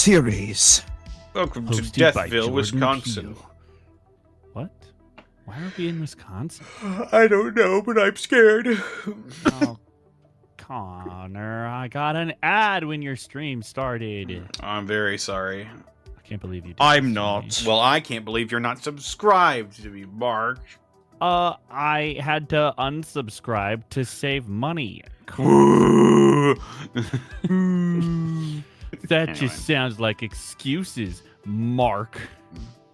series. Welcome to Hosted by Deathville, Jordan Wisconsin. Peele. What? Why are we in Wisconsin? I don't know, but I'm scared. Oh, Connor, I got an ad when your stream started. I'm very sorry. I can't believe you did I'm this to not. me. Well, I can't believe you're not subscribed to me, Mark. I had to unsubscribe to save money. That Anyway. just sounds like excuses, Mark.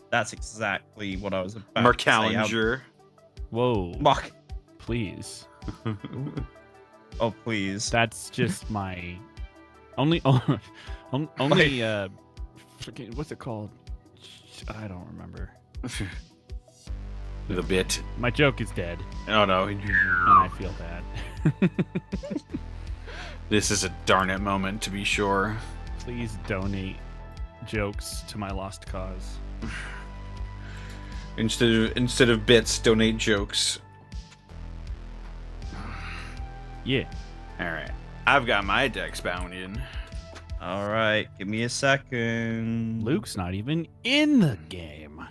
That's exactly what I was about Mark to say. Callinger. Whoa, Mark. please. Oh, please. That's just my only freaking, what's it called? I don't remember. The bit. My joke is dead, Oh no. and I feel bad. This is a darn it moment to be sure. Please donate jokes to my lost cause. Instead of bits, donate jokes. Yeah. Alright. I've got my decks bound in. All right, give me a second. Luke's not even in the game.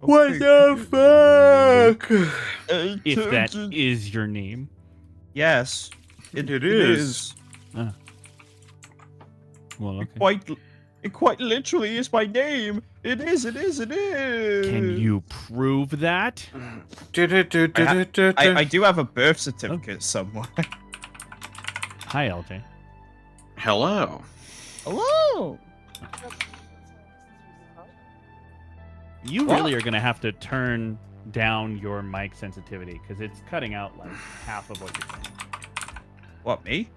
What the fuck? If that is your name. Yes, It is. Well, okay. It quite literally is my name. It is. Can you prove that? I do have a birth certificate somewhere. Hi, LJ. Hello. Hello. You really are going to have to turn down your mic sensitivity because it's cutting out like half of what you're saying. What, me?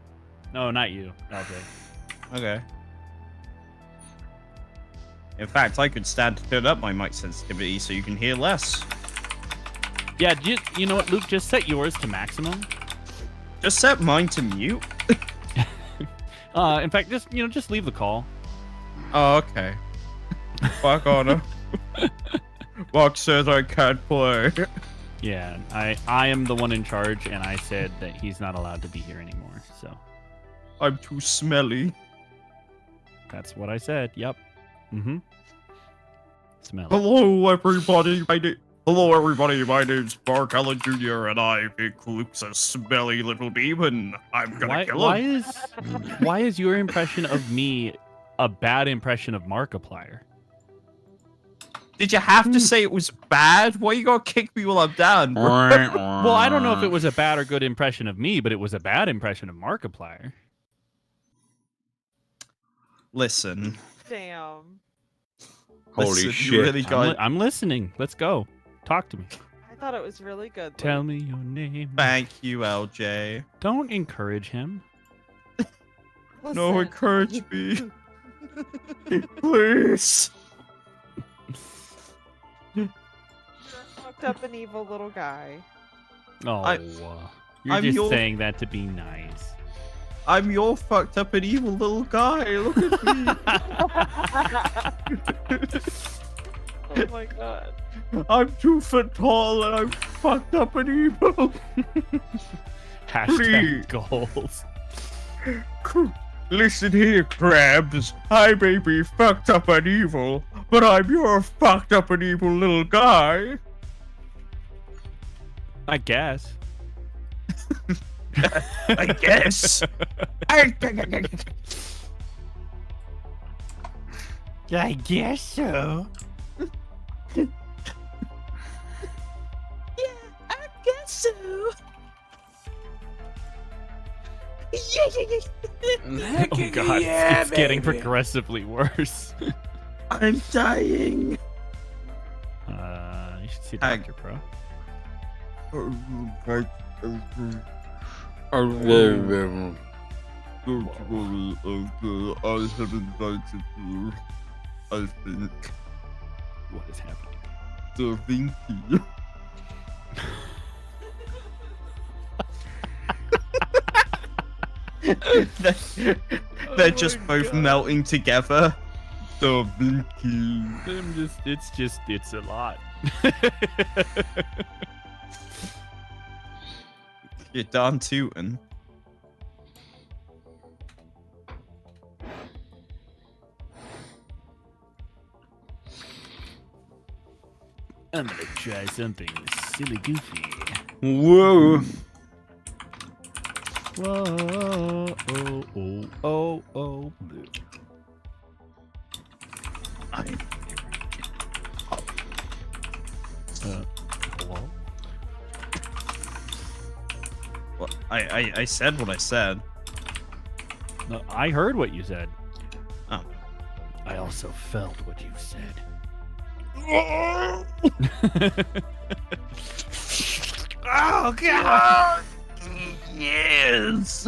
No, not you, LJ. Okay. In fact, I could stand to turn up my mic sensitivity so you can hear less. Yeah, you know what, Luke? Just set yours to maximum. Just set mine to mute. In fact, just leave the call. Oh, okay. Fuck on. Mark says I can't play. Yeah, I am the one in charge, and I said that he's not allowed to be here anymore. So I'm too smelly. that's what I said. Yep. Mm-hmm. Smell it. Hello, everybody. My name's Mark Allen Jr., and I think Luke's a smelly little demon. I'm gonna kill him. Why is your impression of me a bad impression of Markiplier? Did you have to say it was bad? Why you gonna kick me while I'm down, bro? Well, I don't know if it was a bad or good impression of me, but it was a bad impression of Markiplier. Listen. Damn. Holy Listen, you shit. really got I'm listening. Let's go. Talk to me. I thought it was really good. Tell Luke. me your name. Thank you, LJ. Don't encourage him. No, Listen. encourage me. Please. You're a fucked up and evil little guy. Oh, I- you're I'm just your- saying that to be nice. I'm your fucked up and evil little guy. Look at me. Oh my god. I'm 2 foot tall and I'm fucked up and evil. Hashtag goals. Listen here, crabs. I may be fucked up and evil, but I'm your fucked up and evil little guy. I guess. I guess. I guess so. I guess so. Oh god, it's getting progressively worse. I'm dying. You should see Hi. Dr. Pro. I think What is happening? Da Vinci. They're just both melting together. Da Vinci. It's a lot. You're done tootin'. I'm gonna try something silly goofy. Whoa. Whoa, oh. Hello? Well, I said what I said. No, I heard what you said. Oh. I also felt what you said. Oh God! Yes.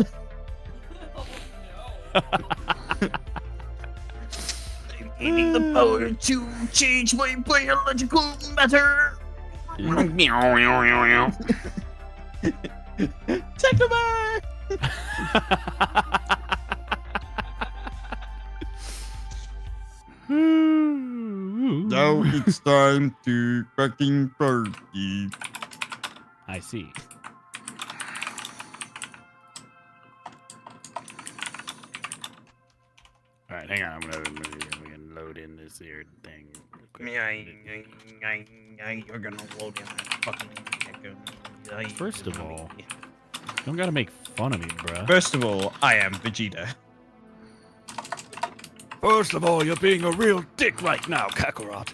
I'm gaining the power to change my biological matter. Technoman! Now it's time to fucking party. I see. All right, hang on. I'm gonna load in this here thing. You're gonna load in that fucking. First of all, you don't gotta make fun of me, bruh. First of all, I am Vegeta. First of all, you're being a real dick right now, Kakarot.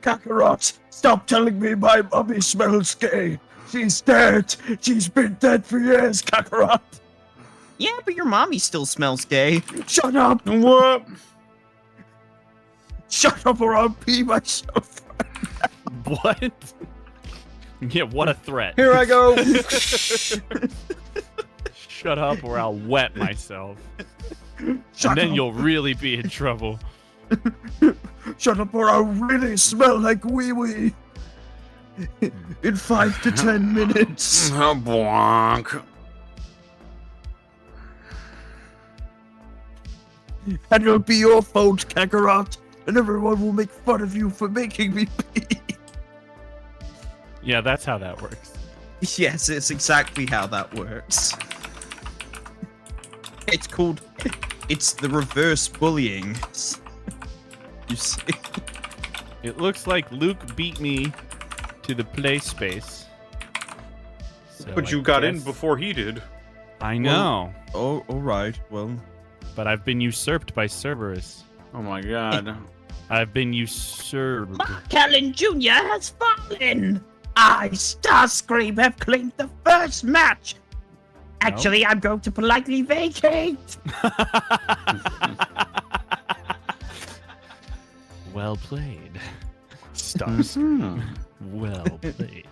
Kakarot, stop telling me my mommy smells gay. She's dead. She's been dead for years, Kakarot. Yeah, but your mommy still smells gay. Shut up. What? Shut up or I'll pee myself. What? Yeah, what a threat. Here I go. Shut up or I'll wet myself. Shut And then up. you'll really be in trouble. Shut up or I'll really smell like wee wee. In 5 to 10 minutes. Bonk. And it'll be your fault, Kakarot. And everyone will make fun of you for making me pee. Yeah, that's how that works. Yes, it's exactly how that works. It's called... It's the reverse bullying. You see? It looks like Luke beat me to the play space. So But I you got in guess- before he did. I know, Oh, alright, well... but I've been usurped by Cerberus. Oh my god. I've been usurped. Mark Allen Jr. has fallen! I, Starscream, have claimed the first match! Actually, I'm going to politely vacate! Well played. Starscream. Well played.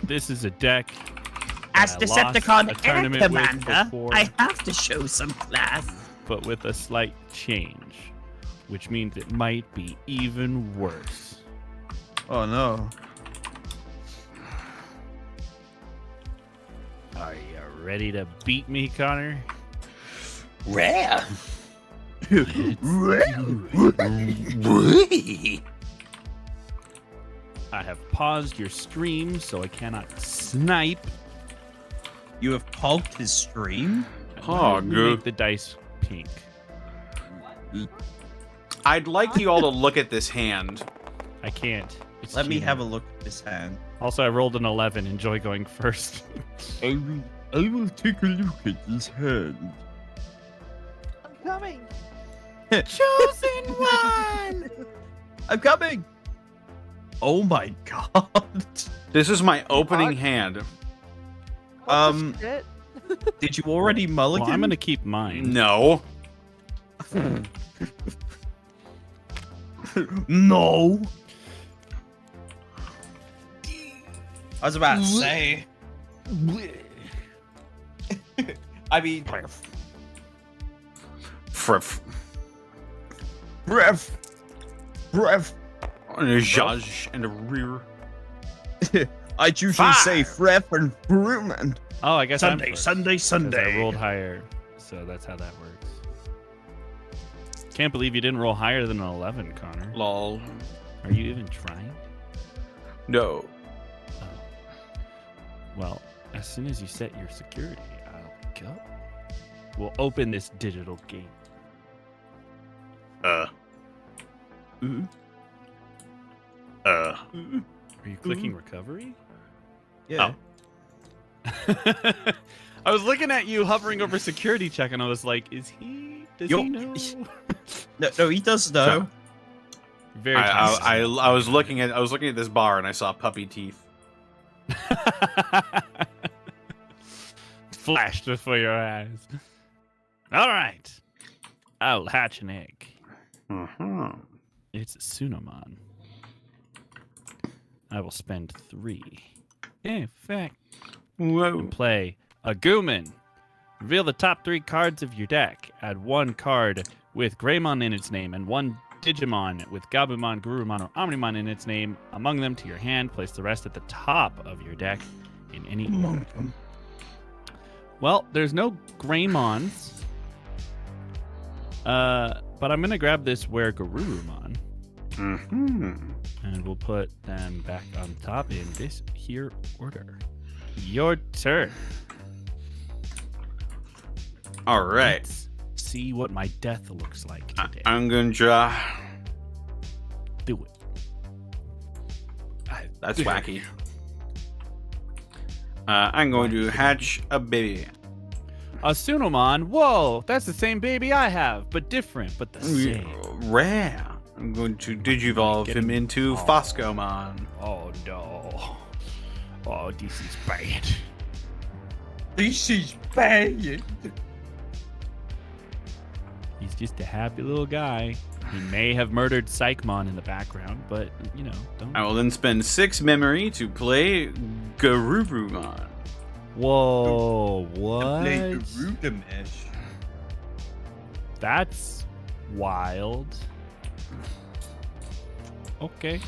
This is a deck. As I lost Decepticon a Air tournament with Commander, before. I have to show some class. But with a slight change, which means it might be even worse. Oh no. Are you ready to beat me, Connor? Rare! I have paused your stream so I cannot snipe. You have pulped his stream? Oh, Make good. the dice pink. I'd like you all to look at this hand. I can't. It's Let me cheating. have a look at this hand. Also, I rolled an 11. Enjoy going first. I will take a look at this hand. I'm coming. Chosen one! I'm coming! Oh my god. This is my opening Fuck. hand. What Um, the shit? Did you already mulligan? Well, I'm gonna keep mine. No. No. I was about to say. I mean, Friff. breath. Breath. And a judge and a rear. I usually say fref and fruman. Oh, I guess Sunday, I'm first, Sunday, 'cause Sunday. I rolled higher, so that's how that works. Can't believe you didn't roll higher than an 11, Connor. Lol. Are you even trying? No. Oh. Well, as soon as you set your security, I'll go. We'll open this digital gate. Uh. Are you clicking recovery? Yeah. I was looking at you hovering over security check, and I was like, "Is he? Does Yo- he know?" No, he does know. Very. I was looking at this bar and I saw puppy teeth. Flashed before your eyes. All right, I'll hatch an egg. Uh-huh. It's a Sunomon. I will spend 3. In fact, Whoa. and play a Gooman. Reveal the top 3 cards of your deck. Add 1 card with Greymon in its name and 1 Digimon with Gabumon, Garurumon, or Omnimon in its name among them to your hand. Place the rest at the top of your deck in any order. Well, there's no Greymons. But I'm going to grab this Were Garurumon. Mm-hmm. And we'll put them back on top in this here order. Your turn. All right. Let's see what my death looks like today. I'm going to draw. Do it. That's wacky. I'm going to hatch a baby. A Sunomon. Whoa, that's the same baby I have, but different, but the same. Rare. I'm going to digivolve Get him him- into Oh. Foscomon. Oh no. Oh, this is bad. This is bad. He's just a happy little guy. He may have murdered Psychmon in the background, but you know, don't. I will then spend 6 memory to play Garurumon. Whoa, what? Play Garudamesh. That's wild. Okay,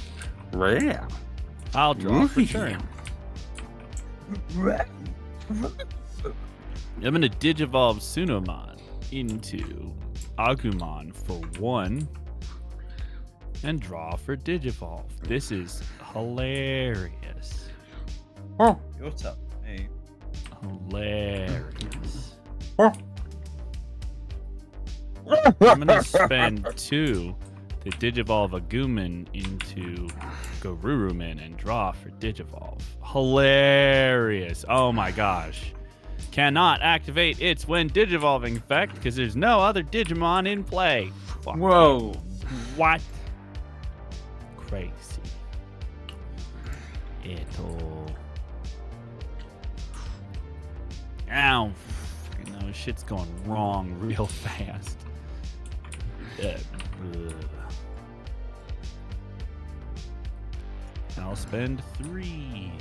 Rare. I'll draw for turn. Right. I'm gonna Digivolve Sunomon into Agumon for 1 and draw for Digivolve. This is hilarious. Oh. You're tough, mate. Hilarious. Oh. I'm gonna spend 2 to Digivolve Agumon into Garurumon and draw for Digivolve. Hilarious. Oh my gosh. Cannot activate its when Digivolving effect because there's no other Digimon in play. Fuck. Whoa. What? Crazy. Eto. Ow. You know, shit's going wrong real fast. Ugh. I'll spend 3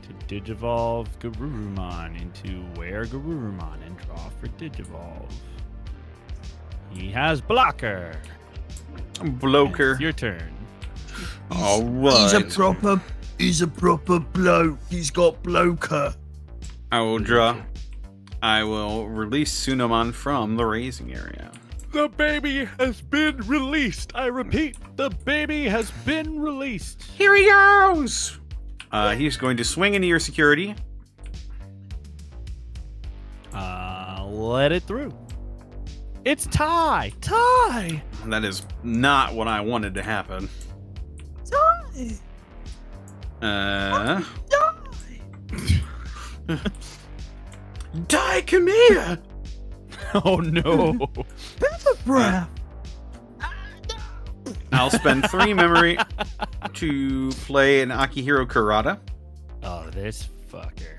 to Digivolve Garurumon into Were Garurumon and draw for Digivolve. He has Blocker. Bloker. It's your turn. All He's right. He's a proper bloke. He's got bloker. I will draw. I will release Sunomon from the raising area. The baby has been released. I repeat, the baby has been released. Here he goes! He's going to swing into your security. Let it through. It's tie. Tie. That is not what I wanted to happen. Die, come here! Oh no. Bruh. I'll spend 3 memory to play an Akihiro Kurata. Oh, this fucker.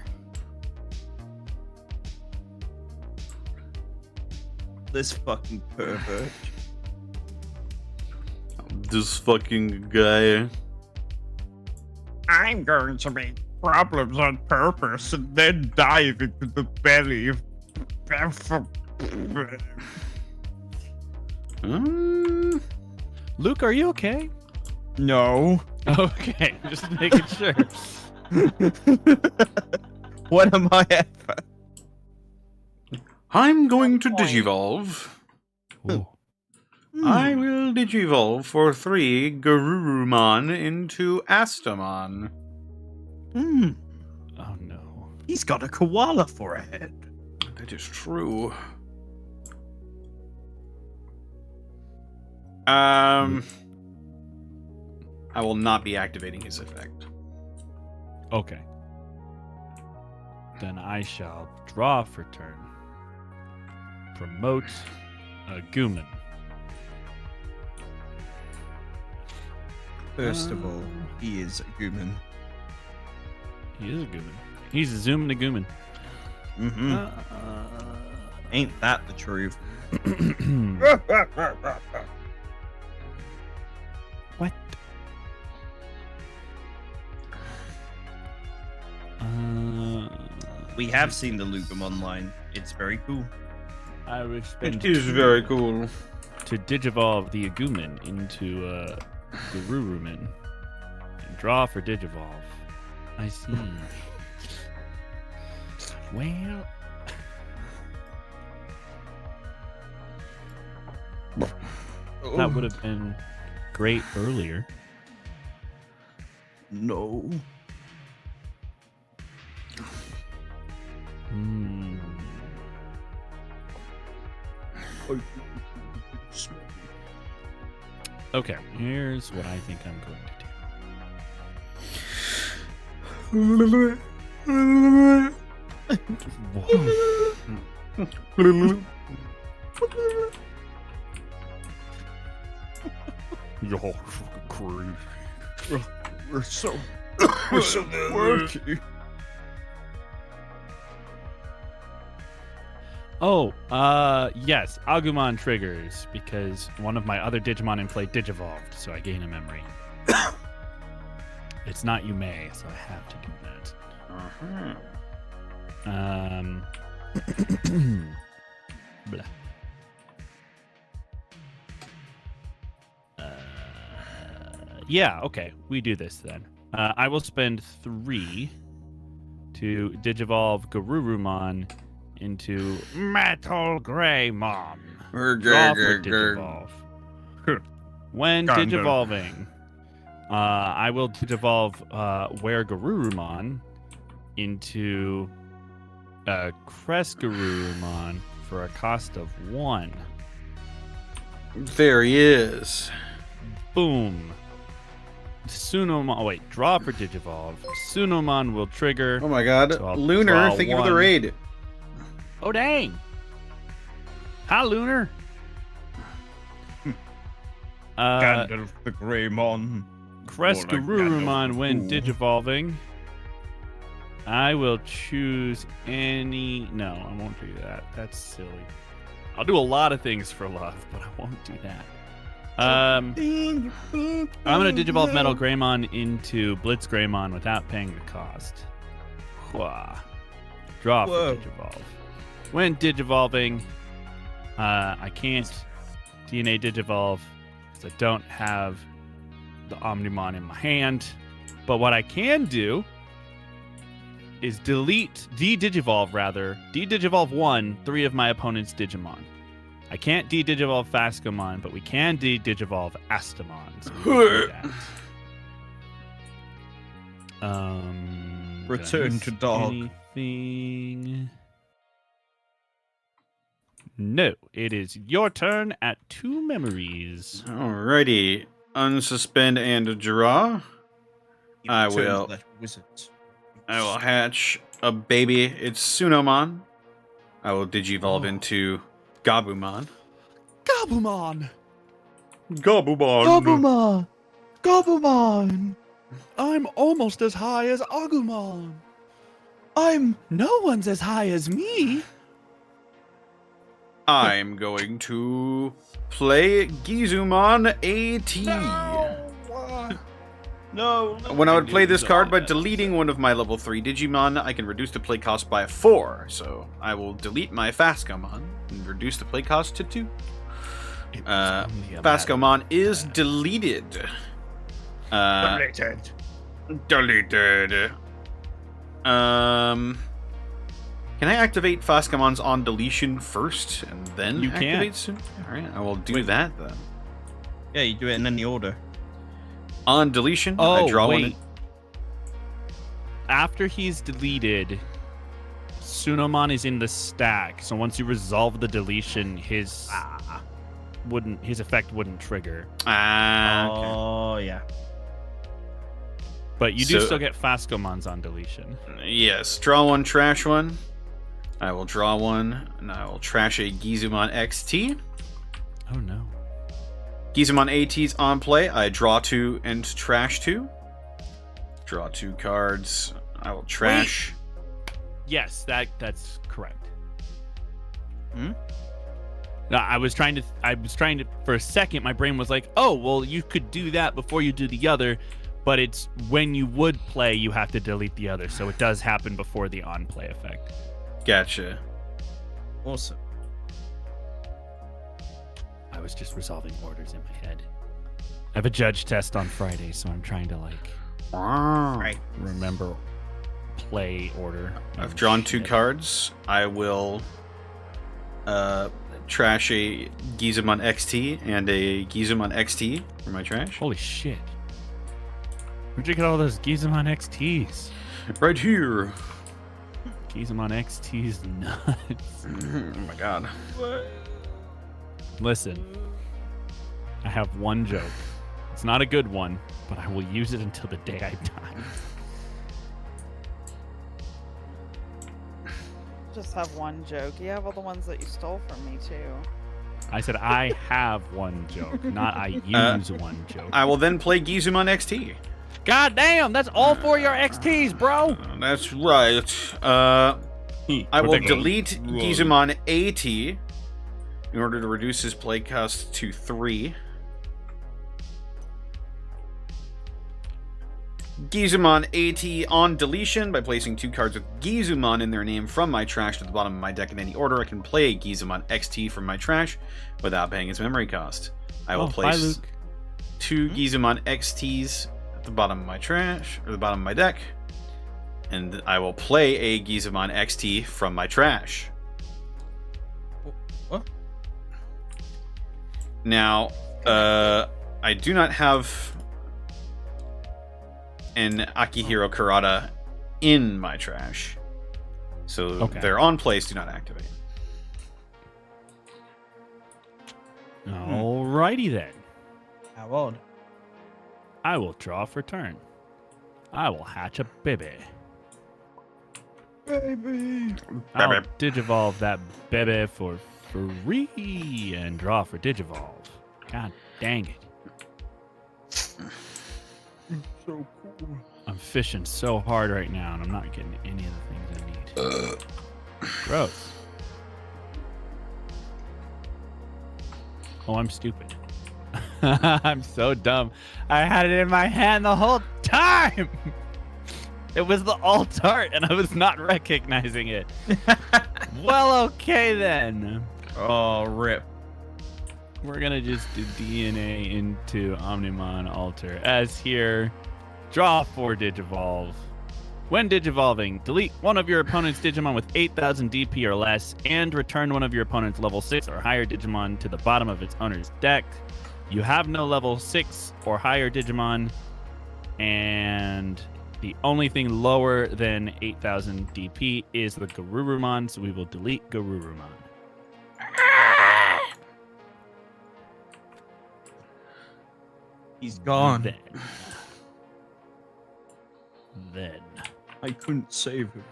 This fucking pervert. This fucking guy. I'm going to make problems on purpose and then dive into the belly of... Luke, are you okay? No. Okay, just making sure. What am I ever? I'm going to Digivolve. Ooh. I will Digivolve for 3 Garurumon into Astamon. Oh no. He's got a koala for a head. That is true. I will not be activating his effect. Okay. Then I shall draw for turn. Promote a Gooman. First of all, he is a human. He is a Gooman. He's a zooming a Gooman. Mm-hmm. Ain't that the truth? What? We have seen the Lugum online. It's very cool. I will spend It is very cool. to digivolve the Agooman into Garuruman and draw for digivolve. I see. Well, that would have been great earlier. No. Hmm. Okay, here's what I think I'm going to do. Whoa. You're fucking crazy. We're so quirky. Oh, yes, Agumon triggers because one of my other Digimon in play digivolved, so I gain a memory. It's not Yume, so I have to do that. Blah. Yeah, okay, we do this then. I will spend 3 to digivolve Garurumon into Metal Greymon. Draw for digivolve. When digivolving, I will digivolve Were-Garurumon into Crest-Garurumon for a cost of 1. There he is. Boom. Sunomon. Oh, wait. Draw for Digivolve. Sunomon will trigger. Oh my god. So I'll Lunar, draw thank you for the 1. raid. Oh, dang. Hi, Lunar. Gandalf the Greymon. Crest-Garurumon when Ooh. digivolving. I will choose any... No, I won't do that. That's silly. I'll do a lot of things for love, but I won't do that. I'm going to digivolve Metal Greymon into Blitz Greymon without paying the cost. Wah. Draw Whoa. for digivolve. When digivolving, I can't DNA digivolve because I don't have the Omnimon in my hand. But what I can do is de-digivolve 3 of my opponent's Digimon. I can't de-digivolve Fascomon, but we can de-digivolve Astamon. So we'll do that. Return did I to miss dog. Anything? No, it is your turn at 2 memories. Alrighty. Unsuspend and draw. I will hatch a baby. It's Sunomon. I will digivolve into Gabumon. Gabumon! Gabumon! Gabumon! I'm almost as high as Agumon. No one's as high as me. I'm going to play Gizumon AT. No. When I would play this card by deleting one of my level 3 Digimon, I can reduce the play cost by 4. So I will delete my Fascomon and reduce the play cost to 2. Fascomon is deleted. Deleted. Can I activate Fascomon's on deletion first and then You can. activate soon? Alright, I will do that then. Yeah, you do it in any order. On deletion, Oh, I draw wait. one. After he's deleted, Sunomon is in the stack. So once you resolve the deletion, his his effect wouldn't trigger. Ah. Okay. Oh, yeah. But you do So- still get Phascomons on deletion. Yes. Draw one, trash one. I will draw one, and I will trash a Gizumon XT. Oh no. Gizumon AT's on play. I draw 2 and trash 2. Draw 2 cards. I will trash. Yes, that's correct. Hmm? No, I was trying to for a second my brain was like, "Oh, well you could do that before you do the other, but it's when you would play you have to delete the other." So it does happen before the on play effect. Gotcha. Awesome. I was just resolving orders in my head. I have a judge test on Friday, so I'm trying to Right. remember play order. I've and drawn 2 shit. cards. I will trash a Gizumon XT and a Gizumon XT for my trash. Holy shit. Where'd you get all those Gizamon XTs? Right here. Gizamon XT's nuts. Oh my god. Listen, I have one joke. It's not a good one, but I will use it until the day I die. Just have one joke. You have all the ones that you stole from me too. I said I have one joke, not I use one joke. I will then play Gizumon XT. God damn, that's all 4 your XTs, bro. That's right. I will delete Gizumon AT in order to reduce his play cost to 3. Gizumon AT on deletion. By placing 2 cards with Gizumon in their name from my trash to the bottom of my deck in any order, I can play Gizumon XT from my trash without paying its memory cost. I will Bye, place Luke. 2 Gizumon XTs at the bottom of my trash, or the bottom of my deck, and I will play a Gizumon XT from my trash. What? Now, I do not have an Akihiro Kurata in my trash, so Okay. their on plays do not activate. Alrighty then. How odd. I will draw for turn. I will hatch a baby. Baby. I'll Baby. digivolve that baby for free and draw for digivolve. God dang it. So cool. I'm fishing so hard right now and I'm not getting any of the things I need. Gross. Oh, I'm stupid. I'm so dumb. I had it in my hand the whole time. It was the alt art and I was not recognizing it. Well, okay then. Oh, rip. We're gonna just do DNA into Omnimon Alter as here. Draw 4 Digivolve. When Digivolving, delete one of your opponent's Digimon with 8,000 DP or less, and return one of your opponent's level 6 or higher Digimon to the bottom of its owner's deck. You have no level 6 or higher Digimon, and the only thing lower than 8,000 DP is the Garurumon, so we will delete Garurumon. He's gone. Then I couldn't save him.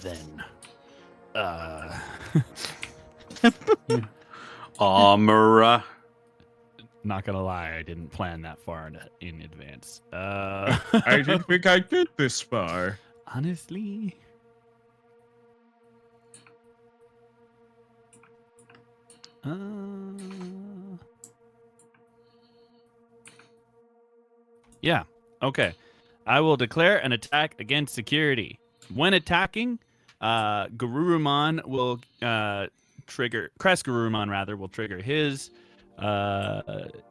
Then Amura. not gonna lie, I didn't plan that far in advance. I didn't think I'd get this far. Honestly, yeah, okay. I will declare an attack against security. When attacking, Garurumon will trigger. Crest Garurumon rather will trigger his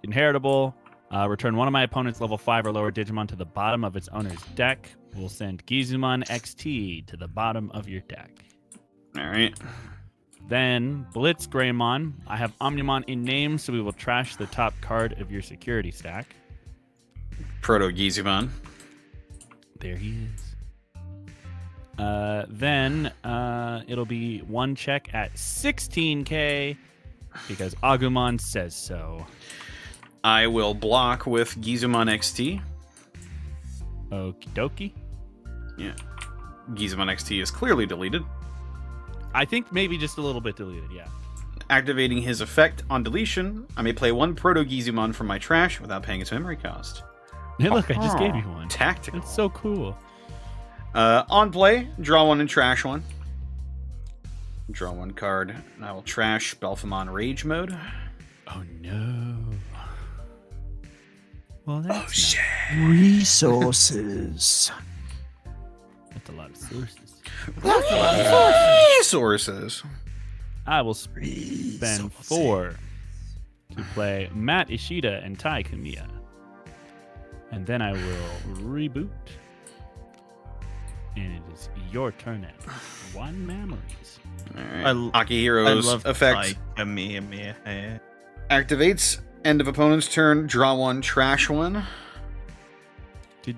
inheritable. Return one of my opponent's level 5 or lower Digimon to the bottom of its owner's deck. We'll send Gizumon XT to the bottom of your deck. All right. Then Blitz Greymon. I have Omnimon in name, so we will trash the top card of your security stack. Proto Gizumon. There he is. Then it'll be one check at 16k because Agumon says so. I will block with Gizumon XT. Okie dokie. Yeah. Gizumon XT is clearly deleted. I think maybe just a little bit deleted, yeah. Activating his effect on deletion, I may play one Proto Gizumon from my trash without paying its memory cost. Hey, look, I just gave you one. Tactical. That's so cool. On play, draw one and trash one. Draw one card, and I will trash Belphemon Rage Mode. Oh no. Well, that's Resources. that's a lot of sources. Resources. I will spend 4 to play Matt Ishida and Tai Kamiya. And then I will reboot. And it is your turn now. 1 memories. Alright. Akihiro's effect activates. End of opponent's turn. Draw one, trash one. Did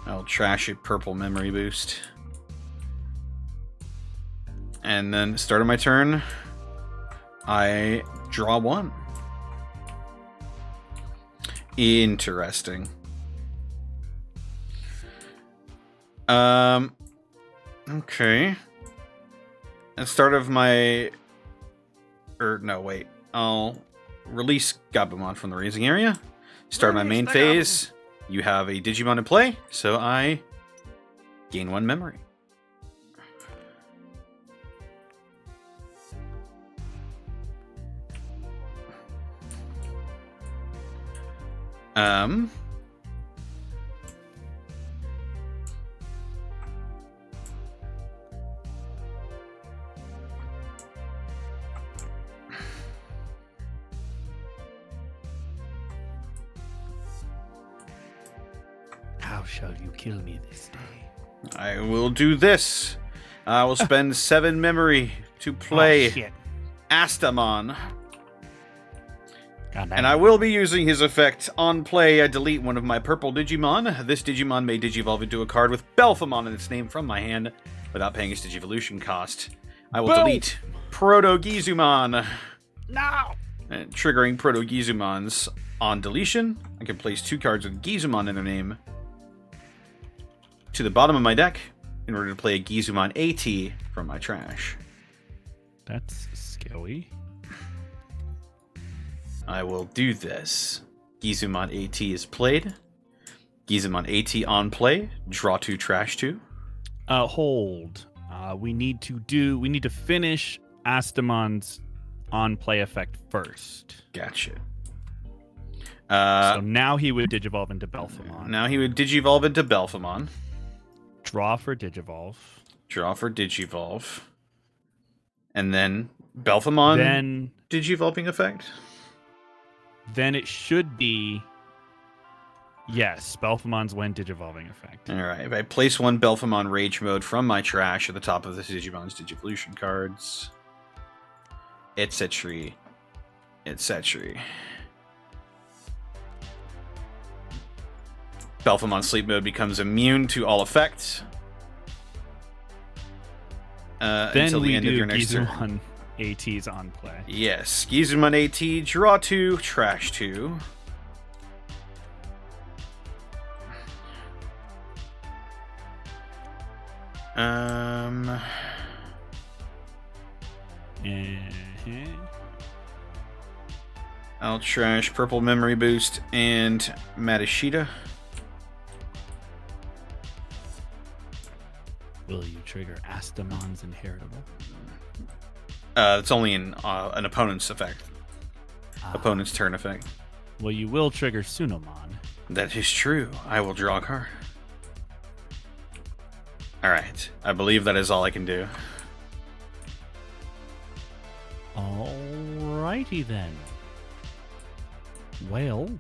I'll trash a purple memory boost. And then start of my turn, I draw one. Interesting. Okay. At start of my... no, wait. I'll release Gabumon from the raising area. Start my main phase. You have a Digimon in play, so I gain 1 memory. how shall you kill me this day? I will do this. I will spend 7 memory to play Oh, shit. Astamon. God, And I will be using his effect. On play, I delete one of my purple Digimon. This Digimon may Digivolve into a card with Belphemon in its name from my hand without paying its Digivolution cost. I will Boom. delete Proto Gizumon. No! And triggering Proto Gizumons on deletion. I can place 2 cards with Gizumon in their name to the bottom of my deck in order to play a Gizumon AT from my trash. That's scary. I will do this. Gizumon AT is played. Gizumon AT on play. Draw 2, trash 2. Hold. We need to finish Astamon's on-play effect first. Gotcha. So now he would Digivolve into Belphemon. Now he would Digivolve into Belphemon. Draw for Digivolve. Draw for Digivolve. And then Belphemon Then Digivolving effect. it should be... Yes, Belphemon's when Digivolving effect. Alright, if I place 1 Belphemon Rage Mode from my trash at the top of this Digimon's Digivolution cards, etc. etc. Belphemon Sleep Mode becomes immune to all effects. Then until the we end of do your next turn. Gizumon AT's on play. Yes, Gizumon AT, draw 2, trash 2. I'll trash Purple Memory Boost and Matashita. Will you trigger Astamon's Inheritable? It's only in an opponent's effect. Opponent's turn effect. Well, you will trigger Sunomon. That is true. I will draw a card. Alright. I believe that is all I can do. Alrighty then. Well.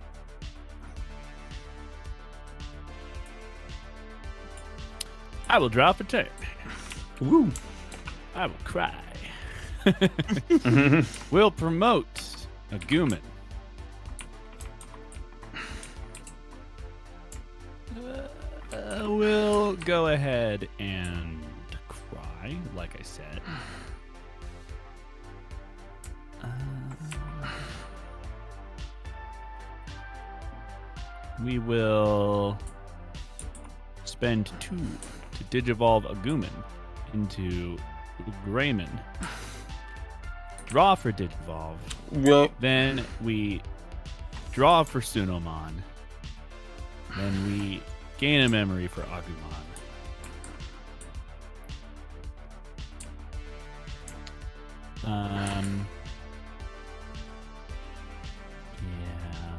I will draw for turn. Woo. I will cry. We'll promote Agumon. We'll go ahead and cry, like I said. We will spend 2 to Digivolve Agumon into Greymon. Draw for Digivolve. Well, Then we draw for Sunomon. Then we gain a memory for Agumon. Yeah,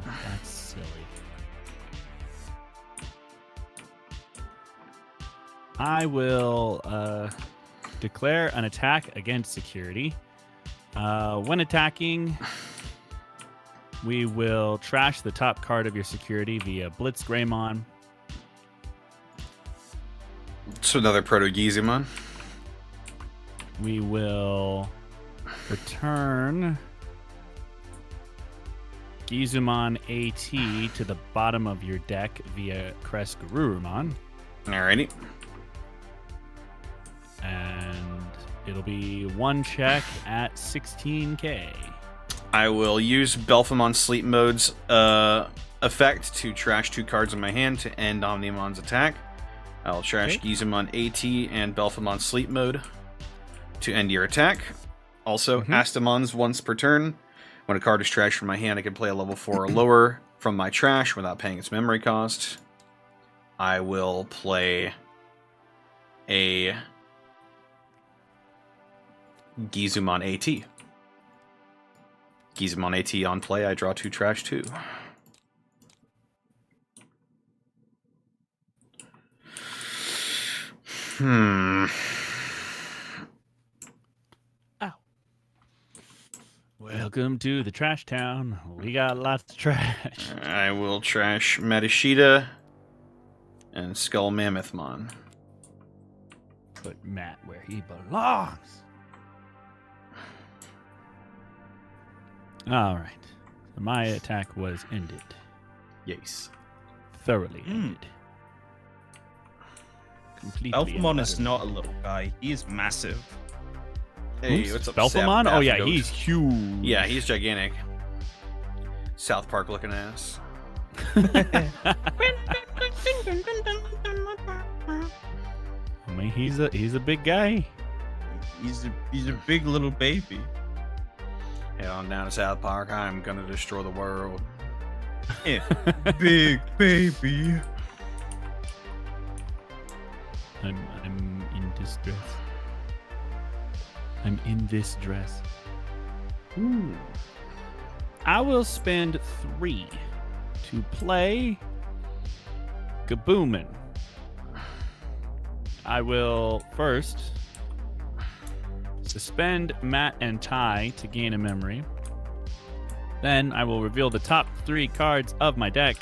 that's silly. I will declare an attack against security. When attacking, we will trash the top card of your security via Blitz Greymon. so another Proto-Gizumon. We will return Gizumon AT to the bottom of your deck via Crest Garurumon. Alrighty. And it'll be 1 check at 16k. I will use Belphemon Sleep Mode's effect to trash 2 cards in my hand to end Omnimon's attack. I'll trash Gizumon AT and Belphemon Sleep Mode to end your attack. Also, Astamon's once per turn. When a card is trashed from my hand, I can play a level 4 or lower from my trash without paying its memory cost. I will play a Gizumon AT. Gizumon AT on play, I draw 2 trash 2. Welcome to the trash town. We got lots of trash. I will trash Metashita and Skull Mammothmon. Put Matt where he belongs. All right. So my attack was ended. Yes. Thoroughly ended. Completely. Belphemon is and not a little guy. He is massive. Hey, utterly. what's up, Belphemon? Sap Oh yeah, Goat? he's huge. Yeah, he's gigantic. South Park looking ass. I mean, he's a big guy. He's a big little baby. Head on down to South Park. I'm gonna destroy the world. Yeah. Big baby. I'm in distress. I'm in this dress. Ooh. I will spend 3 to play Gaboomin. I will first suspend Matt and Ty to gain a memory. Then I will reveal the top 3 cards of my deck.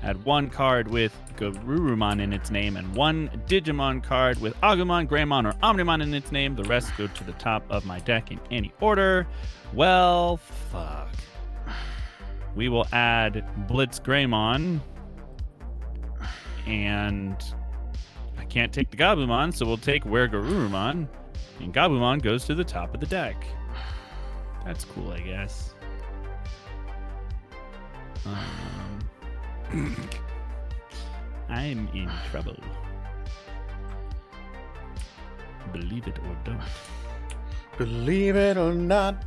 Add 1 card with Garurumon in its name and 1 Digimon card with Agumon, Greymon, or Omnimon in its name. The rest go to the top of my deck in any order. Well, fuck. We will add Blitz Greymon. And I can't take the Gabumon, so we'll take Were Garurumon. And Gabumon goes to the top of the deck. That's cool, I guess. I'm in trouble. Believe it or don't. Believe it or not.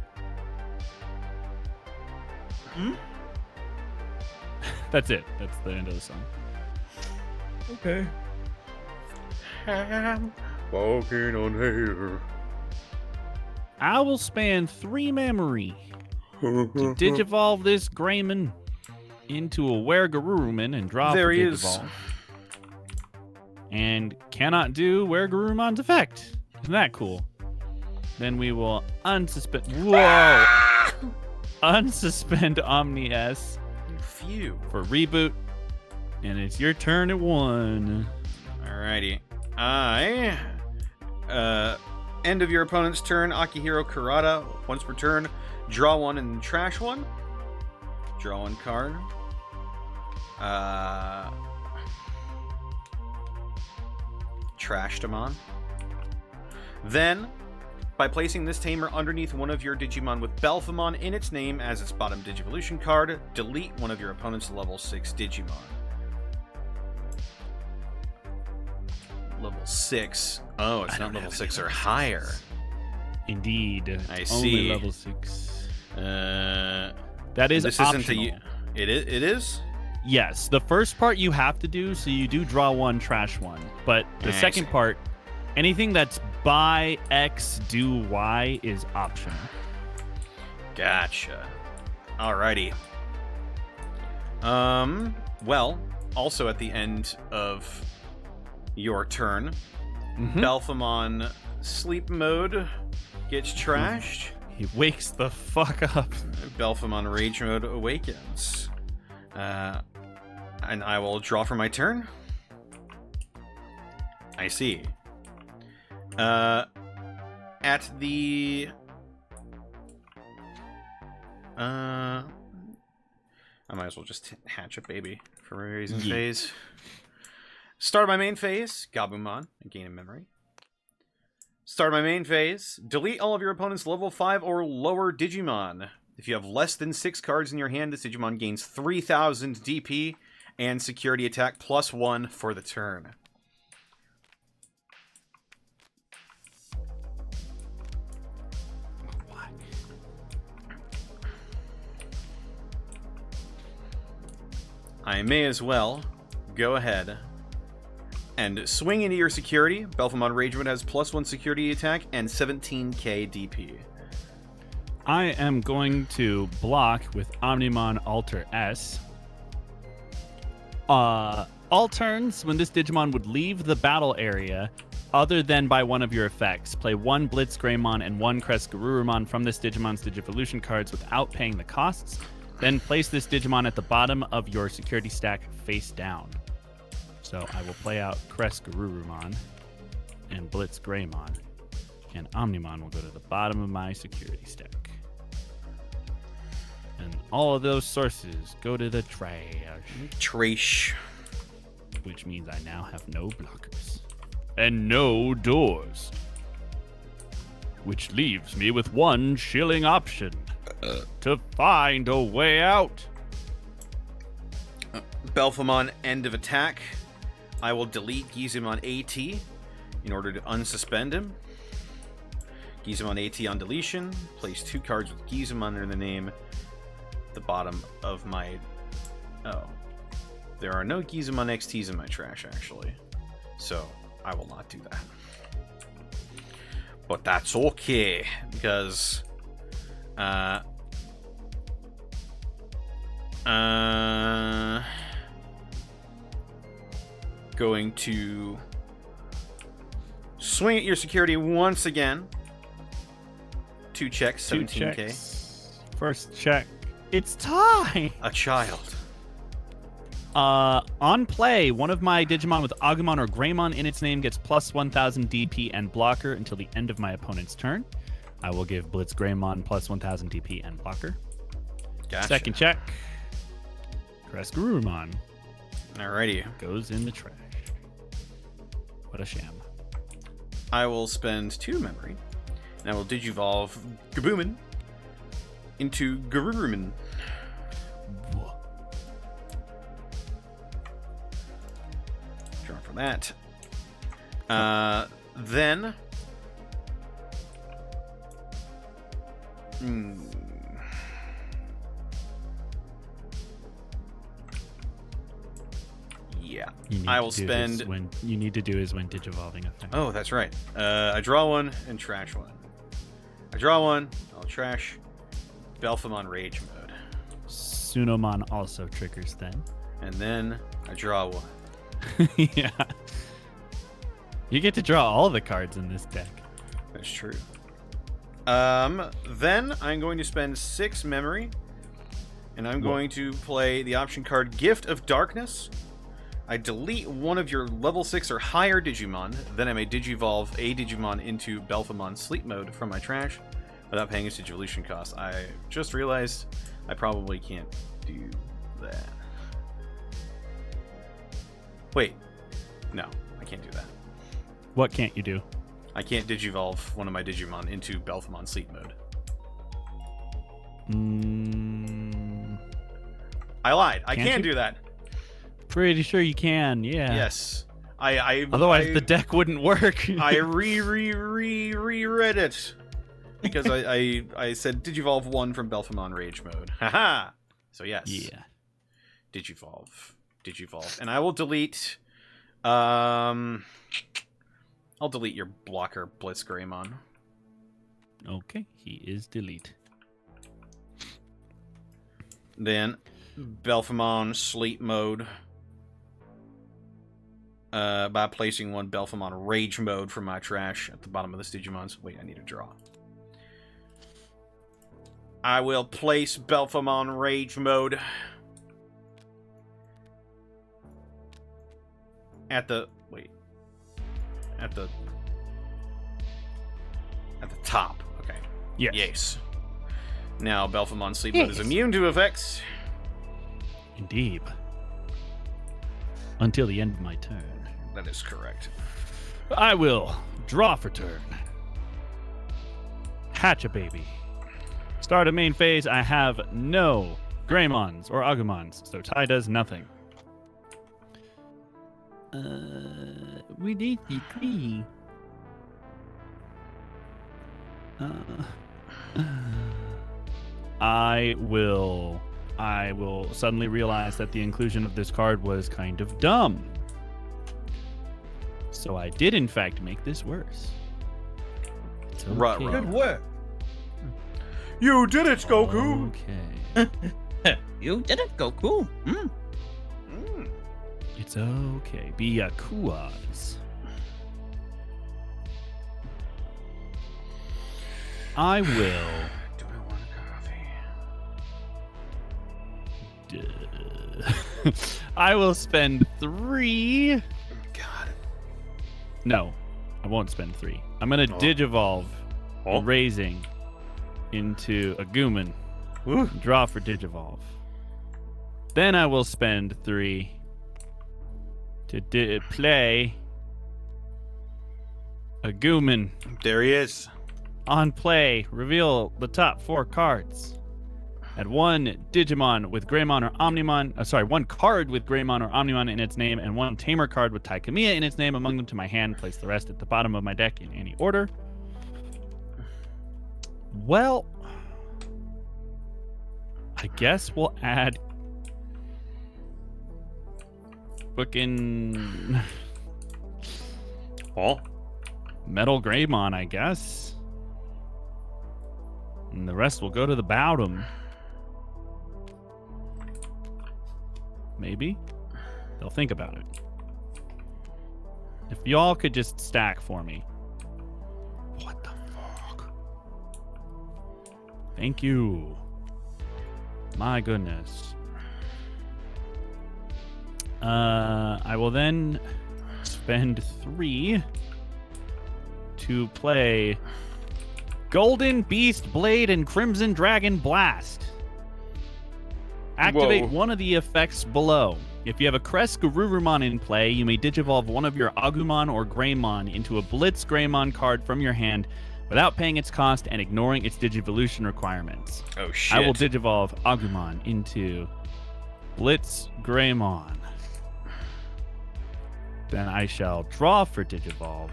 That's it. That's the end of the song. Okay. Walking on air. I will spend 3 memory to Digivolve this Greymon into a Were Garurumon and draw There for he is. Digivolve. And cannot do Were Garurumon's effect. Isn't that cool? Then we will unsuspend. Whoa! Unsuspend Omni S Phew. for reboot. And it's your turn at 1. Alrighty. I End of your opponent's turn, Akihiro Kurata. Once per turn, draw one and trash one. Draw one card. Trash Demon. Then, by placing this tamer underneath one of your Digimon with Belphemon in its name as its bottom Digivolution card, delete one of your opponent's level 6 Digimon. Level 6. Oh, it's not level 6 or higher. Indeed. I Only see. level 6. That That is this optional. isn't a. It is. Yes, the first part you have to do, so you do draw one, trash one. But the I second see. part, anything that's buy X, do Y is optional. Gotcha. Alrighty. Well, also at the end of your turn, Belphemon sleep mode gets trashed. He wakes the fuck up. Belphemon rage mode awakens. And I will draw for my turn. I see. At the... I might as well just hatch a baby for reason phase. Start my main phase, Gabumon, and gain a memory. Start my main phase. Delete all of your opponent's level 5 or lower Digimon. If you have less than 6 cards in your hand, this Digimon gains 3,000 DP and security attack +1 for the turn. I may as well go ahead and swing into your security. Belphemon Rage Mode has +1 security attack and 17k DP. I am going to block with Omnimon Alter S. All turns, when this Digimon would leave the battle area, other than by one of your effects, play one Blitz Greymon and one Crest Garurumon from this Digimon's Digivolution cards without paying the costs. Then place this Digimon at the bottom of your security stack face down. So I will play out Crest Garurumon and Blitz Greymon, and Omnimon will go to the bottom of my security stack. And all of those sources go to the trash, which means I now have no blockers and no doors, which leaves me with one shilling option to find a way out. Belphemon end of attack. I will delete Gizumon AT in order to unsuspend him. Gizumon AT on deletion. Place 2 cards with Gizumon under the name. The bottom of my... Oh. There are no Gizumon XTs in my trash, actually. So, I will not do that. But that's okay, because... going to swing at your security once again. 2 checks, 17k. 2 checks. First check. It's time. A child. On play, one of my Digimon with Agumon or Greymon in its name gets plus 1,000 DP and blocker until the end of my opponent's turn. I will give Blitz Greymon plus 1,000 DP and blocker. Gotcha. Second check. Crest Garurumon Alrighty. goes in the trash. What a sham. I will spend 2 memory, and I will Digivolve Gabuman into Garurumon. Draw from that. Then... Yeah. I will spend... When you need to do is when Digivolving effect. Oh, that's right. I draw one and trash one. I draw one, I'll trash Belphemon Rage Mode. Sunomon also triggers then. And then I draw one. Yeah. You get to draw all the cards in this deck. That's true. Then I'm going to spend 6 memory, and I'm going to play the option card Gift of Darkness. I delete one of your level 6 or higher Digimon, then I may Digivolve a Digimon into Belphemon Sleep Mode from my trash without paying its Digivolution cost. I just realized I probably can't do that. Wait. No, I can't do that. What can't you do? I can't Digivolve one of my Digimon into Belphemon Sleep Mode. I lied. I Can't can you? do that. Pretty sure you can, yeah. Yes. Otherwise, the deck wouldn't work. I reread it because I said Digivolve 1 from Belphemon Rage Mode. Haha. So yes. Yeah. Digivolve, and I will delete. I'll delete your blocker Blitz Greymon. Okay, he is delete. Then Belphemon Sleep Mode. By placing one Belphemon Rage Mode from my trash at the bottom of this Digimon's. Wait, I need a draw. I will place Belphemon Rage Mode at the top. Okay. Yes. Yes. Now Belphemon Sleep Mode is immune to effects. Indeed. Until the end of my turn. That is correct. I will draw for turn. Hatch a baby. Start a main phase. I have no Greymons or Agumons, so Tai does nothing. We need the tree. I will suddenly realize that the inclusion of this card was kind of dumb. So I did, in fact, make this worse. It's okay. Right. Good work. You did it, Goku! Okay. You did it, Goku. It's okay. Byakuas. I will. Do I want a coffee? I will spend 3. God. No, I won't spend 3. I'm gonna Digivolve Raising into a Gooman. Ooh. Draw for Digivolve. Then I will spend 3 to play a Gooman. There he is. On play, reveal the top 4 cards. Add 1 Digimon with Greymon or Omnimon. 1 card with Greymon or Omnimon in its name, and 1 Tamer card with Taikamiya in its name among them to my hand. Place the rest at the bottom of my deck in any order. Well, I guess we'll add fucking Metal Greymon, I guess. And the rest will go to the bottom. Maybe. They'll think about it. If y'all could just stack for me. What the fuck? Thank you. My goodness. I will then spend 3 to play Golden Beast Blade and Crimson Dragon Blast. Activate one of the effects below. If you have a Crest Garurumon in play, you may Digivolve one of your Agumon or Greymon into a Blitz Greymon card from your hand without paying its cost and ignoring its Digivolution requirements. Oh shit. I will Digivolve Agumon into Blitz Greymon. Then I shall draw for Digivolve.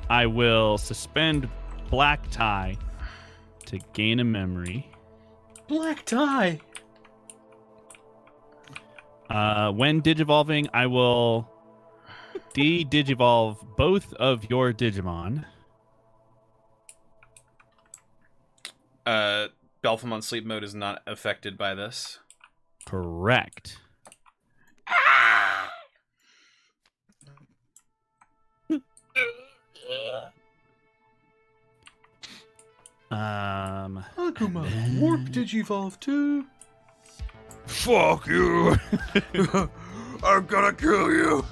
I will suspend Black Tie to gain a memory. Black Tie. When Digivolving, I will de-Digivolve both of your Digimon. Belphemon Sleep Mode is not affected by this. Correct. Agumon, Warp Digivolve too. Fuck you. I'm gonna kill you.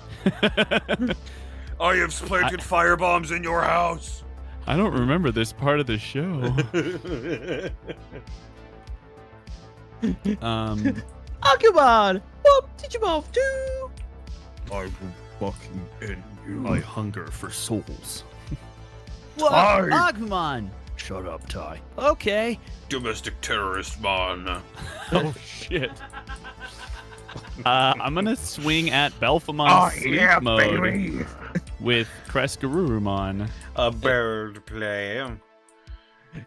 I have planted firebombs in your house. I don't remember this part of the show. Agumon! Whoop! Digivolve too! I will fucking end you. I hunger for souls. What? Agumon! Shut up, Ty. Okay. Domestic terrorist man. Oh, shit. I'm gonna swing at Belphemon sleep mode with Kresgarurumon. A bird play.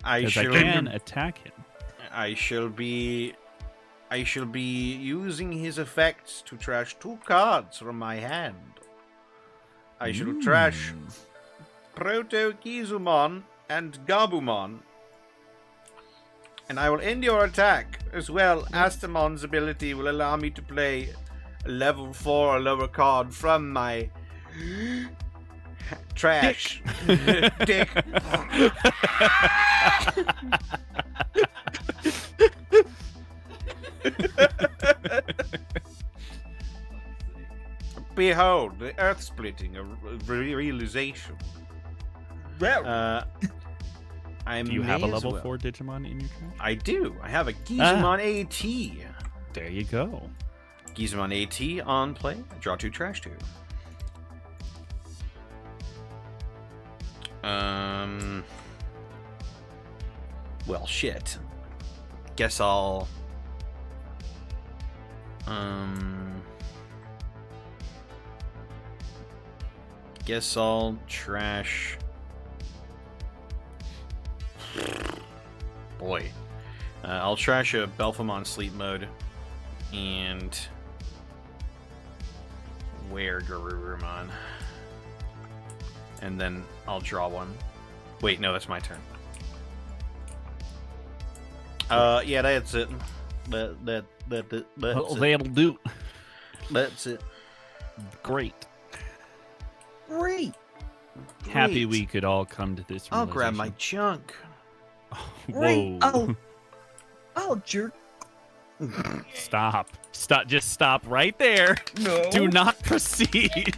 I Because I shall. can attack him. I shall be using his effects to trash 2 cards from my hand. I shall trash Proto Gizumon and Gabumon. And I will end your attack. As well, Astamon's ability will allow me to play a level 4 or lower card from my trash. Dick. Behold, the earth splitting, a realization. I Do you have a may as level well. 4 Digimon in your trash? I do. I have a Gizmon AT. There you go. Gizmon AT on play. Draw 2, trash 2. Well, shit. Guess I'll. Guess I'll trash. Boy. I'll trash a Belphemon sleep mode and wear Garurumon. And then I'll draw one. Wait, no, that's my turn. Yeah, that's it. That's That'll do. That's it. Great. Great! Happy Great. we could all come to this I'll grab my realization. junk. Great! Whoa. Oh, jerk. Stop. Stop. Just stop right there. No. Do not proceed.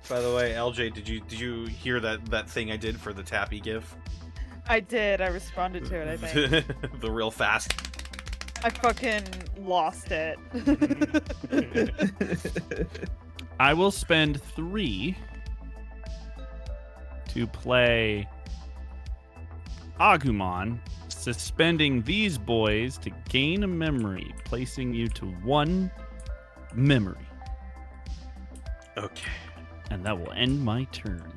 By the way, LJ, did you hear that thing I did for the Tappy gif? I did. I responded to it, I think. The real fast. I fucking lost it. I will spend 3 to play Agumon, suspending these boys to gain a memory, placing you to 1 memory. Okay. And that will end my turn.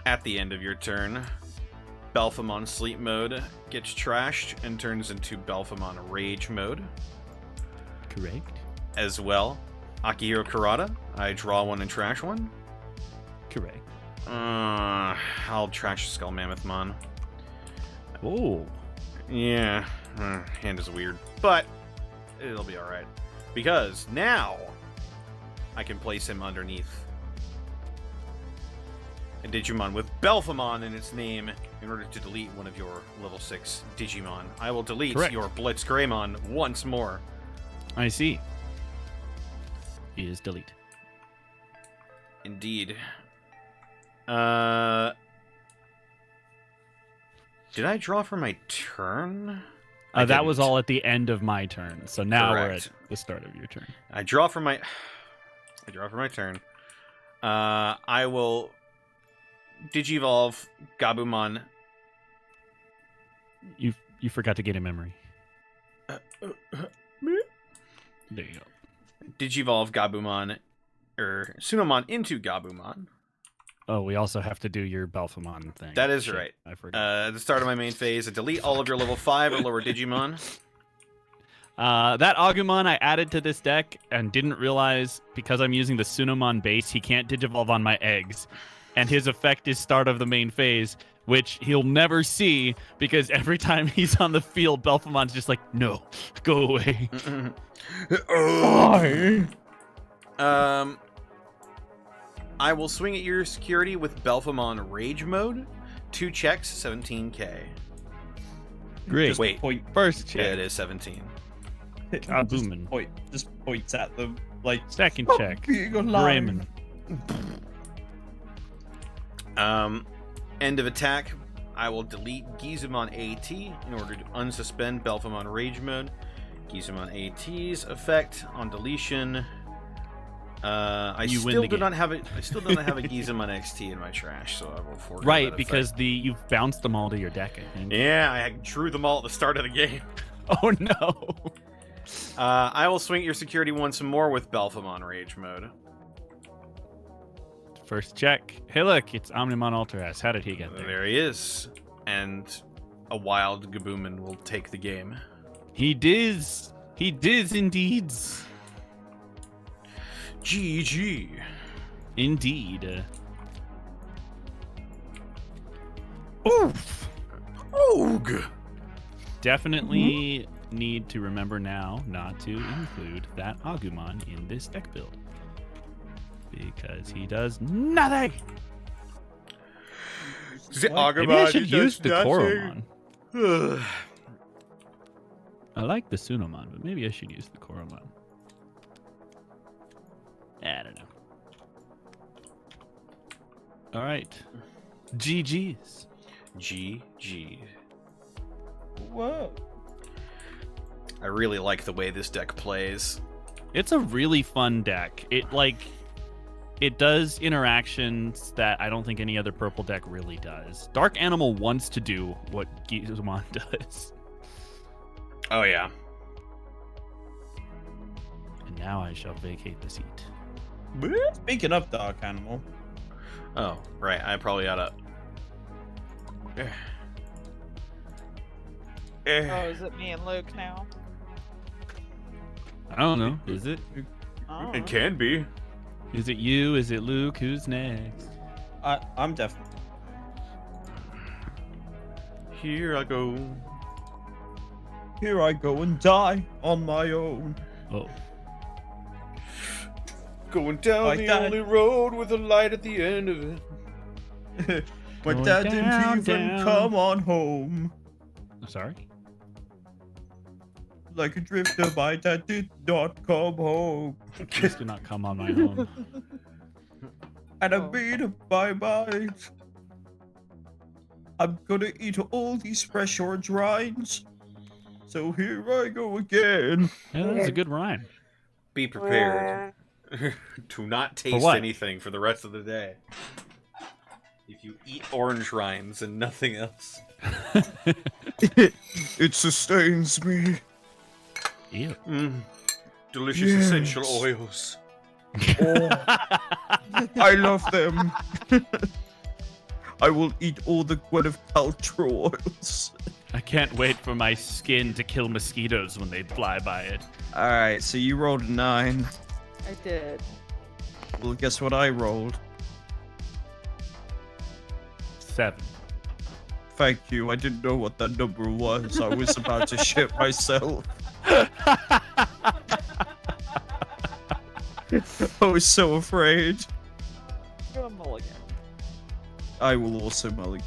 At the end of your turn, Belphemon sleep mode gets trashed and turns into Belphemon rage mode. Correct? As well, Akihiro Kurata, I draw 1 and trash 1. Correct. I'll trash Skull Mammothmon. Oh. Yeah, hand is weird, but it'll be alright. Because now I can place him underneath a Digimon with Belphemon in its name in order to delete one of your level 6 Digimon. I will delete Correct. your Blitz Greymon once more. I see. Is delete. Indeed. Did I draw for my turn? I That was didn't. all at the end of my turn. So now we're Correct. at the start of your turn. I draw for my turn. I will Digivolve Gabumon. You forgot to get a memory. There you go. Digivolve Gabumon or Sunomon into Gabumon. Oh, we also have to do your Belphemon thing. That is Shit, right. I forgot. At the start of my main phase, I delete all of your level 5 or lower Digimon. That Agumon I added to this deck and didn't realize because I'm using the Sunomon base, he can't Digivolve on my eggs. And his effect is start of the main phase, which he'll never see because every time he's on the field, Belphemon's just like, no, go away. I I will swing at your security with Belphemon Rage Mode. 2 checks, 17k. Great. Wait, First yeah, check. it is 17. Kaboomin. Just points at them like Second check. being alive. Raymond. End of attack. I will delete Gizumon AT in order to unsuspend Belphemon Rage Mode. Gizumon AT's effect on deletion. I You win still the do game. not have it. I still do not have a Gizumon XT in my trash, so I will forego Right, that because effect. you've bounced them all to your deck, I think. Yeah, I drew them all at the start of the game. Oh no. I will swing at your security once more with Belphemon Rage Mode. First check. Hey look, it's Omnimon Alteras. How did he get there? There he is, and a wild Gaboomin will take the game. He does. He does indeed. GG. Indeed. Oof. Oog. Definitely need to remember now not to include that Agumon in this deck build. Because he does nothing. Maybe I should use the Koromon. I like the Sunomon, but maybe I should use the Koromon. I don't know. All right. GG's. GG. Whoa. I really like the way this deck plays. It's a really fun deck. It does interactions that I don't think any other purple deck really does. Dark Animal wants to do what Gizumon does. Oh yeah. And now I shall vacate the seat. Speaking of Dark Animal, Oh, right. I probably oughta. Oh, is it me and Luke now? I don't know. Is it? Oh. It can be. Is it you? Is it Luke? Who's next? I'm definitely. Here I go. Here I go and die on my own. Oh. Going down Like the that. only road with a light at the end of it. My Going dad down, didn't even down. come on home. I'm sorry? Like a drifter, my dad did not come home. Please do not come on my home. And I Oh. made up my mind. I'm gonna eat all these fresh orange rinds. So here I go again. Yeah, that was a good rhyme. Be prepared to not taste what? anything for the rest of the day. If you eat orange rinds and nothing else. It sustains me. Ew. Delicious Yes. essential oils. Oh, I love them. I will eat all the Gwyneth Paltrow oils. I can't wait for my skin to kill mosquitoes when they fly by it. Alright, so you rolled a 9. I did. Well, guess what I rolled? 7. Thank you. I didn't know what that number was. I was about to shit myself. I was so afraid. I'm gonna mulligan. I will also mulligan.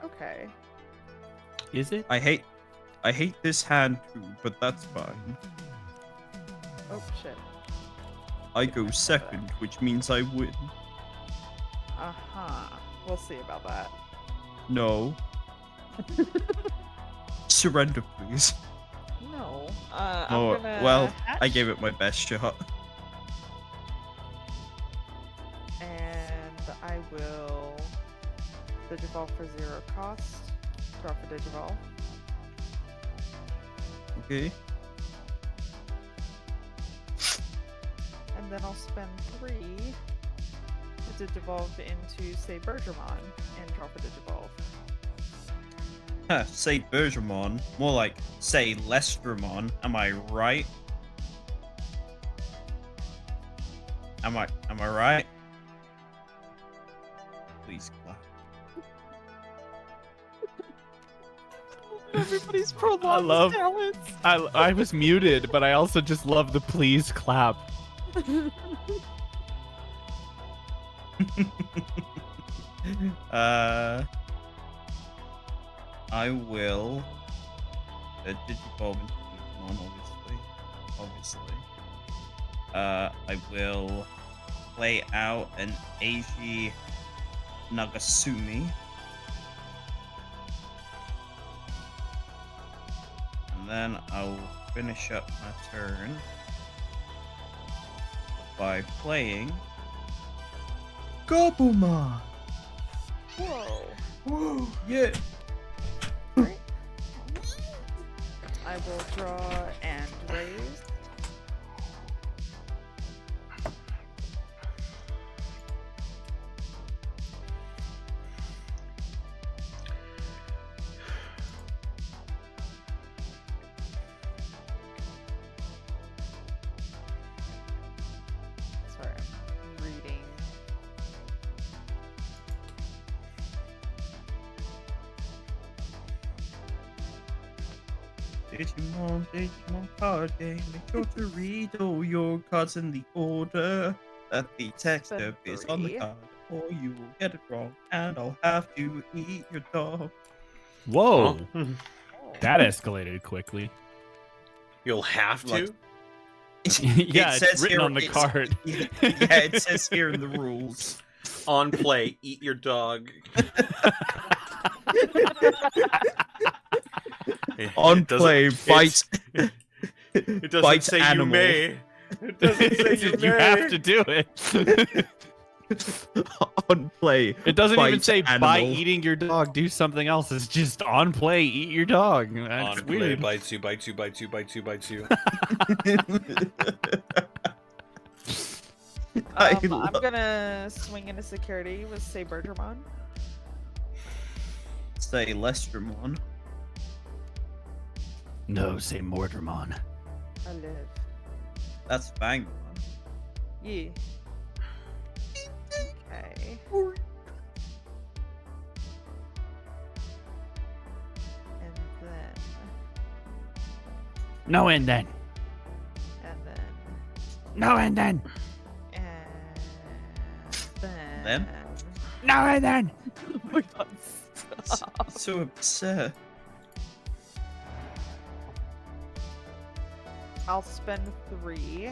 Okay. Is it? I hate this hand too, but that's fine. Oh shit. I go second, which means I win. Uh-huh. We'll see about that. No. Surrender, please. No. Oh, I'm gonna well, hatch, I gave it my best shot. and I will Digivolve for 0 cost. Draw for Digivolve. Okay. And then I'll spend 3 to Digivolve into, say, Bergermon and draw for Digivolve. Huh, say Bergermon. More like, say Lestermon. Am I right? Am I right? Please clap. Everybody's prolonged love- talents. I was muted, but I also just love the please clap. I will digivolve into Pokemon, obviously. I will play out an Eiji Nagasumi. And then I'll finish up my turn by playing Gabumon. Whoa. Whoa, yeah. I will draw and raise. Sorry, I'm reading. Digimon card game. Make sure to read all your cards in the order that the text Spend is on the 3. card, or you will get it wrong, and I'll have to eat your dog. Whoa, Oh. that escalated quickly. You'll have Like- to. Yeah, It it's says written here- on the card. Yeah, it says here in the rules. On play, eat your dog. On It doesn't- play, bite. It doesn't Bite say animal. you may. It doesn't say you may. You have to do it. On play. It doesn't even Bite say by animal. eating your dog, do something else. It's just on play, eat your dog. That's On play, weird. bites you, bites you, bites you, bites you, bites you. I'm love- gonna swing into security with Sabergermon. Say Lestramon. No, say Mordramon. I live. That's Fangmon. Yeah. Okay. And then, No, and then. and then, No, and then. and then. Then? No, and then. Oh my god. Stop. So upset. I'll spend 3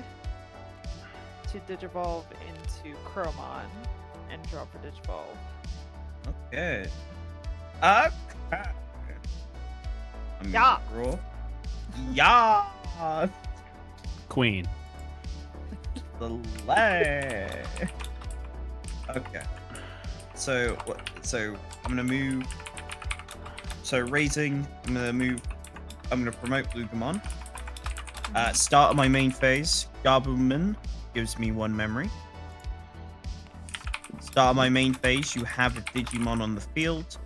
to Digivolve into Chromon and draw for Digivolve. Okay. Okay. I'm Yeah. gonna draw. Yeah. Queen. The leg. Okay. So what? So I'm gonna move. So raising. I'm gonna move. I'm gonna promote Blugamon. Start of my main phase. Gabumon gives me 1 memory. Start of my main phase. You have a Digimon on the field.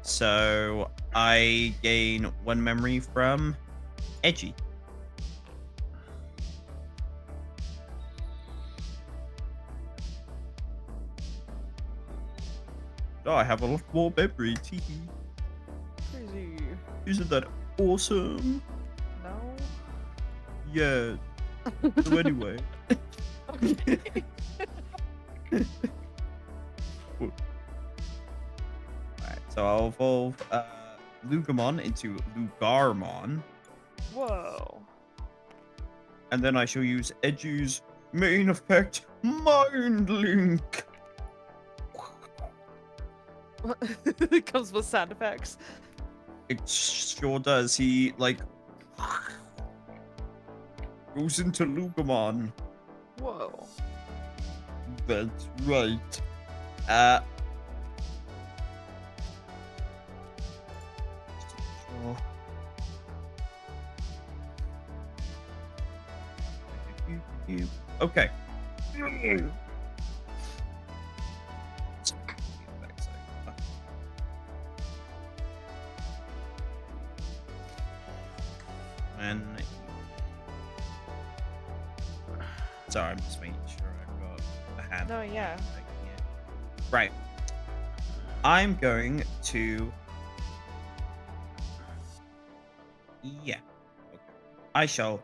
So I gain 1 memory from Edgy. Oh, I have a lot more memory. Tee hee. Crazy. Isn't that awesome? No. Yeah. So anyway. Okay. Alright, so I'll evolve Lugamon into Lugarmon. Whoa. And then I shall use Edu's main effect, Mind Link. It comes with sound effects. It sure does. He, like, goes into Lugamon. Whoa. That's right. Okay. And sorry, I'm just making sure I've got a hand. No, yeah. Right. I'm going to I shall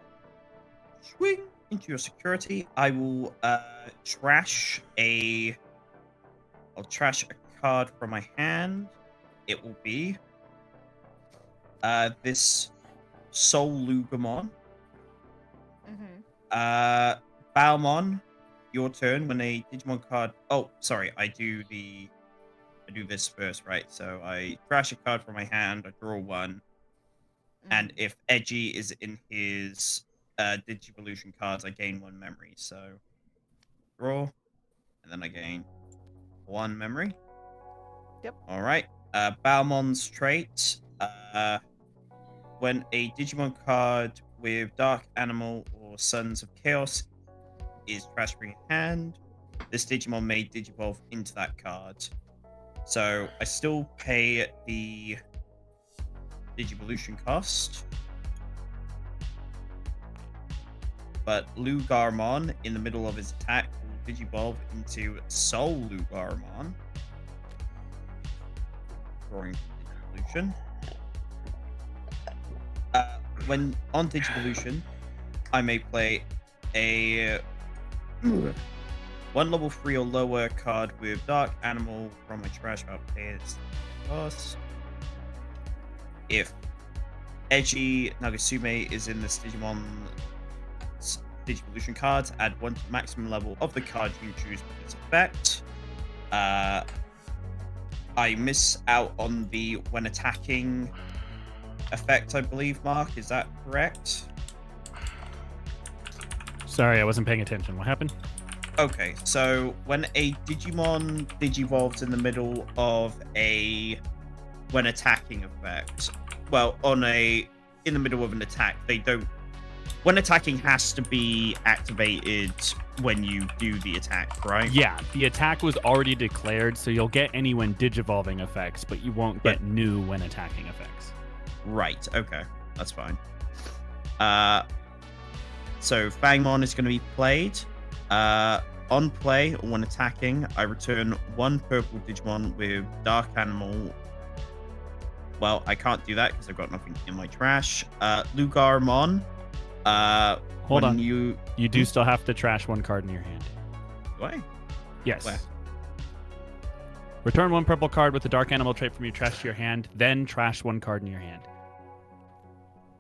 swing into your security. I will trash a. I'll trash a card from my hand. It will be this Soul Lugamon. Mm-hmm. Balmon, your turn. When a Digimon card. Oh, sorry. I do this first, right? So I trash a card from my hand. I draw one, and if Edgy is in his Digivolution cards, I gain 1 memory. So draw, and then I gain 1 memory. Yep. All right. Balmon's trait. When a Digimon card with Dark Animal or Sons of Chaos is trashed from your hand, this Digimon may Digivolve into that card. So I still pay the Digivolution cost. But Lugarmon, in the middle of his attack, will Digivolve into Soul Lugarmon. Drawing Digivolution. When on Digivolution, I may play a 1 level 3 or lower card with Dark Animal from my trash. I'll pay its cost. If Edgy Nagasume is in this Digimon's Digivolution cards, add 1 to the maximum level of the card you choose with its effect. I miss out on the when attacking effect, I believe, Mark. Is that correct? Sorry, I wasn't paying attention. What happened? Okay, so when a Digimon Digivolves in the middle of a when attacking effect, well, in the middle of an attack, they don't. When attacking has to be activated when you do the attack, right? Yeah, the attack was already declared, so you'll get any when digivolving effects, but you won't get new when attacking effects. Right, okay. That's fine. So Fangmon is going to be played. On play, or when attacking, I return 1 purple Digimon with Dark Animal. Well, I can't do that because I've got nothing in my trash. Lugarmon. Hold on. You do still have to trash 1 card in your hand. Do I? Yes. Where? Return 1 purple card with the Dark Animal trait from your trash to your hand, then trash 1 card in your hand.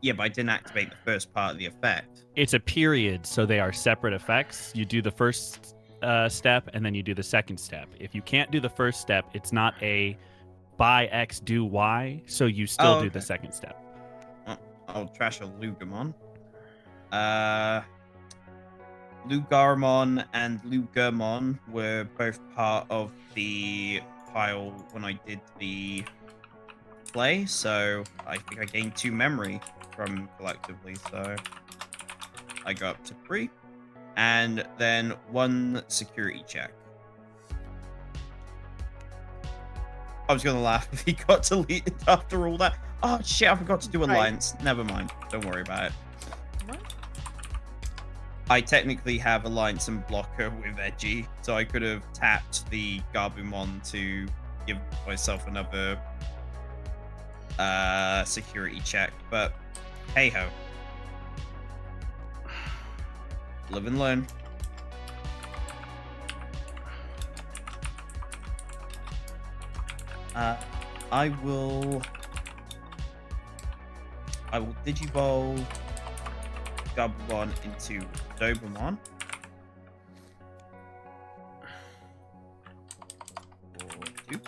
Yeah, but I didn't activate the first part of the effect. It's a period, so they are separate effects. You do the first step, and then you do the second step. If you can't do the first step, it's not a buy X, do Y, so you still do the second step. I'll trash a Lugamon. Lugarmon and Lugamon were both part of the pile when I did the play, so I think I gained 2 memory from collectively, so I go up to 3. And then 1 security check. I was gonna laugh if he got deleted after all that. Oh shit, I forgot to do alliance. Never mind. Don't worry about it. What? I technically have alliance and blocker with Edgy, so I could have tapped the Gabumon to give myself another security check, but hey ho. Live and learn. I will Digivolve Gabumon into Dobumon. Or 2.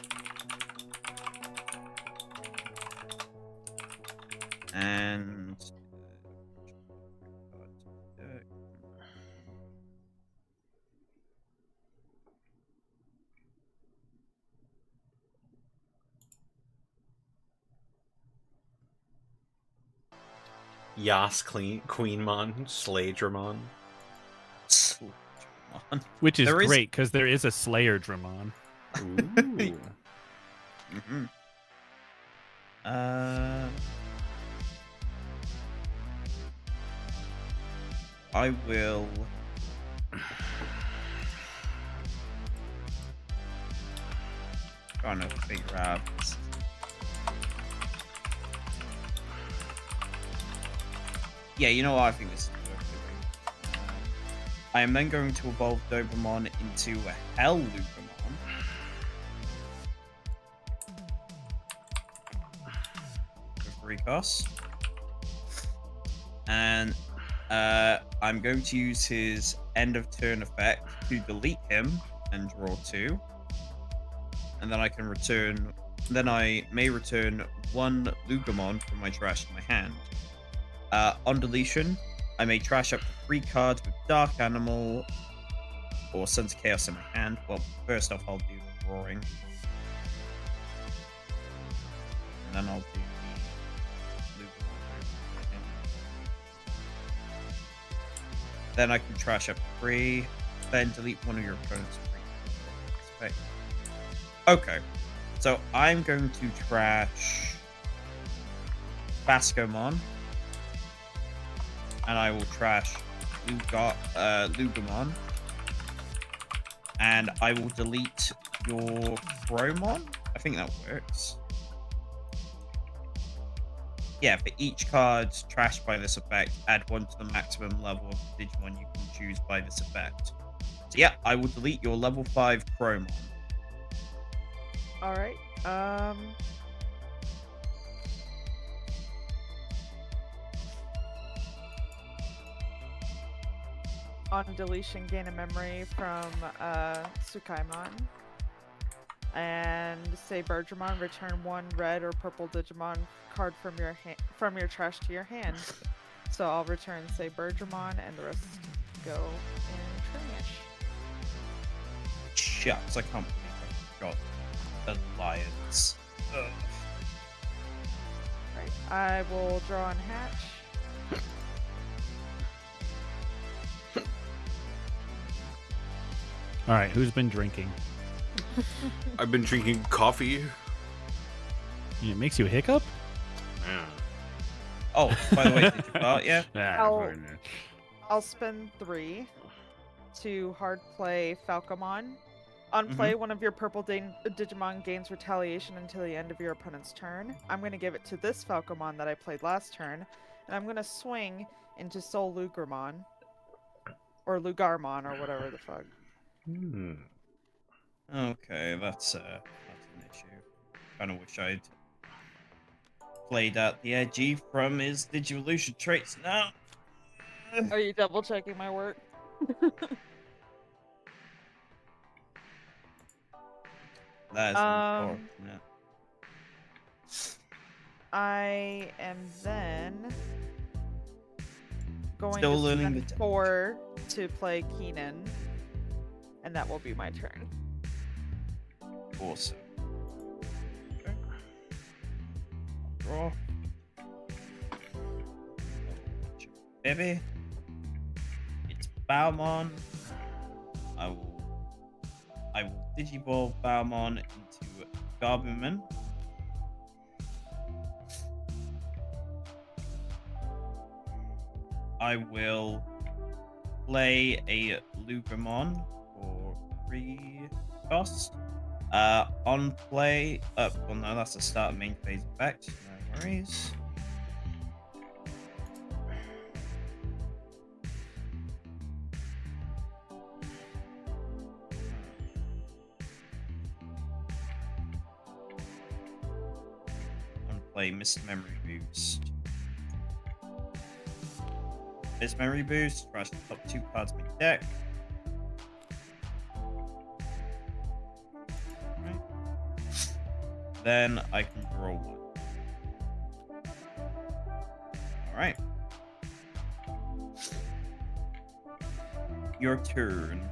And Yas Queenmon, Slaydramon. Which is There is- great, because there is a Slayer Dramon. Ooh. Mm-hmm. I will. Trying to figure out. This. 1, Yeah, you know what? I think this is worth doing. I am then going to evolve Dobromon into a Hell Lugramon. With 3 costs. And I'm going to use his end of turn effect to delete him and draw 2. And then I can return. Then I may return 1 Lugramon from my trash to my hand. On deletion, I may trash up to 3 cards with Dark Animal or Sons of Chaos in my hand. Well, first off, I'll do the drawing. And then I'll do the Lugramon. Then I can trash up 3, then delete one of your opponent's 3. Okay, so I'm going to trash Bascomon. And I will trash Lugamon. And I will delete your Chromon. I think that works. Yeah, for each card trashed by this effect, add 1 to the maximum level of the Digimon you can choose by this effect. So yeah, I will delete your level 5 Chromon. Alright, on deletion, gain a memory from Tsukaimon. And say Bergermon, return 1 red or purple Digimon card from your trash to your hand. So I'll return say Bergermon and the rest go in trash. Shucks, I can't believe I forgot Alliance. Ugh. Right. I will draw and hatch. All right, who's been drinking? I've been drinking coffee. It makes you hiccup? Yeah. Oh, by the way, did you start yet? I'll spend 3 to hard play Falcomon. On play, one of your purple Digimon gains retaliation until the end of your opponent's turn. I'm going to give it to this Falcomon that I played last turn, and I'm going to swing into Soul Lugramon. Or Lugarmon, or whatever the fuck. Okay, that's an issue. Kinda wish I'd played out the edgy from his Digivolution traits now. Are you double checking my work? That is unfortunate. I am then going Still to learning spend the 4 to play Keenan, and that will be my turn. Awesome. Okay. Draw. Baby. It's Baumon. I will Digiball Baumon into Garbumon. I will play a Lugramon for 3 costs. On play, well no, that's the start of main phase effect. No worries. On play, Mist Memory Boost. Mist Memory Boost, trash the top 2 cards of my deck. Then I can draw 1. Alright. Your turn.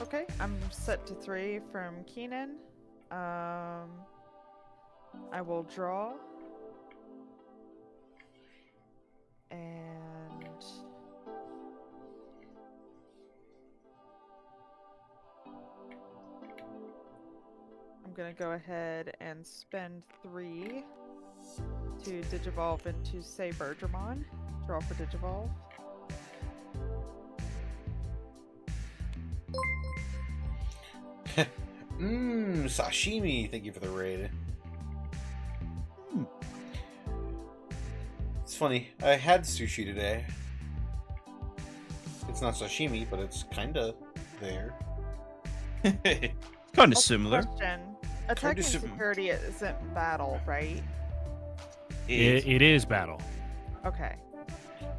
Okay, I'm set to 3 from Keenan. I will draw. And I'm gonna go ahead and spend 3 to Digivolve into say Bergermon. Draw for Digivolve. Sashimi, thank you for the raid. It's funny. I had sushi today. It's not sashimi, but it's kinda there. Kind of Oh, similar. Question. Attacking sim- security isn't battle, right? It is battle. Okay.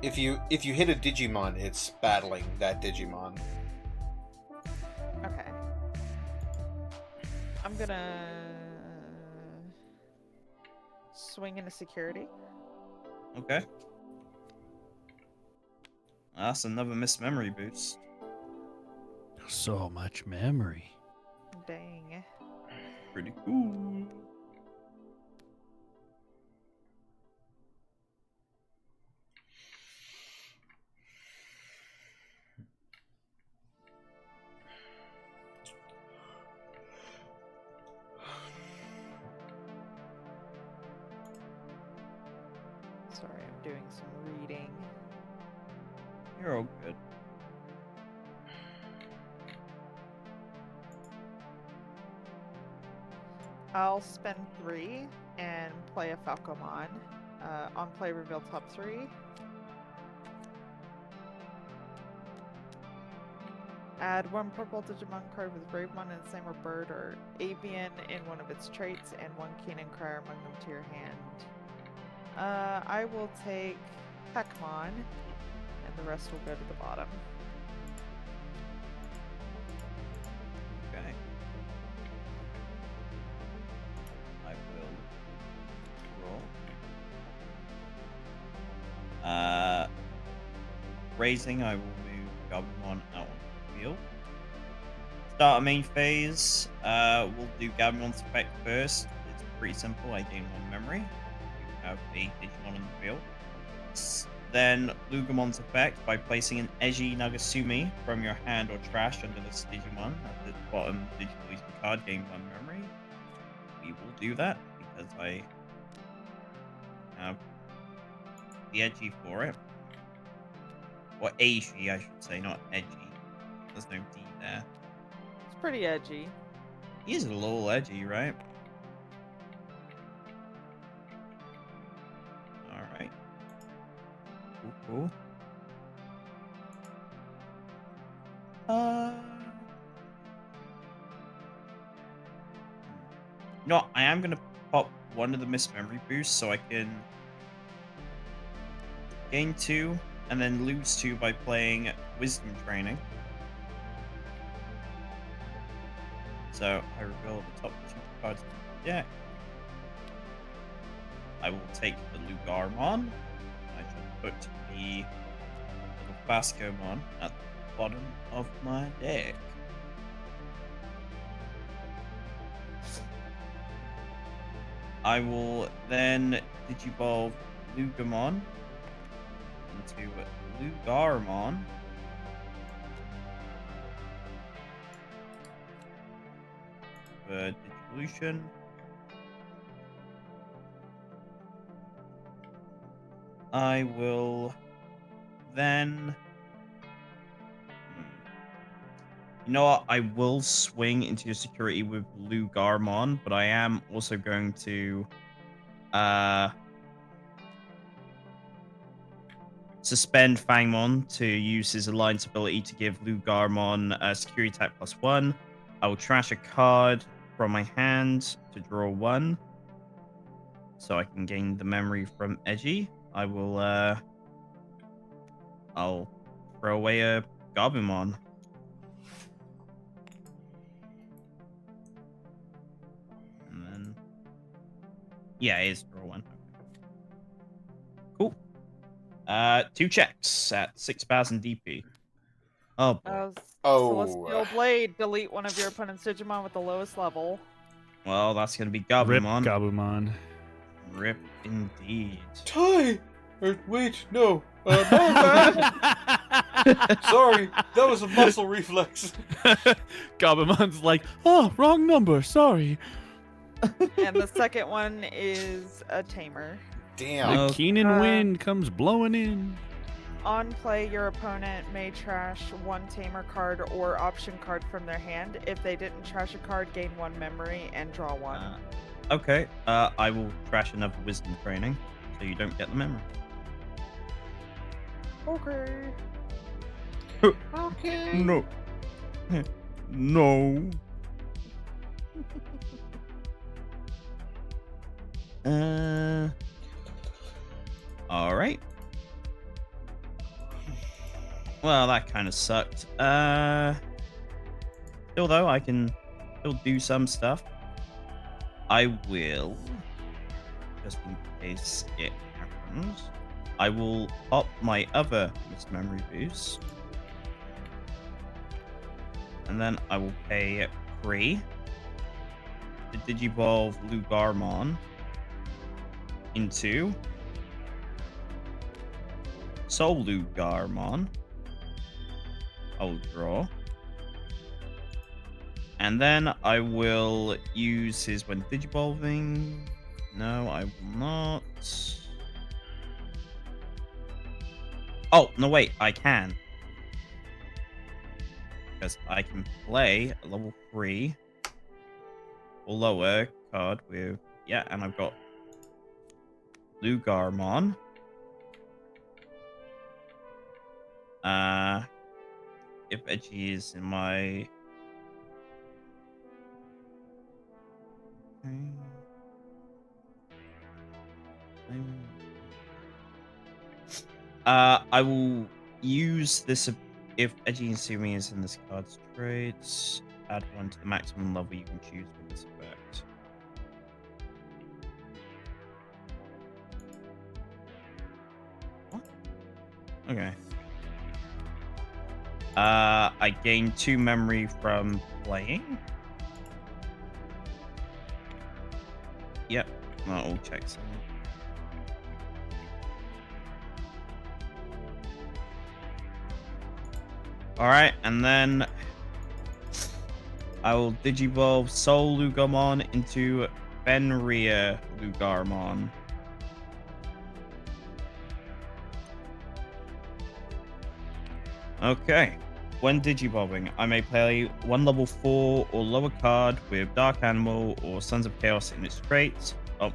If you hit a Digimon, it's battling that Digimon. Okay. I'm gonna swing into security. Okay. That's another missed memory boost. So much memory. Dang. Pretty cool. Sorry, I'm doing some reading. You're all good. I'll spend 3 and play a Falcomon. On play, reveal top 3. Add 1 purple Digimon card with Bravemon in its name or bird or avian in one of its traits, and 1 Keenan Crier among them to your hand. I will take Peckmon, and the rest will go to the bottom. Okay. I will roll. Raising, I will move Gabumon out on the field. Start a main phase. We'll do Gabumon's effect first. It's pretty simple. I gain 1 memory. You have a Digimon on the field. Then Lugamon's effect by placing an Eiji Nagasumi from your hand or trash under this Digimon at the bottom digital Eastern card, gain 1 memory. We will do that because I have the Eiji for it. Or Eiji, I should say, not Eiji. There's no D there. It's pretty edgy. He is a little edgy, right? Alright. Cool. No, I am gonna pop one of the missed memory boosts so I can gain 2 and then lose 2 by playing Wisdom Training. So I reveal the top 2 cards of the deck. I will take the Lugarmon. I shall put the little Bascomon at the bottom of my deck. I will then Digivolve Lugamon into Lugarmon. For Digivolution. I will then... You know what? I will swing into your security with Lugarmon, but I am also going to suspend Fangmon to use his alliance ability to give Lugarmon security attack +1. I will trash a card from my hand to draw 1, so I can gain the memory from Eiji. I will I'll throw away a Gabumon. And then yeah, it is draw 1. Cool. 2 checks at 6,000 DP. Oh boy. Celestial Blade. Delete one of your opponent's Digimon with the lowest level. Well, that's gonna be Rip Gabumon. Gabumon. Rip indeed. Ty! Or, wait, no. My bad. Sorry, that was a muscle reflex. Gabumon's like, oh, wrong number, sorry. And the second one is a Tamer. Damn. Oh. The Keenan Uh, wind comes blowing in. On play, your opponent may trash 1 Tamer card or option card from their hand. If they didn't trash a card, gain 1 memory and draw 1. Okay. I will trash another Wisdom Training, so you don't get the memory. Okay. Okay. No. No. All right. Well, that kind of sucked. Still though, I can still do some stuff. I will, just in case it happens, I will pop my other Mr. Memory Boost. And then I will pay 3 to Digivolve Lugarmon into Soul Lugarmon. I'll draw. And then I will use his when Digivolving. No, I will not. Oh, no, wait, I can. Because I can play a level 3 or lower card with, yeah, and I've got Lugarmon. If Edgy is in my... I will use this if Edgy and Sumi is in this card's traits. Add 1 to the maximum level you can choose with this effect. What? Okay. I gain 2 memory from playing. Yep, that all checks out. Alright, and then I will Digivolve Soul Lugarmon into Fenrir Lugarmon. Okay. When Digivolving, I may play 1 level 4 or lower card with Dark Animal or Sons of Chaos in its traits. Oh.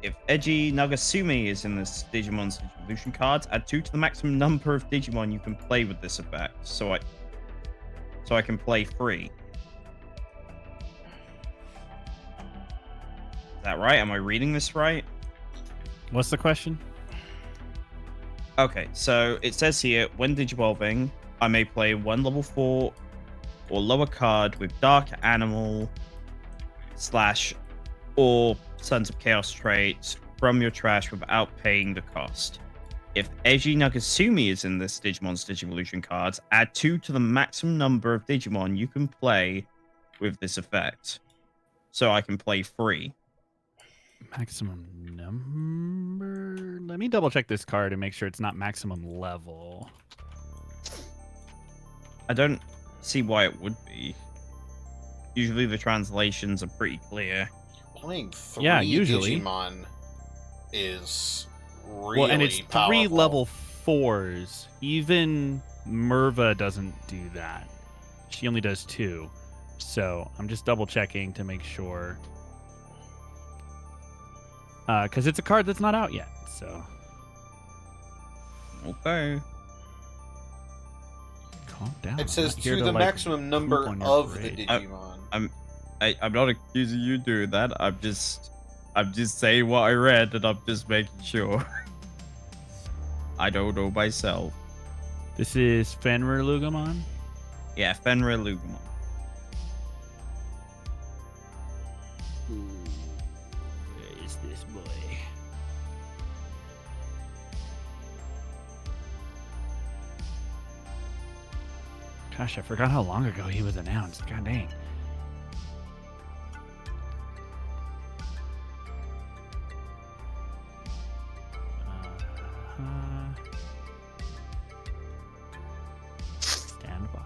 If Edgy Nagasumi is in this Digimon's evolution cards, add 2 to the maximum number of Digimon you can play with this effect. So I can play 3. Is that right? Am I reading this right? What's the question? Okay, so it says here, when Digivolving, I may play 1 level 4 or lower card with Dark Animal / or Sons of Chaos traits from your trash without paying the cost. If Eiji Nagasumi is in this Digimon's Digivolution cards, add 2 to the maximum number of Digimon you can play with this effect. So I can play 3. Maximum number. Let me double check this card and make sure it's not maximum level. I don't see why it would be. Usually the translations are pretty clear. Playing 3 Yeah, usually. Digimon is really Well, and it's 3 powerful. level 4s. Even Merva doesn't do that. She only does 2. So I'm just double checking to make sure. Because it's a card that's not out yet. So Okay. calm down. It says I'm not here to the like, maximum number poop on your of the parade. Digimon. I'm not accusing you of doing that. I'm just saying what I read, and I'm just making sure. I don't know myself. This is Fenrir Lugamon. Yeah, Fenrir Lugamon. Where is this boy? Gosh, I forgot how long ago he was announced. God dang. Stand by.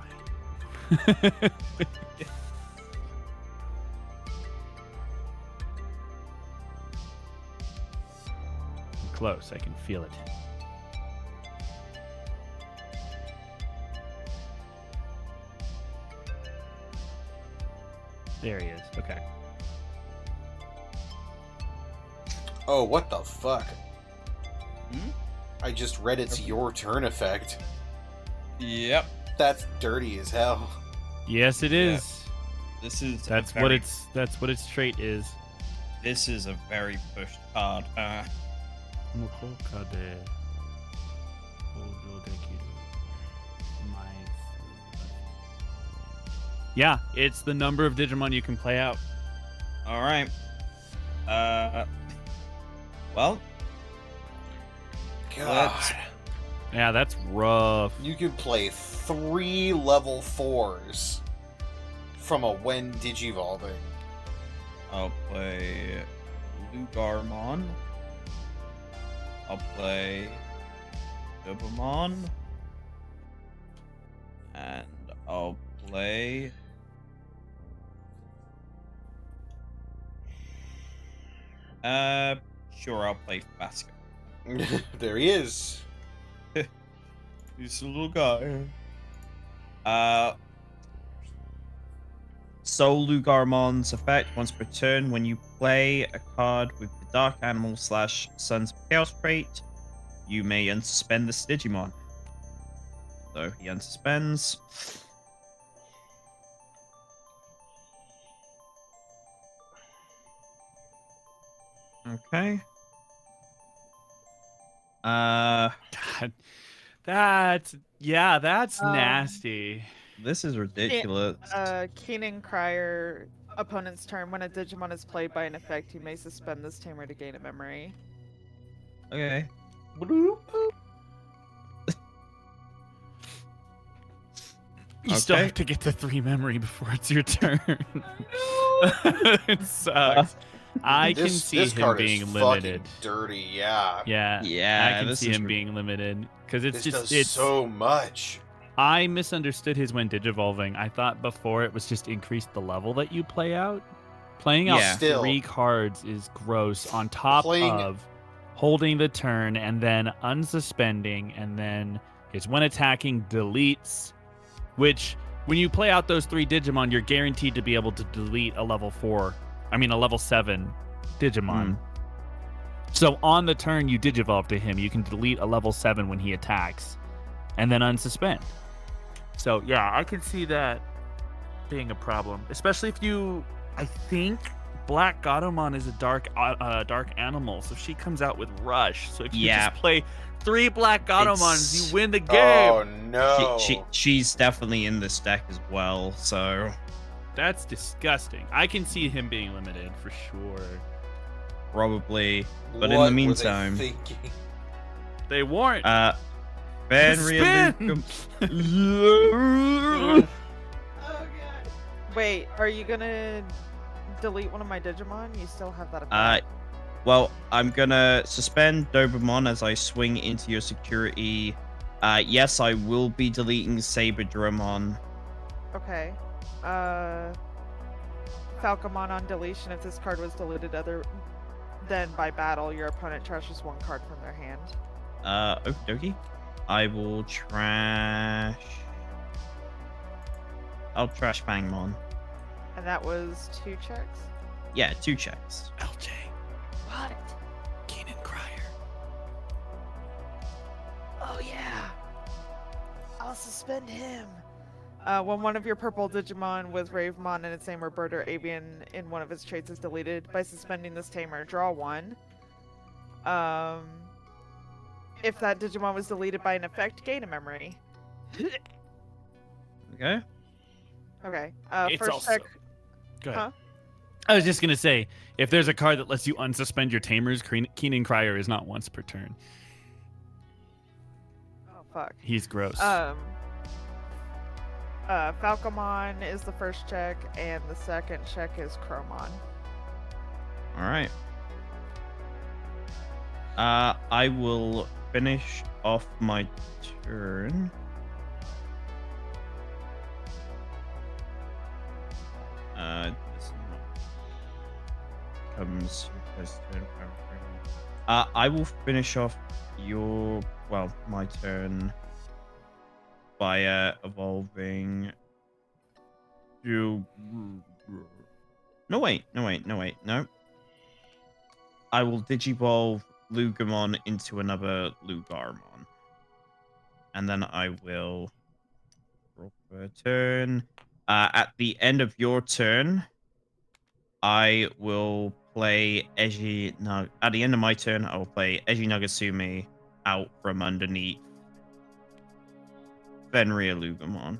I'm close. I can feel it. There he is. Okay. Oh, what the fuck? Hmm? I just read it's your turn effect. Yep. That's dirty as hell. Yes, it Yeah. is. This is That's what its trait is. This is a very pushed card. Yeah, it's the number of Digimon you can play out. All right. Well, God. Yeah, that's rough. You could play 3 level 4s from a when Digivolving. I'll play Lugarmon. I'll play Dobamon. And I'll play... Sure, I'll play Fasco. There he is. He's a little guy. Soul Lugarmon's effect once per turn. When you play a card with the Dark Animal / Sons of Chaos trait, you may unsuspend this Digimon. So he unsuspends. Okay. God, that's nasty. This is ridiculous. Keenan Crier, opponent's turn. When a Digimon is played by an effect, you may suspend this tamer to gain a memory. Okay. You still Okay. have to get to 3 memory before it's your turn. It sucks. I can see this him card being is limited. fucking dirty, yeah. Yeah, Yeah, I can this see is him being limited because it's This just does it's. so much. I misunderstood his when digivolving. I thought before it was just increase the level that you play out. Playing out Yeah. Still. 3 cards is gross. On top Playing- of holding the turn and then unsuspending, and then his when attacking deletes, which when you play out those 3 Digimon, you're guaranteed to be able to delete a level 7 Digimon. So on the turn you digivolve to him, you can delete a level 7 when he attacks, and then unsuspend. So yeah, I could see that being a problem, especially if you. I think Black Gatomon is a dark animal, so she comes out with Rush. So if you Yeah. just play 3 Black Gatomons, It's- you win the game. Oh no. She's definitely in this deck as well, so That's disgusting. I can see him being limited for sure. probably. But What in were the they meantime, thinking? They weren't. Fenrir Spin! Wait, are you gonna delete one of my Digimon? You still have that effect. Well, I'm gonna suspend Dobamon as I swing into your security. Yes, I will be deleting Saber Drumon. Okay. Falcomon on deletion. If this card was deleted other than by battle, your opponent trashes 1 card from their hand. Okie dokie. I will trash. I'll trash Fangmon. And that was 2 checks. Yeah, 2 checks. LJ. What? Keenan Crier. Oh yeah. I'll suspend him. When one of your purple Digimon with Ravemon and its name or bird or avian in one of its traits is deleted, by suspending this tamer, draw 1. If that Digimon was deleted by an effect, gain a memory. Okay. Okay. It's First also- check. Go ahead. Huh? I was just gonna say, if there's a card that lets you unsuspend your tamers, Keenan Crier is not once per turn. Oh fuck. He's gross. Falcomon is the first check, and the second check is Chromon. All right. I will finish off my turn. This comes first turn. I will finish off my turn by evolving to. No. I will Digivolve Lugamon into another Lugarmon. And then I will roll for a turn. At the end of your turn, I will play Eiji. No, at the end of my turn, I will play Eiji Nagasumi out from underneath Fenrir Lugamon.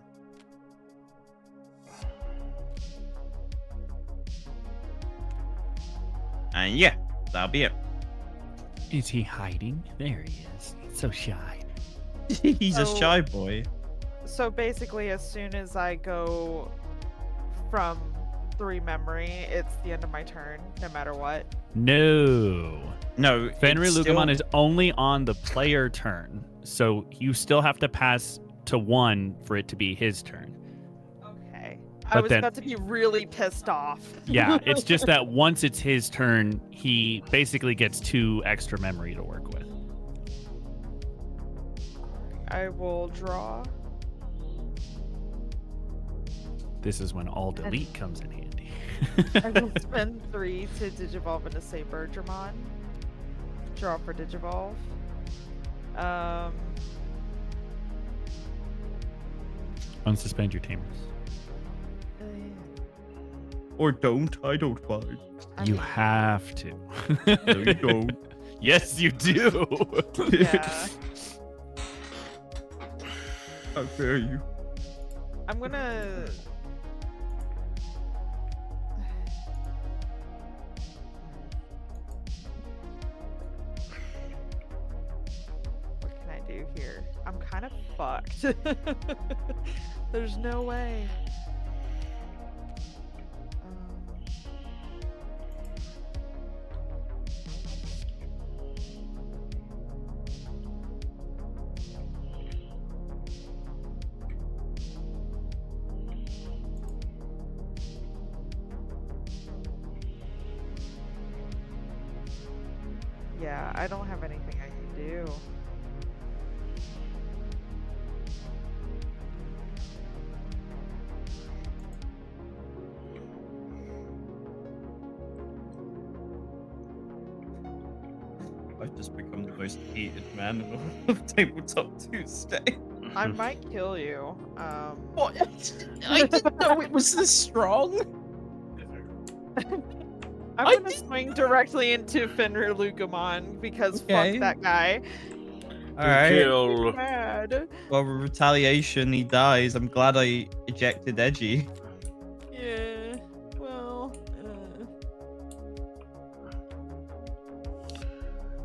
And yeah, that'll be it. Is he hiding? There he is. So shy. He's a So- shy boy. So basically, as soon as I go from 3 memory, it's the end of my turn, no matter what. No. No, Fenrir it's Lugamon still- is only on the player turn. So you still have to pass to 1 for it to be his turn. Okay. But I was then- about to be really pissed off. Yeah, it's just that once it's his turn, he basically gets 2 extra memory to work with. I will draw. This is when all delete comes in handy. I will spend 3 to Digivolve into Sabergermon. Draw for Digivolve. Unsuspend your tamers. Or don't. I don't mind. You have to. No, you don't. Yes, you do. Yeah. How dare you? I'm gonna. What can I do here? I'm kind of fucked. There's no way. Yeah, I don't have anything I can do. I've just become the most hated man in all of Tabletop Tuesday. I might kill you. What? I didn't know it was this strong. I'm gonna swing directly into Fenrir Lugamon because Okay. fuck that guy. All right. Kill. Bad. Well, with retaliation, he dies. I'm glad I ejected Edgy. Yeah. Well.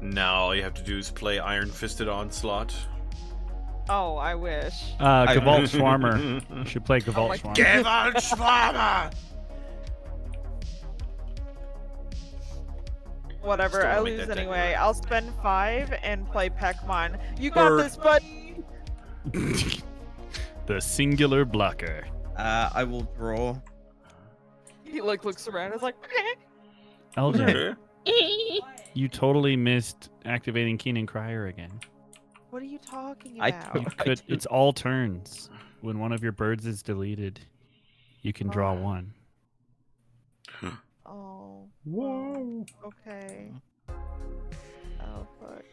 Now all you have to do is play Iron Fisted Onslaught. Oh, I wish. Gavalt Swarmer. You should play Gavalt my Swarmer. Gavalt Schwarmer! Whatever. Still I wanna make lose that deck anyway. work. I'll spend 5 and play Pekmon. You got this, buddy. The singular blocker. I will draw. He looks around. It's like. Elgin, you totally missed activating Keenan Crier again. What are you talking I about? don't- You could. It's all turns. When one of your birds is deleted, you can draw 1. Oh. Whoa. Okay. Oh fuck.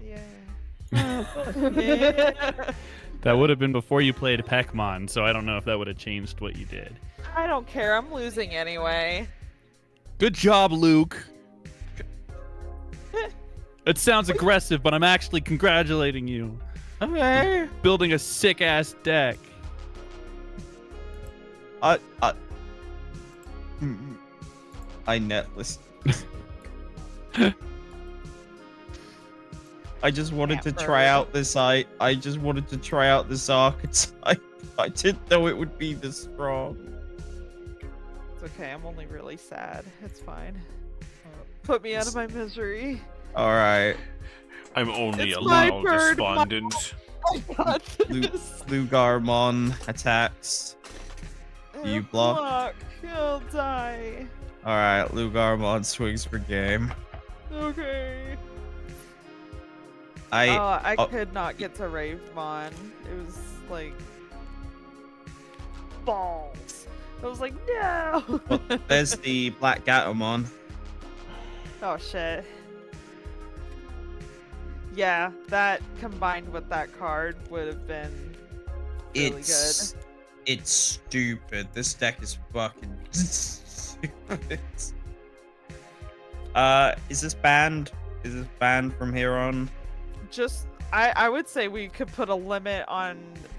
Yeah. That would have been before you played Pekmon, so I don't know if that would have changed what you did. I don't care. I'm losing anyway. Good job, Luke. It sounds aggressive, but I'm actually congratulating you. Okay. Building a sick ass deck. I netlist. I just wanted to try out this. I just wanted to try out this archetype. I didn't know it would be this strong. It's okay. I'm only really sad. It's fine. Put me out of my misery. All right, I'm only It's a my little bird, despondent. I got this. Lugarmon attacks. Do you block? He'll die. All right, Lugarmon swings for game. Okay. I I could not get to Ravemon. It was like balls. I was like, no. There's the Black Gatomon. Oh shit. Yeah, that combined with that card would have been really good. It's stupid. This deck is fucking stupid. Is this banned? Is this banned from here on? Just, I would say we could put a limit on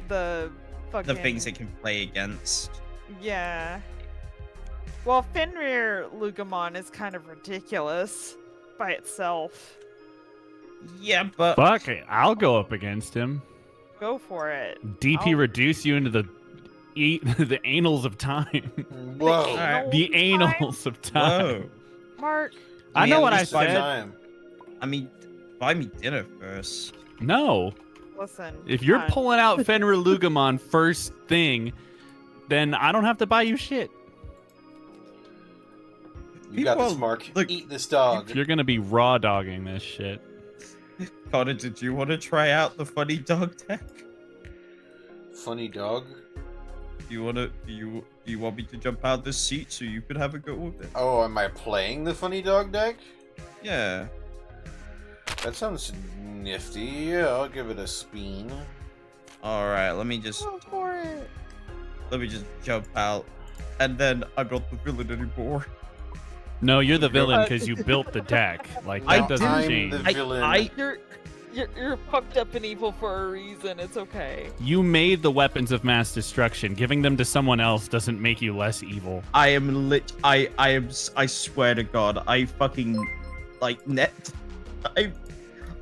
the fucking... The things it can play against. Yeah. Well, Fenrir Lugamon is kind of ridiculous by itself. Yeah, but Fuck it, I'll go up against him. Go for it. DP I'll- reduce you into the the annals of time. Whoa. Alright. The annals of time. whoa. Mark, I know Yeah, what I just by said. Time. I mean, buy me dinner first. No. listen. If you're come on. pulling out Fenrir Lugamon first thing, then I don't have to buy you shit. You got this, People- Mark. look- Eat this dog. You're gonna be raw dogging this shit. Connor, did you want to try out the funny dog deck? Funny dog. Do you want me to jump out this seat so you could have a go with it? Oh, am I playing the funny dog deck? Yeah. That sounds nifty. Yeah, I'll give it a spin. All right. Let me just Go for it. jump out, and then I'm not the villain anymore. No, you're the villain because you built the deck. Like I that doesn't I'm change. the villain. You're fucked up and evil for a reason. It's okay. You made the weapons of mass destruction. Giving them to someone else doesn't make you less evil. I am lit. I swear to God, I fucking like net.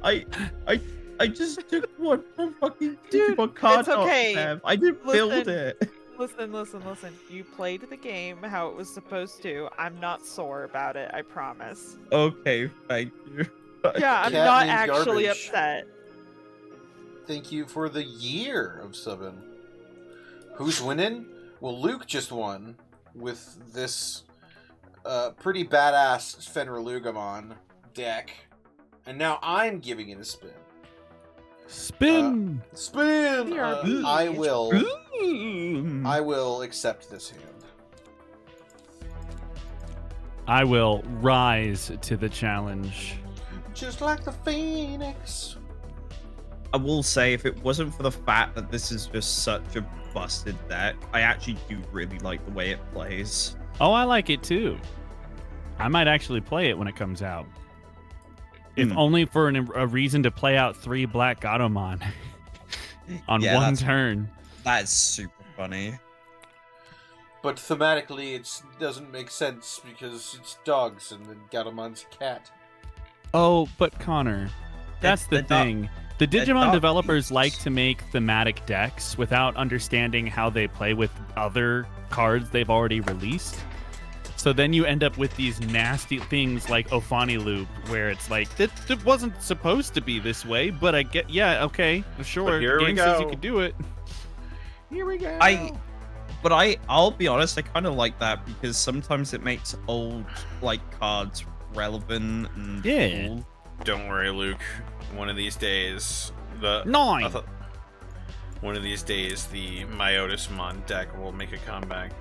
I just took one from fucking Dude, Digimon card. it's okay. Dev. I didn't build Listen. it. Listen. You played the game how it was supposed to. I'm not sore about it. I promise. Okay, thank you. Yeah, I'm Cat not named actually Garbage. upset. Thank you for the year of subbing. Who's winning? Well, Luke just won with this pretty badass Fenrir Lugamon deck. And now I'm giving it a spin. Spin. Spin! BRB. I will accept this hand. I will rise to the challenge. Just like the Phoenix. I will say, if it wasn't for the fact that this is just such a busted deck, I actually do really like the way it plays. Oh, I like it too. I might actually play it when it comes out. If Hmm. only for a reason to play out 3 Black Gatomon on Yeah, one that's- turn. That is super funny. But thematically, it doesn't make sense because it's dogs and then Gatomon's a cat. Oh, but Connor, that's the the dog- thing. The Digimon dog developers eats. like to make thematic decks without understanding how they play with other cards they've already released. So then you end up with these nasty things like Ophani Loop, where it's like, it wasn't supposed to be this way, but I get, yeah, okay, sure. here the we game says you go. can do it. Here we go. I'll be honest, I kind of like that because sometimes it makes old like cards relevant and Yeah. cool. Don't worry, Luke. One of these days, the 9. one of these days, the Myotismon deck will make a comeback.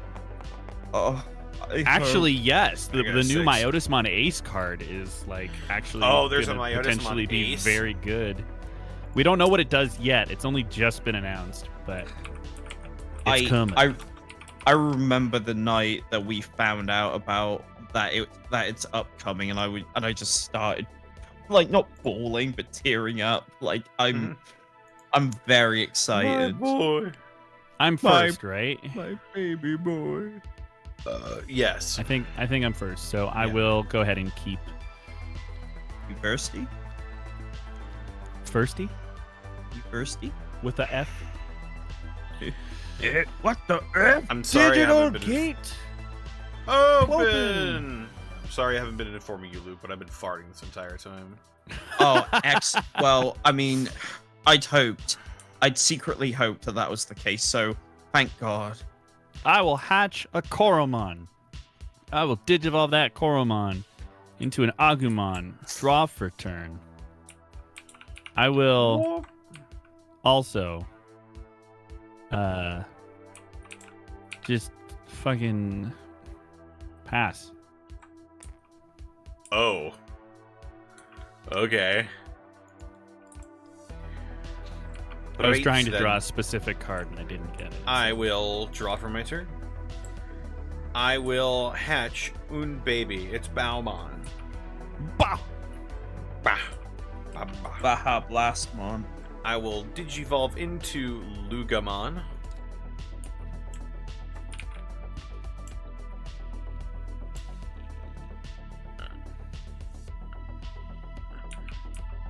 Oh, I Actually, yes. The I got a new 6. Myotismon Ace card is like actually Oh, there's a gonna Myotismon potentially be Ace? very good. We don't know what it does yet. It's only just been announced, but it's coming. I remember the night that we found out about that it's upcoming, and I just started like not bawling but tearing up. Like I'm very excited. boy. I'm my- first, right? My baby boy. Yes. I think I'm first, so I Yeah. will go ahead and keep You thirsty? firsty You thirsty? with the F. What the F? I'm sorry I haven't been gate. open. I'm sorry I haven't been informing you, Luke, but I've been farting this entire time. Oh, well, I mean, I'd secretly hoped that was the case. So thank God. I will hatch a Koromon. I will digivolve that Koromon into an Agumon. Draw for turn. I will also just fucking pass. Oh. Okay. I was trying to Then draw a specific card and I didn't get it. I will draw for my turn. I will hatch un baby. It's Baumon. Bah! Bah. Bah, bah. Baha Blastmon. I will Digivolve into Lugamon.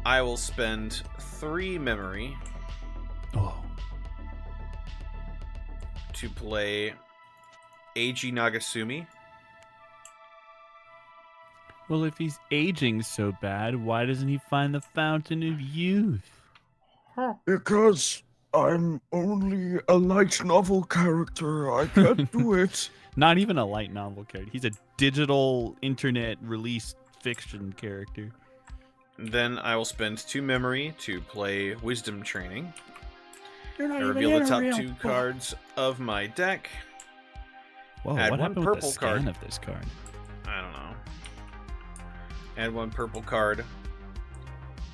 I will spend 3 memory Oh. to play Eiji Nagasumi. Well, if he's aging so bad, why doesn't he find the fountain of youth? Because I'm only a light novel character. I can't do it. Not even a light novel character. He's a digital internet release fiction character. Then I will spend 2 memory to play Wisdom Training. You're not I reveal the top 2 cards of my deck. Whoa, Add what one happened with purple the scan card. of this card? I don't know. Add 1 purple card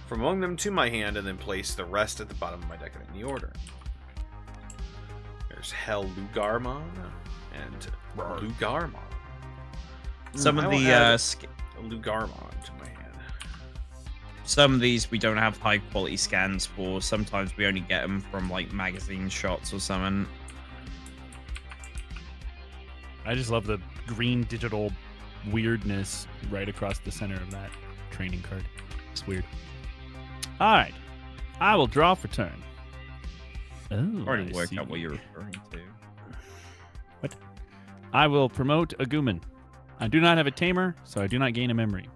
from among them to my hand, and then place the rest at the bottom of my deck in any order. There's Hell Lugarmon and Lugarmon. Some I of will the add Lugarmon to my hand. some of these we don't have high quality scans for. Sometimes we only get them from like magazine shots or something. I just love the green digital weirdness right across the center of that training card. It's weird. All right. I will draw for turn. Oh, Already I worked see. out what you're referring to. I will promote a Gooman. I do not have a tamer, so I do not gain a memory.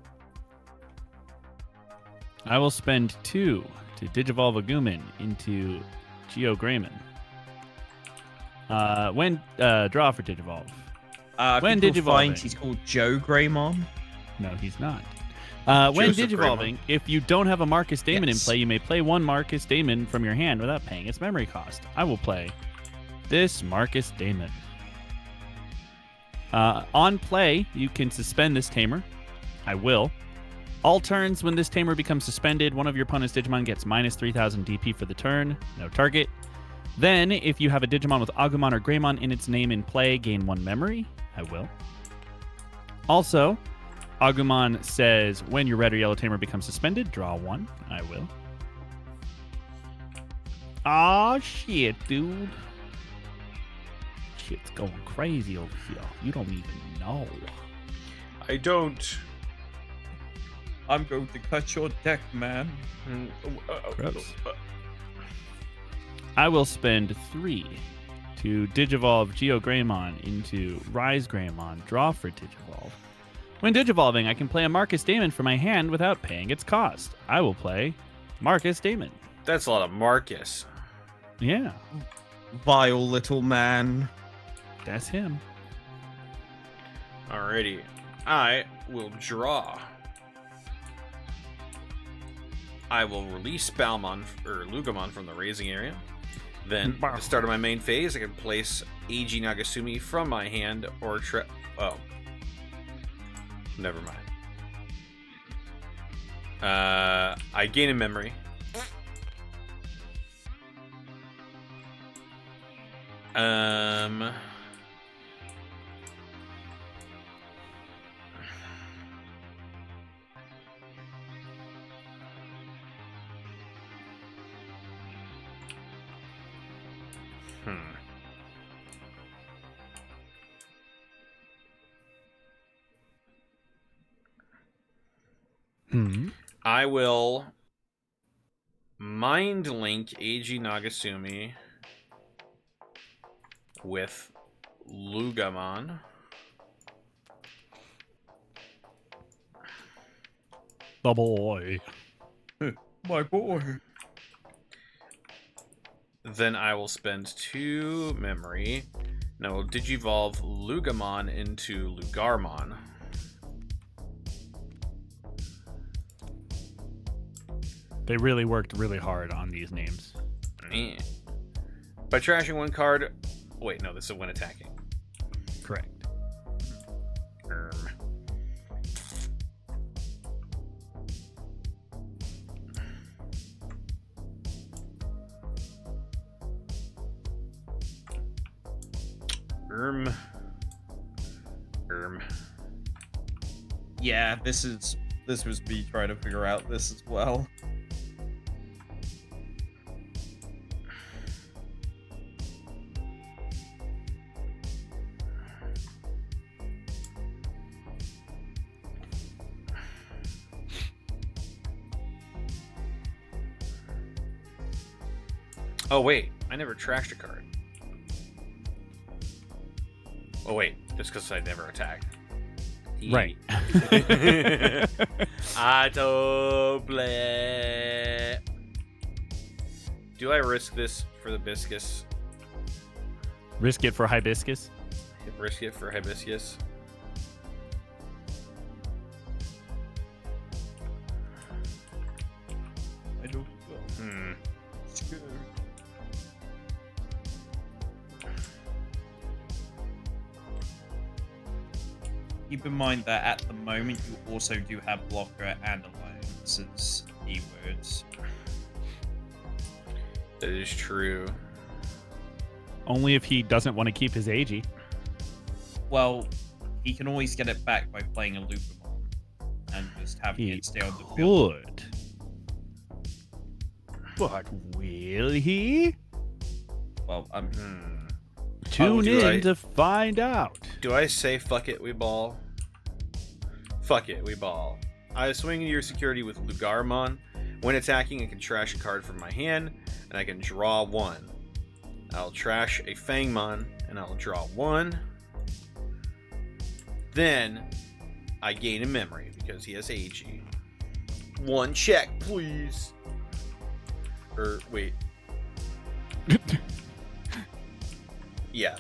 I will spend 2 to Digivolve a Gooman into Geo Greymon. Draw for Digivolve. When did you Digivolving. find he's called Joe Greymon? No, he's not. When Joseph Digivolving, if you don't have a Marcus Damon in Yes. play, you may play 1 Marcus Damon from your hand without paying its memory cost. I will play this Marcus Damon. On play, you can suspend this tamer. I will. All turns when this tamer becomes suspended, one of your opponent's Digimon gets minus 3,000 DP for the turn. No target. Then, if you have a Digimon with Agumon or Greymon in its name in play, gain 1 memory. I will. Also, Agumon says, when your red or yellow tamer becomes suspended, draw 1. I will. Aw, shit, dude. Shit's going crazy over here. You don't even know. I don't. I'm going to cut your deck, man. Gross. I will spend 3 to Digivolve Geo Greymon into Rise Greymon. Draw for Digivolve. When Digivolving, I can play a Marcus Damon from my hand without paying its cost. I will play Marcus Damon. That's a lot of Marcus. Yeah, Vile little man. that's him. Alrighty. I will draw. I will release Balmon or Lugamon from the raising area. Then, at the start of my main phase, I can place Eiji Nagasumi from my hand or oh. Never mind. I gain a memory. I will mind link Eiji Nagasumi with Lugamon. The boy. My boy. Then I will spend 2 memory. And I will Digivolve Lugamon into Lugarmon. They really worked really hard on these names. Eh. By trashing 1 card. Wait, no, this is when attacking. Correct. Yeah, this was me trying to figure out this as well. Oh wait, I never trashed a card. Oh wait, just because I never attacked. Right. Auto play. Do I risk this for the Biscus? Risk it for hibiscus. Risk it for Hibiscus? I don't know. Keep in mind that at the moment you also do have blocker and alliance as keywords. That is true. Only if he doesn't want to keep his AG. Well, he can always get it back by playing a Lupamon and just having He it stay on the field. could. But will he? Well, Tune do in I- to find out. Do I say fuck it, we ball? Fuck it, we ball. I swing into your security with Lugarmon. When attacking, I can trash a card from my hand, and I can draw one. I'll trash a Fangmon, and I'll draw one. Then, I gain a memory, because he has AG. One check, please. Or, wait. Yeah.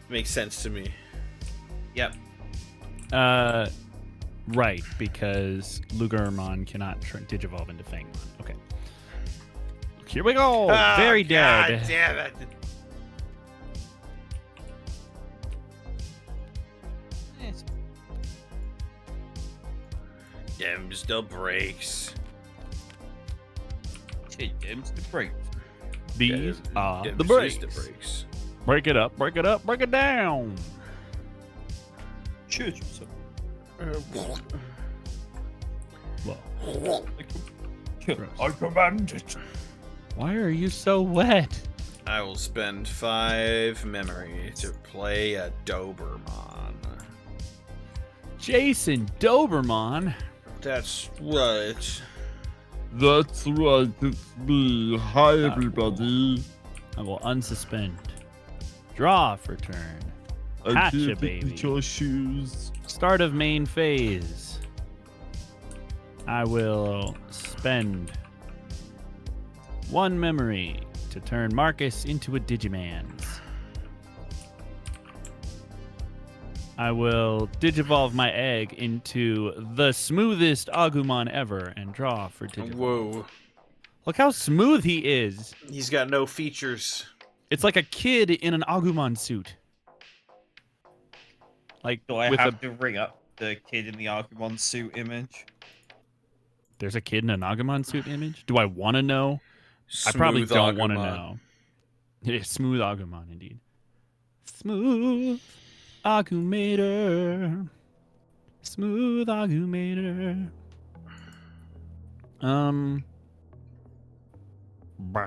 Makes sense to me. Yep. Right, because Lugarmon cannot Digivolve into Fangmon. Okay. Here we go. Very dead. God damn it. Dems the brakes. Dim's the break. These are Dems the is breaks. The brakes. Break it up, break it up, break it down. Shoot yourself. Well, I command it. why are you so wet? I will spend 5 memory to play a Doberman. Jason Doberman. That's right. That's right, it's me. Hi, everybody. I will unsuspend. Draw for turn. Hatch a baby. Your shoes. Start of main phase. I will spend 1 memory to turn Marcus into a Digimans. I will Digivolve my egg into the smoothest Agumon ever and draw for Digivolve. Whoa. Look how smooth he is. He's got no features. It's like a kid in an Agumon suit. Like, Do I with have to ring up the kid in the Agumon suit image? there's a kid in an Agumon suit image? Do I want to know? I probably Smooth don't want to Agumon. know. It is smooth Agumon, indeed. Smooth Agumator. Smooth Agumator. Bah.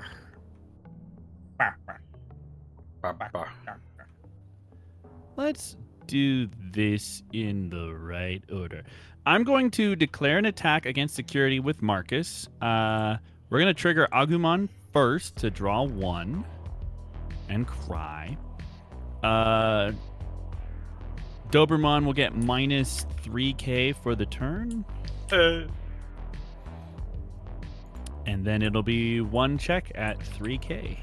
Let's do this in the right order. I'm going to declare an attack against security with Marcus. We're going to trigger Agumon first to draw 1 and cry. Doberman will get minus 3k for the turn. And then it'll be 1 check at 3k.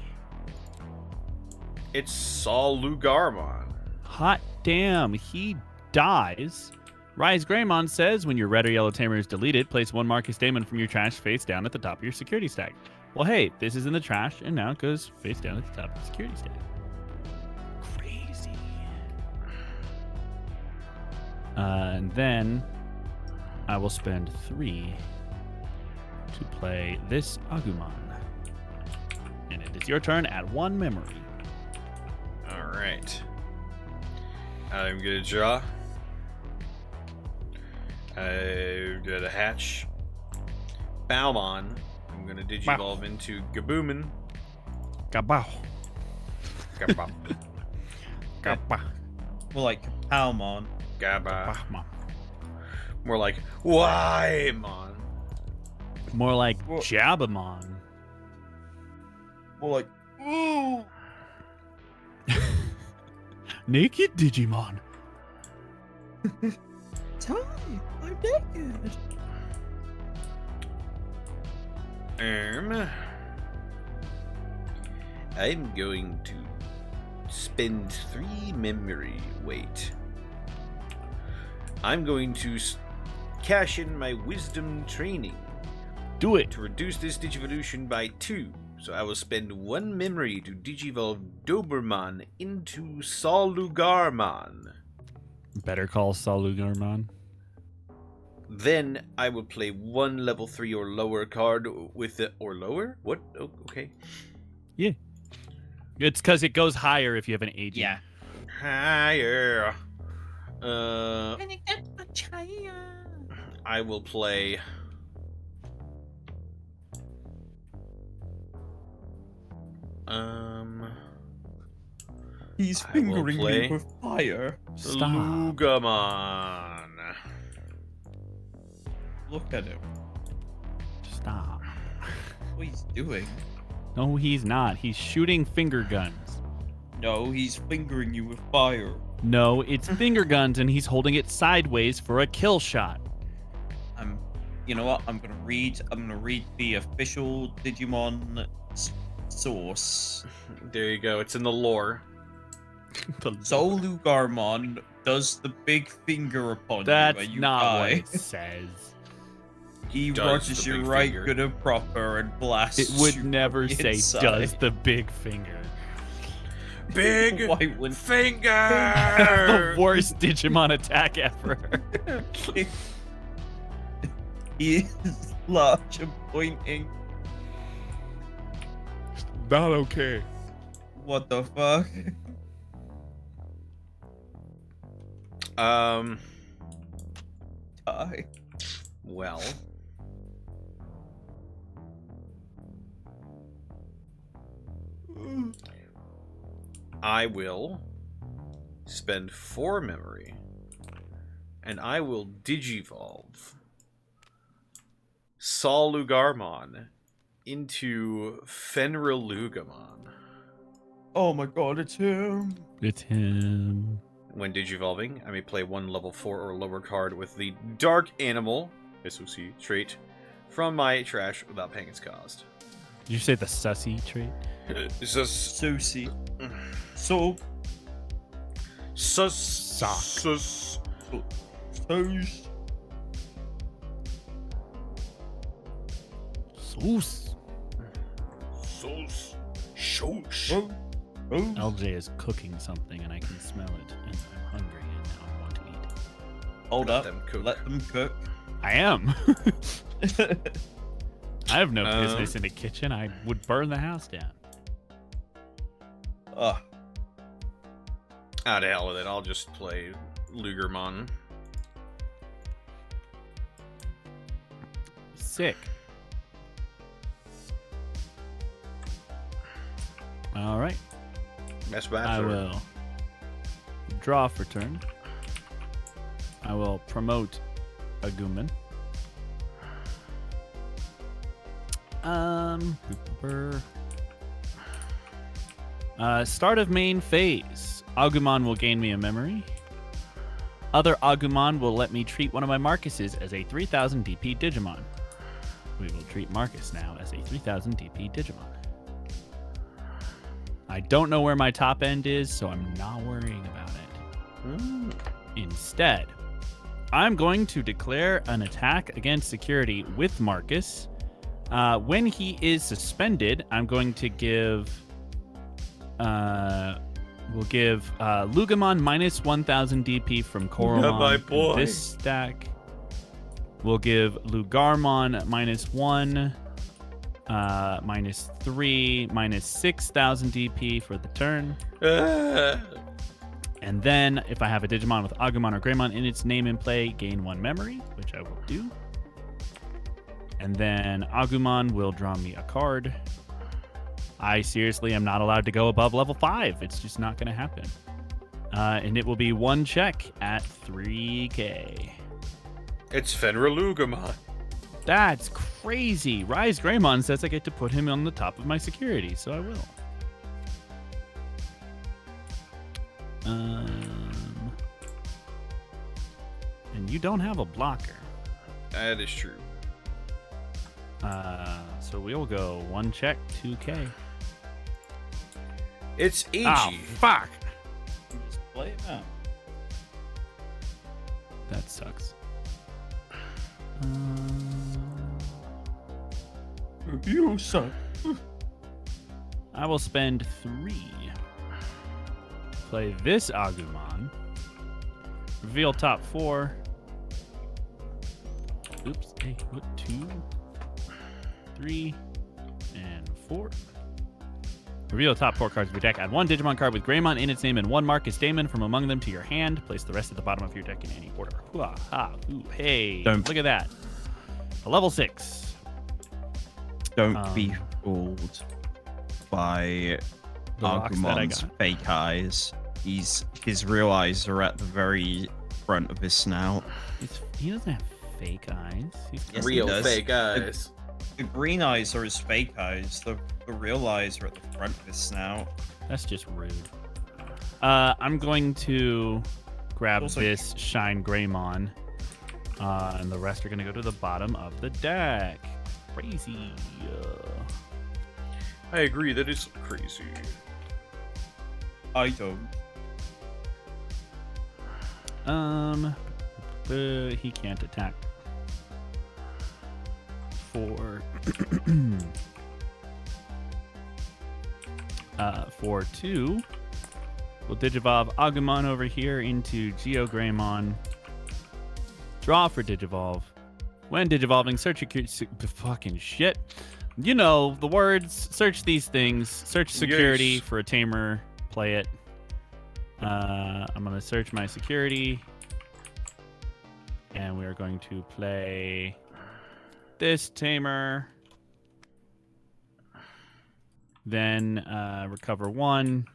It's Saul Lugarmon. Hot damn, he dies. Rise Greymon says, when your red or yellow tamer is deleted, place 1 Marcus Daemon from your trash face down at the top of your security stack. Well, hey, this is in the trash, and now it goes face down at the top of the security stack. Crazy. And then I will spend 3 to play this Agumon. And it is your turn. Add 1 memory. All right. I'm gonna draw. I'm gonna hatch Balmon. I'm gonna digivolve into Gaboomin. Kabow. Gabba. Kabah. More like Palmon. Gabba. Kabah. More like Wymon. More like Well- Jabamon. More like ooh. Naked Digimon. Ty, I'm naked. I'm going to spend 3 memory. Wait. I'm going to cash in my wisdom training Do it. to reduce this digivolution by 2. So I will spend 1 memory to digivolve Doberman into Solugarmon. Better call Solugarmon. Then I will play 1 level 3 or lower card with the or lower? What? Oh, okay. It's because it goes higher if you have an agent. Yeah. Higher. I will play. He's I will fingering play. me with fire. Stop. Lugamon. Look at him. Stop. What he's doing. No, he's not. He's shooting finger guns. No, he's fingering you with fire. No, it's finger guns, and he's holding it sideways for a kill shot. You know what? I'm gonna read the official Digimon source. There you go. It's in the lore. Solugarmon does the big finger upon That's you and you not die. what it says. He Does rushes the you big right finger. good and proper and blasts It you would from never the say inside. does the big finger. Big Why wouldn't finger. The worst Digimon attack ever. he is large and pointing? Not okay. What the fuck? Die. Well. I will spend 4 memory, and I will digivolve Solugarmon into Fenrilugamon. Oh my god, it's him. It's him. When digivolving, I may play 1 level 4 or lower card with the Dark Animal SOC trait from my trash without paying its cost. Did you say the sussy trait? It's just Susie. So. sus Sock. sus Sus. Soos. sus shush. Oh. Oh. LJ is cooking something and I can smell it, and I'm hungry and now I want to eat. Hold Let up. them cook. Let them cook. I am. I have no business in the kitchen. I would burn the house down. Ugh. Ah, to hell with it. I'll just play Lugermon. Sick. All right. Best I bachelor. will draw for turn. I will promote Agumon. Start of main phase. Agumon will gain me a memory. Other Agumon will let me treat one of my Marcuses as a 3000 DP Digimon. We will treat Marcus now as a 3000 DP Digimon. I don't know where my top end is, so I'm not worrying about it. Instead, I'm going to declare an attack against security with Marcus. When he is suspended, I'm going to give... we'll give Lugamon minus 1000 DP from Koromon. my in boy. This stack. We'll give Lugarmon minus 1 -3, -6,000 DP for the turn. And then, if I have a Digimon with Agumon or Greymon in its name in play, gain 1 memory, which I will do. And then Agumon will draw me a card. I seriously am not allowed to go above level 5. It's just not going to happen. And it will be 1 check at 3k. It's Fenrilugamon. That's crazy. Rise Greymon says I get to put him on the top of my security, so I will. And you don't have a blocker. That is true. So we'll go 1 check, 2k. It's AG. Oh, fuck. Just play it out. That sucks. You suck. I will spend 3. Play this Agumon. Reveal top 4. Oops. Hey, what? 2, 3, and 4. Reveal top 4 cards of your deck. Add 1 Digimon card with Greymon in its name and 1 Marcus Daemon from among them to your hand. Place the rest at the bottom of your deck in any order. Hoo-ah, ha, ooh, hey, Don't- look at that. A level 6. Don't be fooled by The rocks that I Agumon's got. fake eyes. His real eyes are at the very front of his snout. He doesn't have fake eyes. He's Yes, he Real does. fake eyes. The green eyes are his fake eyes. The real eyes are at the front of his snout. That's just rude. I'm going to grab Also- this Shine Greymon, and the rest are going to go to the bottom of the deck. Crazy. I agree, that is crazy. I don't. He can't attack. For 2, we'll Digivolve Agumon over here into Geo Greymon. Draw for Digivolve. When Digivolving, search your fucking shit. You know the words. Search these things. Search security Yes. for a tamer. Play it. I'm gonna search my security, and we are going to play this tamer. Then recover 1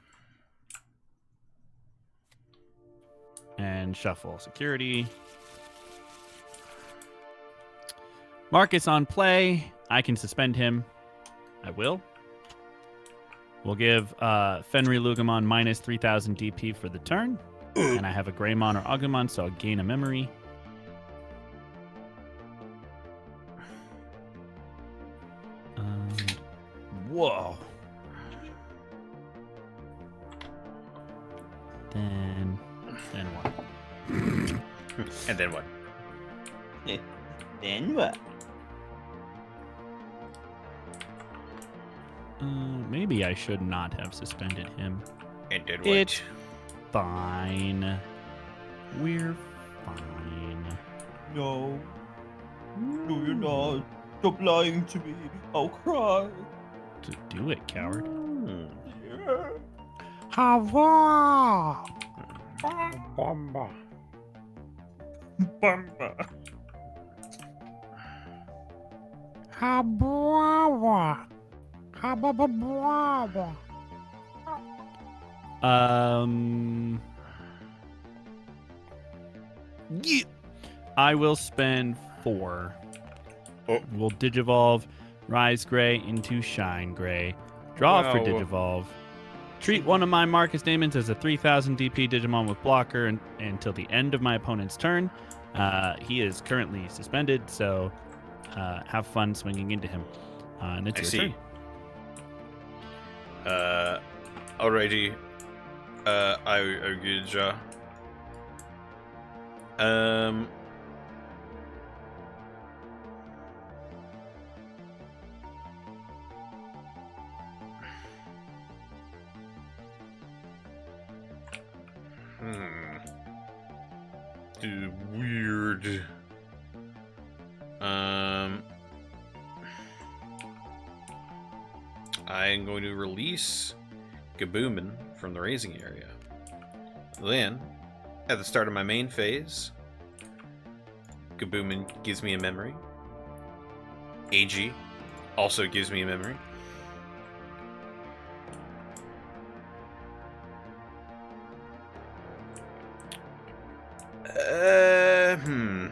and shuffle security. Marcus on play. I can suspend him. I will. We'll give Fenrilugamon minus 3,000 DP for the turn. And I have a Greymon or Agumon, so I'll gain a memory. Whoa. Then what? And then what? Then what? Maybe I should not have suspended him. And then what? It's fine. We're fine. No. No, you're not. Stop lying to me. I'll cry. Do it, coward. Hmm. Yeah. Hava! Bomba. Bamba. Habawa! Yeah. I will spend 4. Oh. We'll Digivolve Rise Gray into Shine Gray. Draw for Wow. Digivolve. Treat one of my Marcus Daemons as a 3,000 DP Digimon with blocker until the end of my opponent's turn. He is currently suspended, so have fun swinging into him. And it's I your see. turn. Alrighty. I good draw. Weird. I am going to release Gaboomin from the raising area. Then, at the start of my main phase, Gaboomin gives me a memory. AG also gives me a memory. Hmm.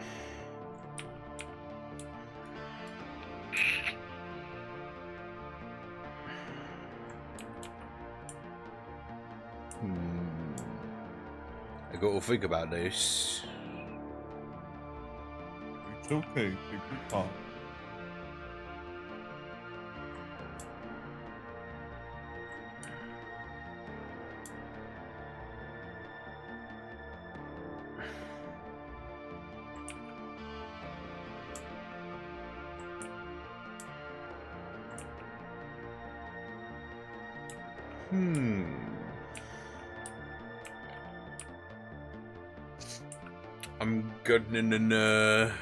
I gotta think about this. It's okay. Take your time. I'm gonna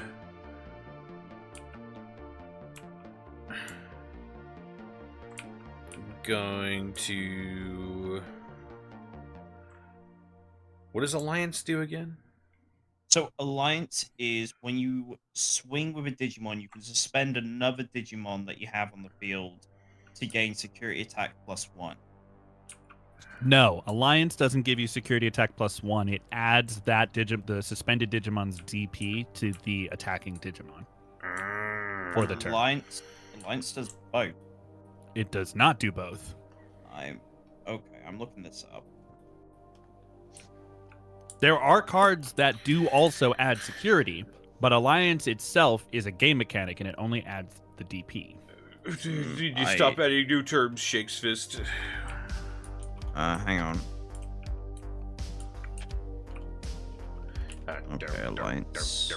going to. What does Alliance do again? So Alliance is when you swing with a Digimon, you can suspend another Digimon that you have on the field to gain security attack +1. No, Alliance doesn't give you security attack +1. It adds that the suspended Digimon's DP to the attacking Digimon for the turn. Alliance does both. It does not do both. I'm looking this up. There are cards that do also add security, but Alliance itself is a game mechanic and it only adds the DP. Did you stop adding new terms, Shakes Fist? Hang on. Okay, Alliance.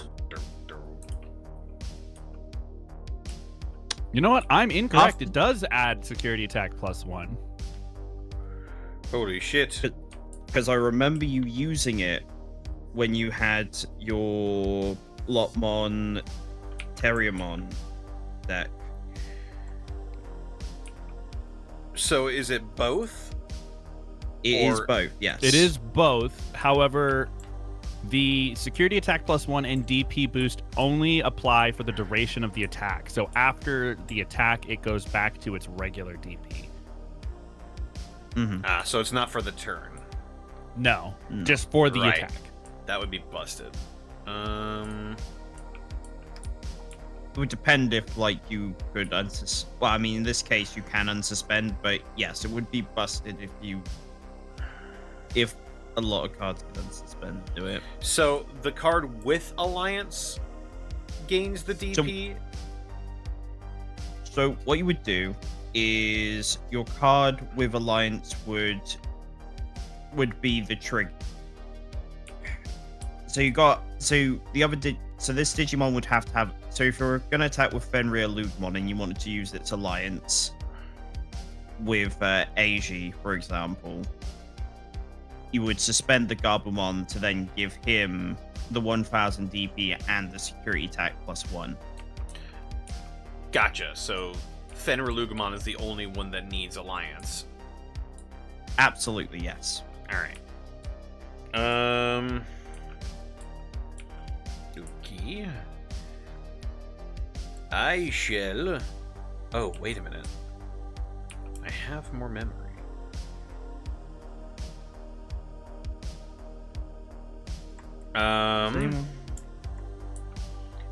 You know what? I'm incorrect. It does add security attack +1. Holy shit. Because I remember you using it when you had your Lotmon Terriermon deck. So is it both? It is both, yes. It is both. However, the security attack +1 and DP boost only apply for the duration of the attack. So after the attack, it goes back to its regular DP. Mm-hmm. So it's not for the turn. No, just for the Right. attack. That would be busted. It would depend if, like, you could well, I mean, in this case, you can unsuspend, but yes, it would be busted if a lot of cards could unsuspend do it. So the card with Alliance gains the DP? So what you would do is your card with Alliance would be the trigger. So this Digimon would have to have. So if you're gonna attack with Fenrir Lugmon and you wanted to use its Alliance with Eiji, for example, you would suspend the Gabumon to then give him the 1000 DP and the security attack +1. Gotcha. So Fenrir Lugmon is the only one that needs Alliance. Absolutely, yes. Alright. Okay. I shall. Oh, wait a minute. I have more memory.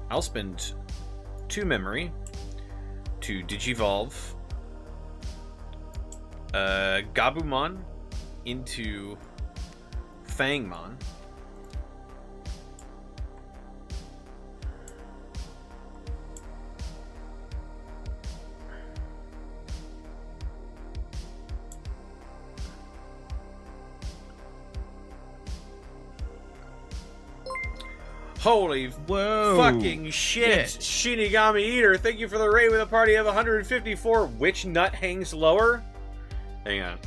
I'll spend 2 memory to Digivolve Gabumon into Fangmon. Holy fucking shit. Shinigami Eater, thank you for the raid with a party of 154. Which nut hangs lower? Hang on.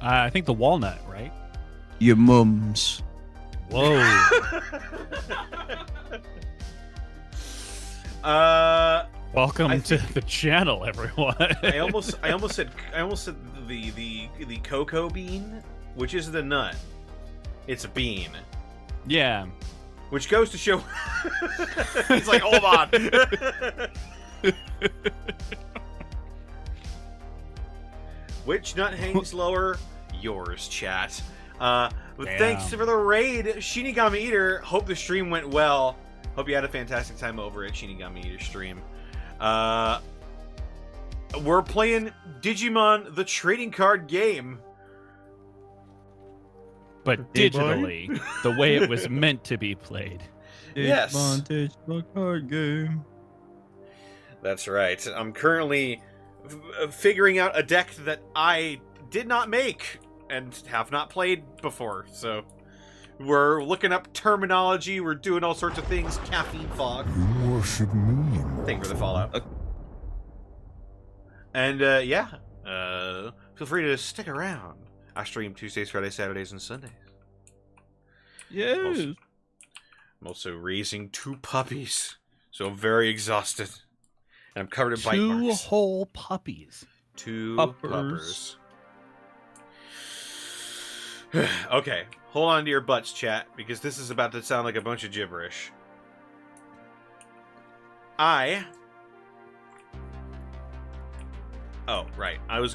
I think the walnut, right? Your mum's. Whoa. Welcome to the channel, everyone. I almost said the cocoa bean, which is the nut. It's a bean. Yeah. Which goes to show. He's like, hold on. Which nut hangs lower? Yours, chat. Thanks for the raid, Shinigami Eater. Hope the stream went well. Hope you had a fantastic time over at Shinigami Eater's stream. We're playing Digimon the trading card game. But digitally, the way it was meant to be played. Yes. Digimon card game. That's right. I'm currently figuring out a deck that I did not make and have not played before. So we're looking up terminology. We're doing all sorts of things. Caffeine fog. You worship me. Thank you for the follow. And yeah, feel free to stick around. I stream Tuesdays, Fridays, Saturdays, and Sundays. Yes. I'm also raising 2 puppies, so I'm very exhausted. And I'm covered in bite marks. 2 whole puppies. 2 Puppers. puppers. Okay, hold on to your butts, chat, because this is about to sound like a bunch of gibberish. Oh, right. I'm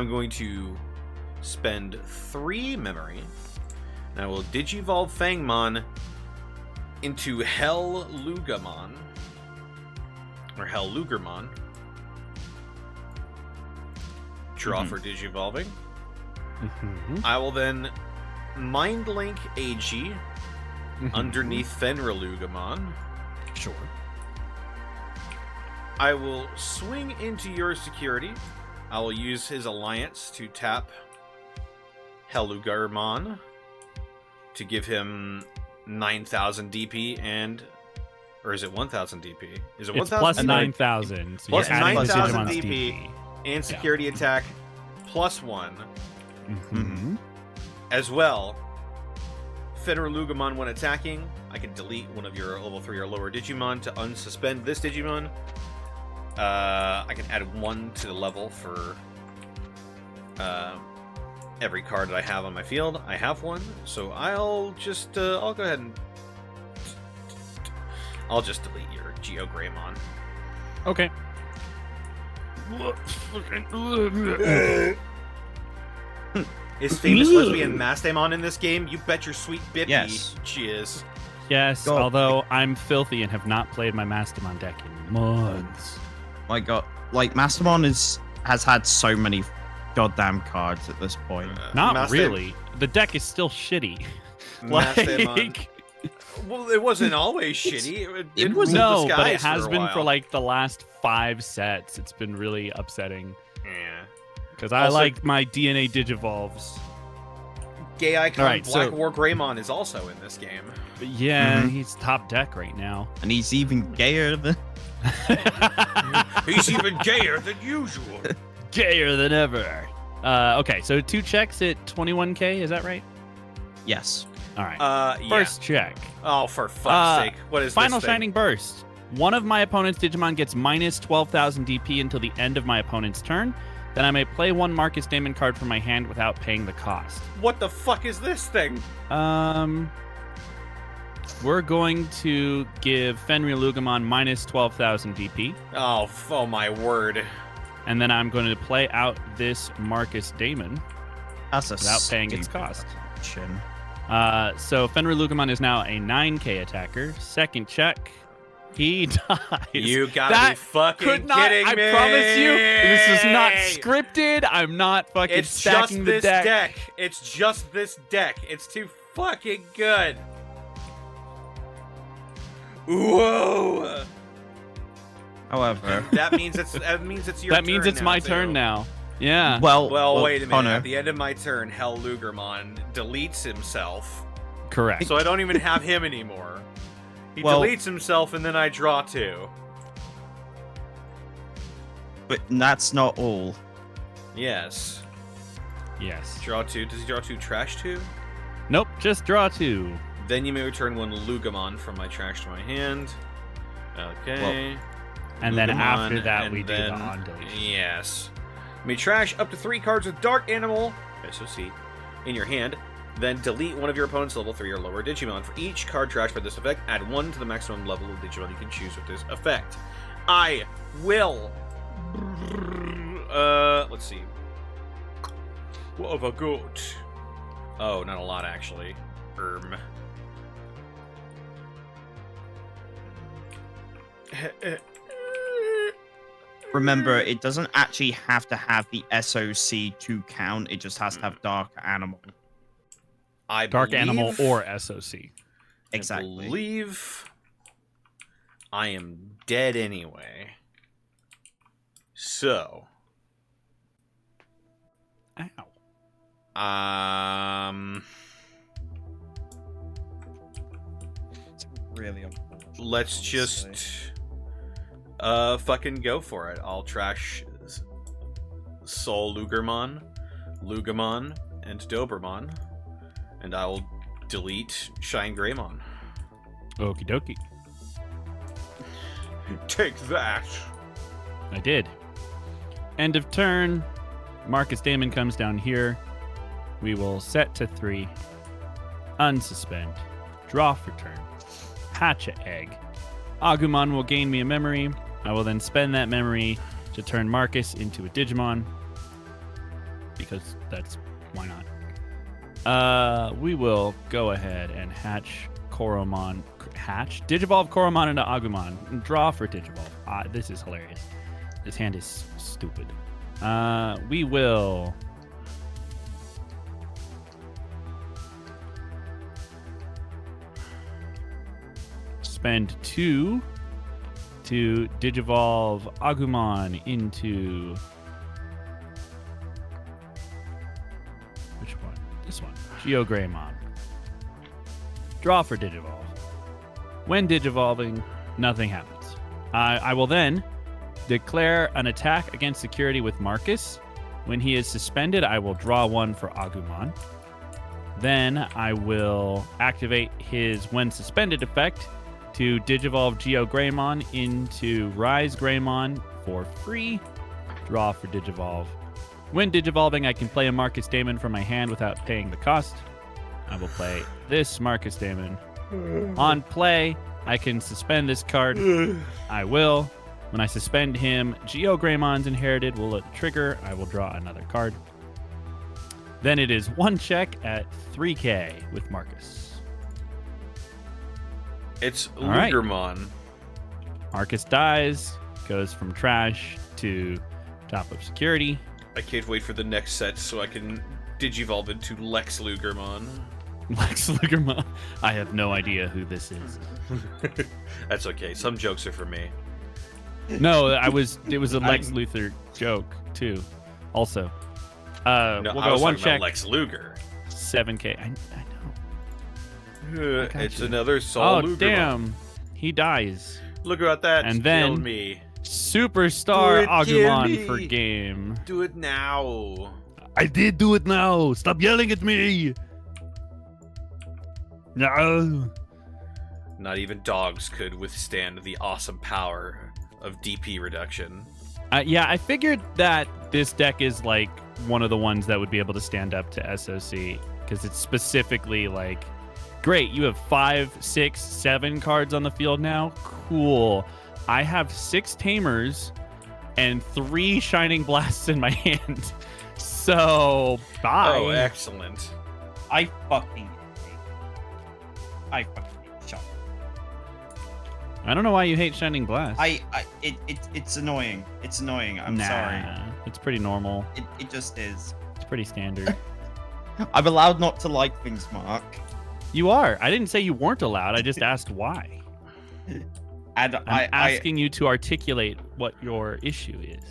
going to spend 3 memory, and I will Digivolve Fangmon into Hell-Lugamon. Or Hell-Lugermon. Draw for Digivolving. I will then Mind Link AG underneath Fenrilugamon. Sure. I will swing into your security. I will use his alliance to tap Hell-Lugarmon to give him 9,000 DP and... Or is it 1,000 DP? Is it 1,000? It's plus 9,000. So Plus you're adding the 9,000 Digimon's DP. And security attack +1. As well, Fenrilugamon when attacking, I can delete one of your level 3 or lower Digimon to unsuspend this Digimon. I can add 1 to the level for every card that I have on my field. I have 1, so I'll just I'll go ahead and I'll just delete your Geogreymon. Okay. Is famous lesbian Mastamon in this game? You bet your sweet bippy Yes. she is. Yes, God. although I'm filthy and have not played my Mastamon deck in months. My God, like Mastamon has had so many goddamn cards at this point. Not really. The deck is still shitty. Mastamon. Well, it wasn't always shitty. It was- ruled No, the but it skies has for a been while. for like the last 5 sets. It's been really upsetting Yeah. because I Also- like my DNA Digivolves. Gay icon Alright, Black so- War Greymon is also in this game. But yeah, Mhm. he's top deck right now. And he's even gayer than... He's even gayer than usual. Gayer than ever. Okay, so 2 checks at 21k. Is that right? Yes. All right. Yeah. First check. Oh, for fuck's sake! What is Final this thing? Shining Burst. One of my opponent's Digimon gets minus 12,000 DP until the end of my opponent's turn. Then I may play 1 Marcus Damon card from my hand without paying the cost. What the fuck is this thing? We're going to give Fenrilugamon minus 12,000 DP. Oh my word! And then I'm going to play out this Marcus Damon That's a without paying its stupid cost. option. So Fenrilugamon is now a 9k attacker. Second check. He dies. You gotta That be fucking Could not. kidding I me! promise you, this is not scripted. I'm not fucking It's stacking just the this deck. It's just this deck. It's too fucking good. Whoa! However, That means it's your That means turn it's now, my too. turn now. Yeah. Well, wait a minute. Connor, At the end of my turn, Hell-Lugermon deletes himself, Correct. so I don't even have him anymore. He Well- deletes himself, and then I draw 2. but that's not all. Yes. Yes. Draw 2. Does he draw 2 trash 2? Nope, just draw 2. Then you may return 1 Lugamon from my trash to my hand. Okay. And then Lugamon, after that, we and do the then- on deletion. Yes. You may trash up to 3 cards with Dark Animal, SOC, in your hand. Then delete one of your opponent's level 3 or lower Digimon. For each card trashed by this effect, add 1 to the maximum level of Digimon you can choose with this effect. I will. Let's see. What have I got? Oh, not a lot actually. Remember, it doesn't actually have to have the SOC to count. It just has to have Dark Animal. I Dark believe, Animal or SOC. Exactly. I believe I am dead anyway. So, Ow. It's really unfortunate. let's honestly. just fucking go for it. I'll trash Sol Lugamon, and Dobermon, and I will delete Shine Greymon. Okie dokie. Take that. I did. End of turn. Marcus Damon comes down here. We will set to 3. Unsuspend. Draw for turn. Hatch a egg. Agumon will gain me a memory. I will then spend that memory to turn Marcus into a Digimon. Because that's... why not? We will go ahead and hatch Koromon. Digivolve Koromon into Agumon. And draw for Digivolve. This is hilarious. This hand is stupid. We will... spend 2 to Digivolve Agumon into... which one? This one. GeoGreymon. Draw for Digivolve. When Digivolving, nothing happens. I will then declare an attack against security with Marcus. When he is suspended, I will draw 1 for Agumon. Then I will activate his when suspended effect to Digivolve GeoGreymon into Rise Greymon for free. Draw for Digivolve. When Digivolving, I can play a Marcus Damon from my hand without paying the cost. I will play this Marcus Damon. On play, I can suspend this card. I will. When I suspend him, GeoGreymon's inherited will trigger. I will draw another card. Then it is 1 check at 3k with Marcus. It's All right. Lugermon. Marcus dies, goes from trash to top of security. I can't wait for the next set so I can digivolve into Lex Lugermon. Lex Lugermon. I have no idea who this is. That's okay. Some jokes are for me. No, it was a Lex Luthor joke too. Also, No, we'll I go was 1 talking check. about Lex Luger. 7k. I know. got It's you. another Sol Oh Lugermon. damn, he dies. Look about that. And Kill then- me. Superstar Do it, kill Agumon me. for game. Do it now. I did do it now. Stop yelling at me. No. Not even dogs could withstand the awesome power of DP reduction. Yeah, I figured that this deck is like one of the ones that would be able to stand up to SOC because it's specifically like, great, you have 5, 6, 7 cards on the field now. Cool. I have 6 Tamers and 3 Shining Blasts in my hand. So, bye. Oh, excellent. I fucking hate Shut up. I don't know why you hate Shining Blast. It's annoying. It's annoying. I'm Nah, sorry. It's pretty normal. It just is. It's pretty standard. I'm allowed not to like things, Mark. You are. I didn't say you weren't allowed. I just asked why. And I'm asking you to articulate what your issue is.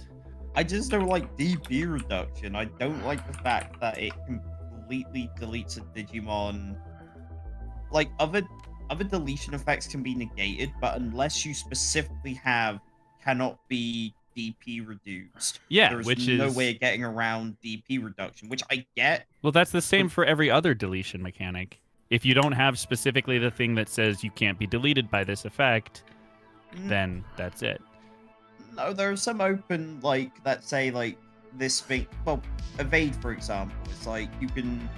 I just don't like DP reduction. I don't like the fact that it completely deletes a Digimon. Like, other deletion effects can be negated, but unless you specifically have cannot be DP reduced. Yeah, There's which no is way of getting around DP reduction, which I get. well, that's the same for every other deletion mechanic. If you don't have specifically the thing that says you can't be deleted by this effect, then that's it. No, there are some open, like, that say, like, this thing. Well, evade, for example. It's like you can.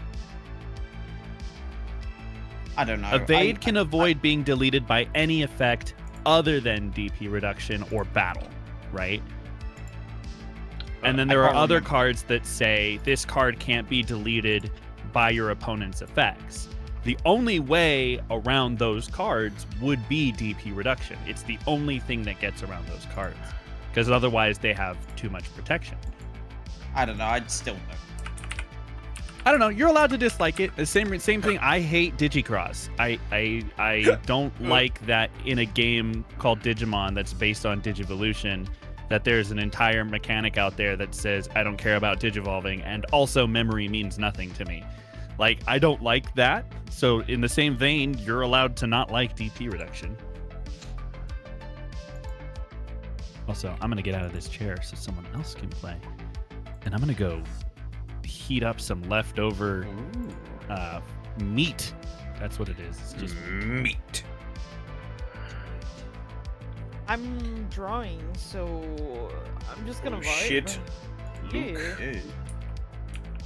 I don't know. Evade can avoid being deleted by any effect other than DP reduction or battle, right? And then there are can't other remember. cards that say this card can't be deleted by your opponent's effects. The only way around those cards would be DP reduction. It's the only thing that gets around those cards, because otherwise they have too much protection. I don't know. I'd still know. I don't know. You're allowed to dislike it. The same thing. I hate Digicross. I don't like that in a game called Digimon that's based on Digivolution, that there's an entire mechanic out there that says I don't care about Digivolving, and also memory means nothing to me. Like, I don't like that. So in the same vein, you're allowed to not like DP reduction. Also, I'm gonna get out of this chair so someone else can play, and I'm gonna go heat up some leftover meat. That's what it is. It's just meat. I'm drawing, so I'm just gonna Oh, vibe. shit. Yeah. Hey.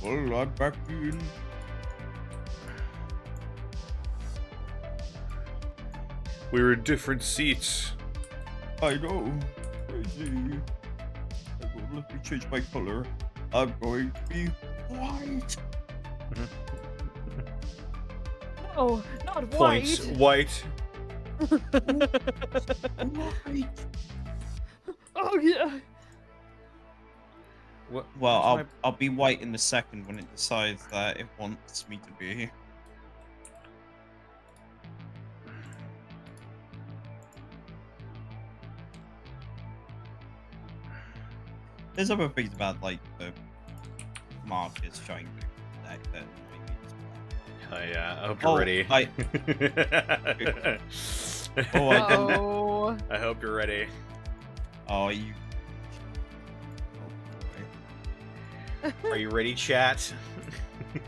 Well, I'm back in. We were in different seats. I know. Crazy. Let me change my color. I'm going to be white. No, not Points. white. White. Oh yeah. What? Well, what's I'll be white in the second when it decides that it wants me to be. There's other things about like the markers showing the deck that make me just Oh yeah, I hope you're ready. Oh, I didn't. Oh. I hope you're ready. Oh, you. Oh, boy. Are you ready, chat?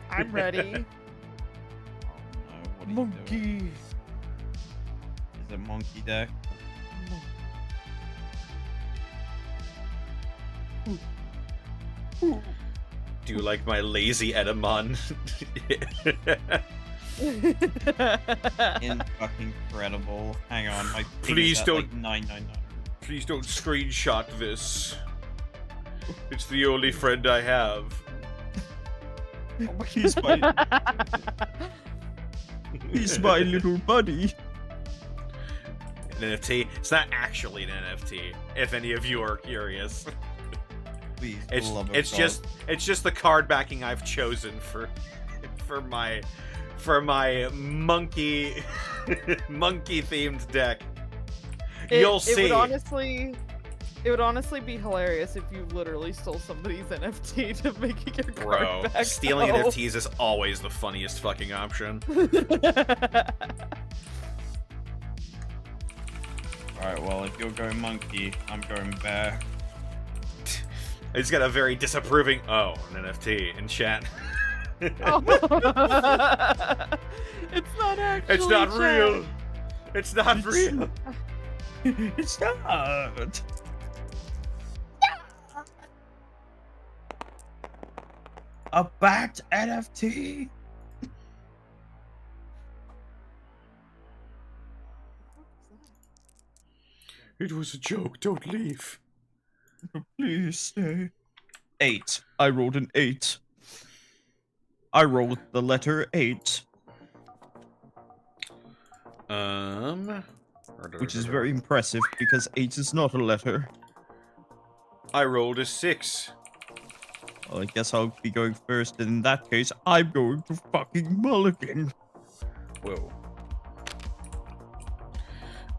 I'm ready. Oh, no, what are you doing? Is it monkey deck? Do you like my lazy Edamon? In fucking incredible. Hang on, my ping Please is at, don't- like 999. Please don't screenshot this. It's the only friend I have. He's my, he's my little buddy. An NFT? It's not actually an NFT, if any of you are curious. Please, for It's the love of it's God. just the card backing I've chosen for my monkey monkey themed deck. You'll see. It would honestly be hilarious if you literally stole somebody's NFT to make your Bro, card back. stealing though. NFTs is always the funniest fucking option. Alright, well, if you're going monkey, I'm going bear. I just got a very disapproving an NFT in chat. Oh. It's not actually. It's not chat. real. It's not real. It's not. A bat NFT? It was a joke. Don't leave. Please stay. 8. I rolled an 8. I rolled the letter 8, which is very impressive because 8 is not a letter. I rolled a 6. Well, I guess I'll be going first, and in that case, I'm going to fucking mulligan. Whoa.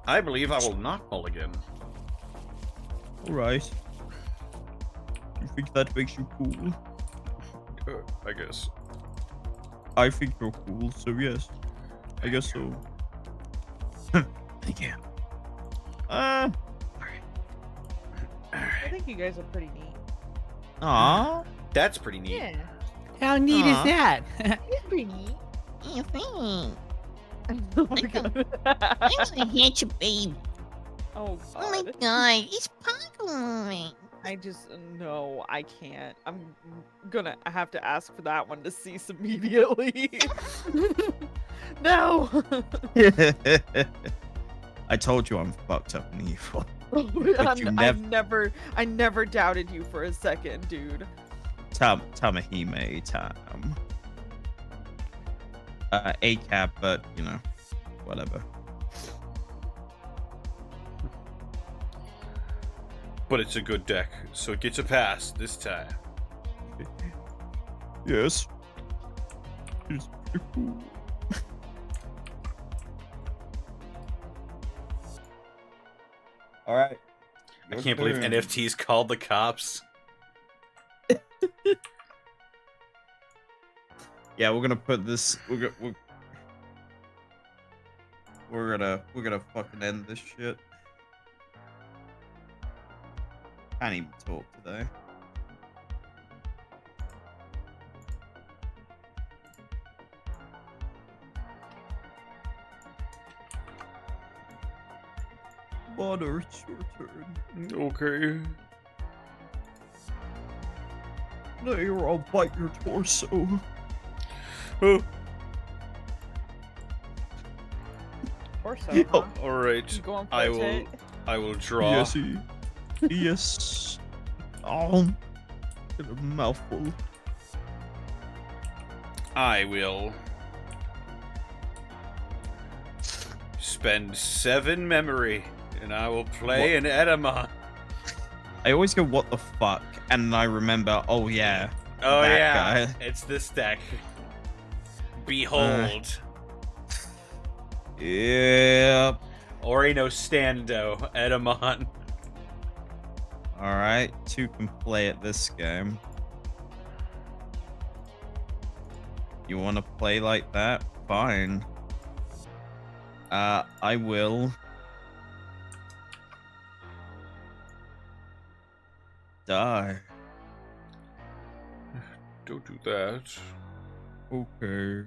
I believe I will not mulligan. Alright. You think that makes you cool? I guess. I think you're cool, so yes. I guess so. Thank you. Alright. think you guys are pretty neat. Aw. That's pretty neat. Yeah, How neat Aw. is that? it's pretty neat. You think? Oh my god. I'm gonna hit you, babe. Oh Oh my god. god, it's Pokemon. I just no, I can't. I'm gonna have to ask for that one to cease immediately. No. I told you I'm fucked up and evil. I you never doubted you for a second, dude. Tamahime time. ACAB, but you know, whatever. But it's a good deck, so it gets a pass this time. Yes. It's cool. All right. I can't believe NFTs called the cops. Yeah, we're gonna put this. We're gonna fucking end this shit. Can't even talk today. Butter, it's your turn. Okay. Later, I'll bite your torso. Oh, Or so. Huh? all right. You going for I a will. tit? I will draw. Yes, yes. Oh, get a mouthful. I will spend 7 memory, and I will play an Edamon. I always go, what the fuck? And I remember, oh yeah. Oh that yeah, guy. it's this deck. Behold, Yep. Orino Stando, Edamon. Alright, 2 can play at this game. You want to play like that? Fine. I will die. Don't do that. Okay.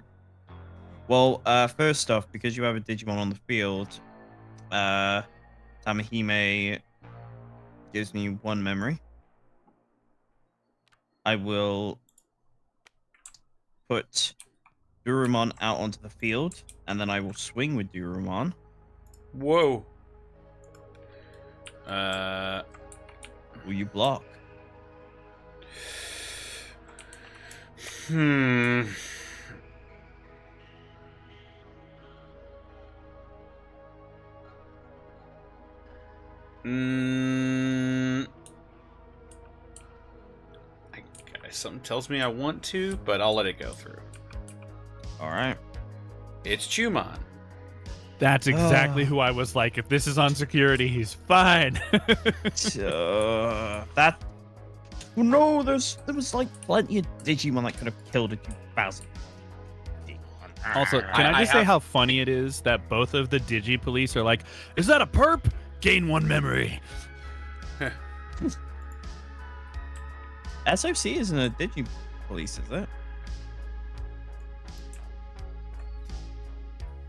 Well, first off, because you have a Digimon on the field, Tamahime gives me 1 memory. I will put Durumon out onto the field, and then I will swing with Durumon. Whoa. Will you block? Hmm. Something tells me I want to, but I'll let it go through. Alright. It's Chumon. That's exactly who I was like. If this is on security, he's fine. That. Oh, no, there was like plenty of Digimon that could have killed a 2000. Also, can I just say how funny it is that both of the Digi Police are like, is that a perp? Gain 1 memory. SOC isn't a Digi Police, is it?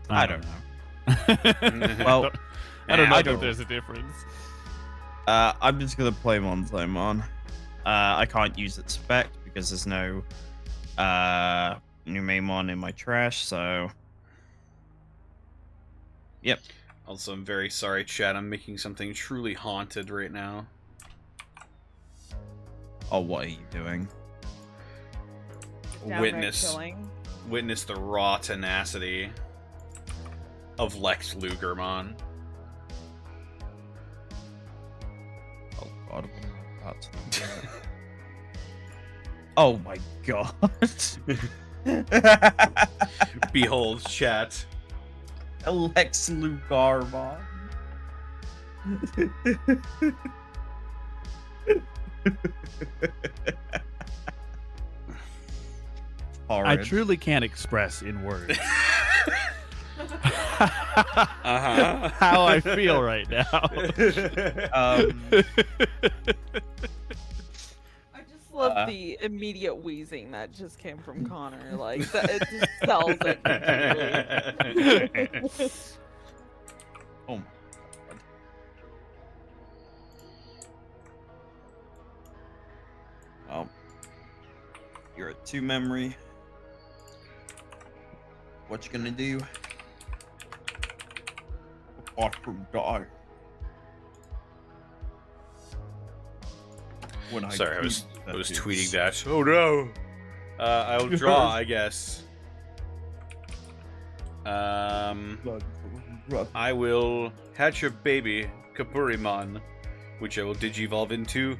I don't know. Well, I don't know I if don't- there's a difference. I'm just gonna play Monzomon. I can't use its effect because there's no Numemon in my trash, so yep. Also, I'm very sorry, chat. I'm making something truly haunted right now. Oh, what are you doing? Downright killing. Witness the raw tenacity of Lex Lugermon. Oh god, what am I about to do? Oh my god. Behold, chat. Lex Lugermon. I truly can't express in words Uh-huh. How I feel right now. I just love Uh, the immediate wheezing that just came from Connor. Like that, it just sells it completely. Oh my god. Well, you're at 2 memory. What you gonna do? Apart from die. When Sorry, I was choose tweeting that. Oh no. I'll draw, I guess. I will hatch a baby, Kapurimon, which I will digivolve into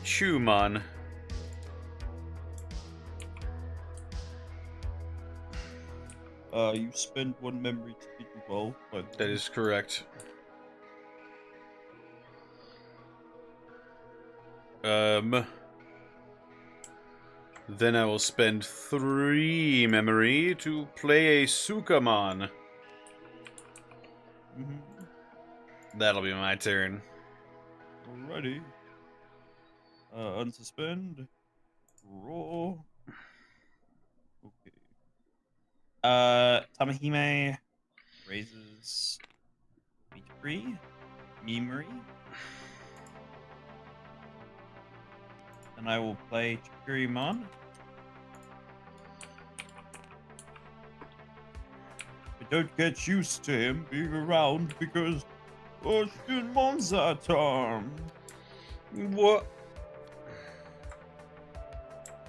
Chewmon. You spend 1 memory to get evolved. That is correct. Then I will spend 3 memory to play a Sukamon. That'll be my turn. Alrighty. Unsuspend. Roll. Okay. Tamahime raises HP, memory. And I will play Chikurimon. But don't get used to him being around because Shinmon's turn. What?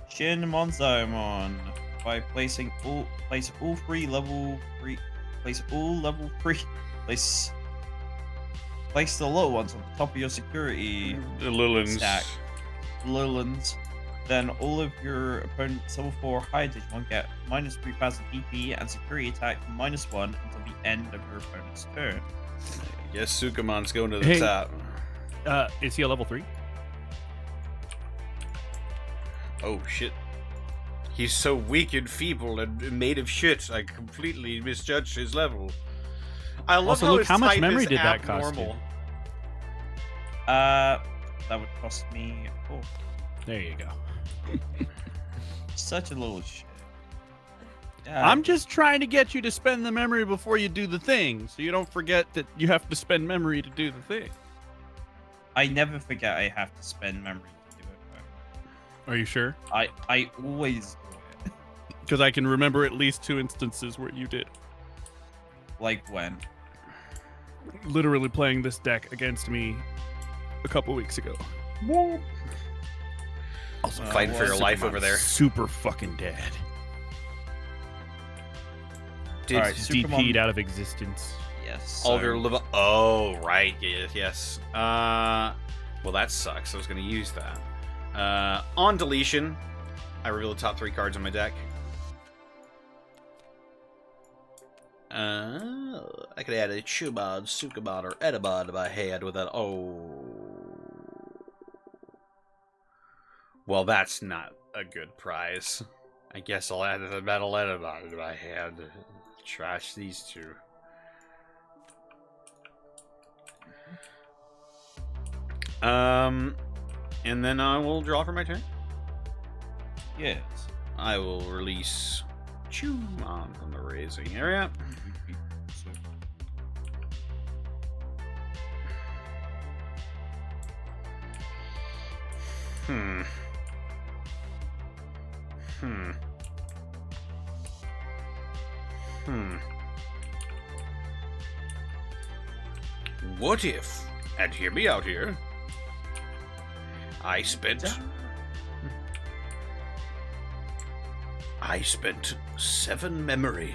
Shin Monzaemon by place all level 3 place the low ones on the top of your security The Lilins. stack. Lilins. Then all of your opponent's level 4 high Digimon get minus 3000 EP and security attack -1 until the end of your opponent's turn. Yes, Sukamon's going to the Hey. top. Is he a level 3? Oh shit. He's so weak and feeble and made of shit. I completely misjudged his level. I love Also, how look, his how much type memory is did that cost abnormal. That would cost me 4. There you go. Such a little shit. Yeah. I'm just trying to get you to spend the memory before you do the thing, so you don't forget that you have to spend memory to do the thing. I never forget I have to spend memory to do it. Are you sure? I always do it. Because I can remember at least 2 instances where you did. Like when? Literally playing this deck against me a couple weeks ago. Also fighting for your life over there. Super fucking dead. Did Alright, DP'd out of existence. Yes. all of so- your live? Oh, right. Yes. Well, that sucks. I was going to use that. On deletion, I reveal the top 3 cards on my deck. I could add a Chubod, Sukabod, or Edabod if I had with that. Oh. Well, that's not a good prize. I guess I'll add the Metal Edabod if I had. Trash these 2. And then I will draw for my turn. Yes. I will release Chewmon from the raising area. What if, and hear me out here, I spent 7 memory,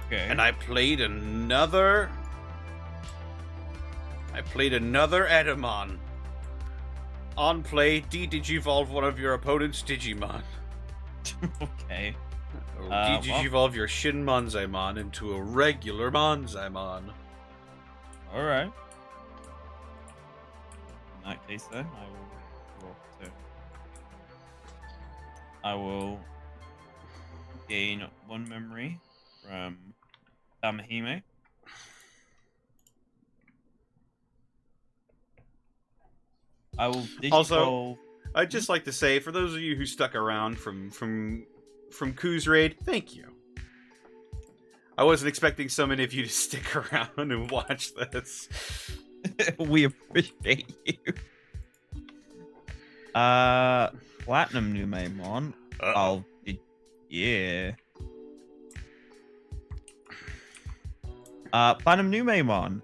Okay. and I played another Edamon. On play, de-digivolve one of your opponent's Digimon. Okay. Or well- de-digivolve your Shin Monzaemon into a regular Monzaemon. All right. In that case, then I will roll 2. I will gain 1 memory from Damahime. I will digivolve. Also, I'd just like to say, for those of you who stuck around from Koo's raid, thank you. I wasn't expecting so many of you to stick around and watch this. We appreciate you. Platinum Numemon. Yeah. Platinum Numemon.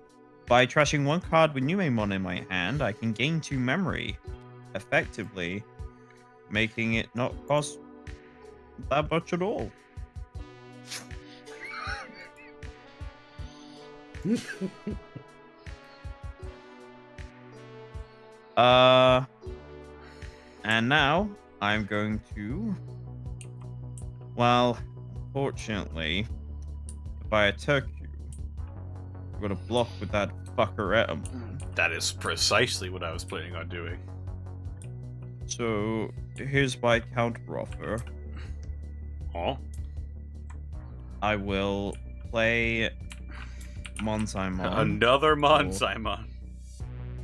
By trashing one card with Numemon in my hand, I can gain 2 memory, effectively making it not cost that much at all. And now I'm going to, well, unfortunately, by a Turku, I'm gonna block with that fucker Etamon. That is precisely what I was planning on doing. So here's my counter offer. Oh? I will play Monsaimon. Another Monsaimon.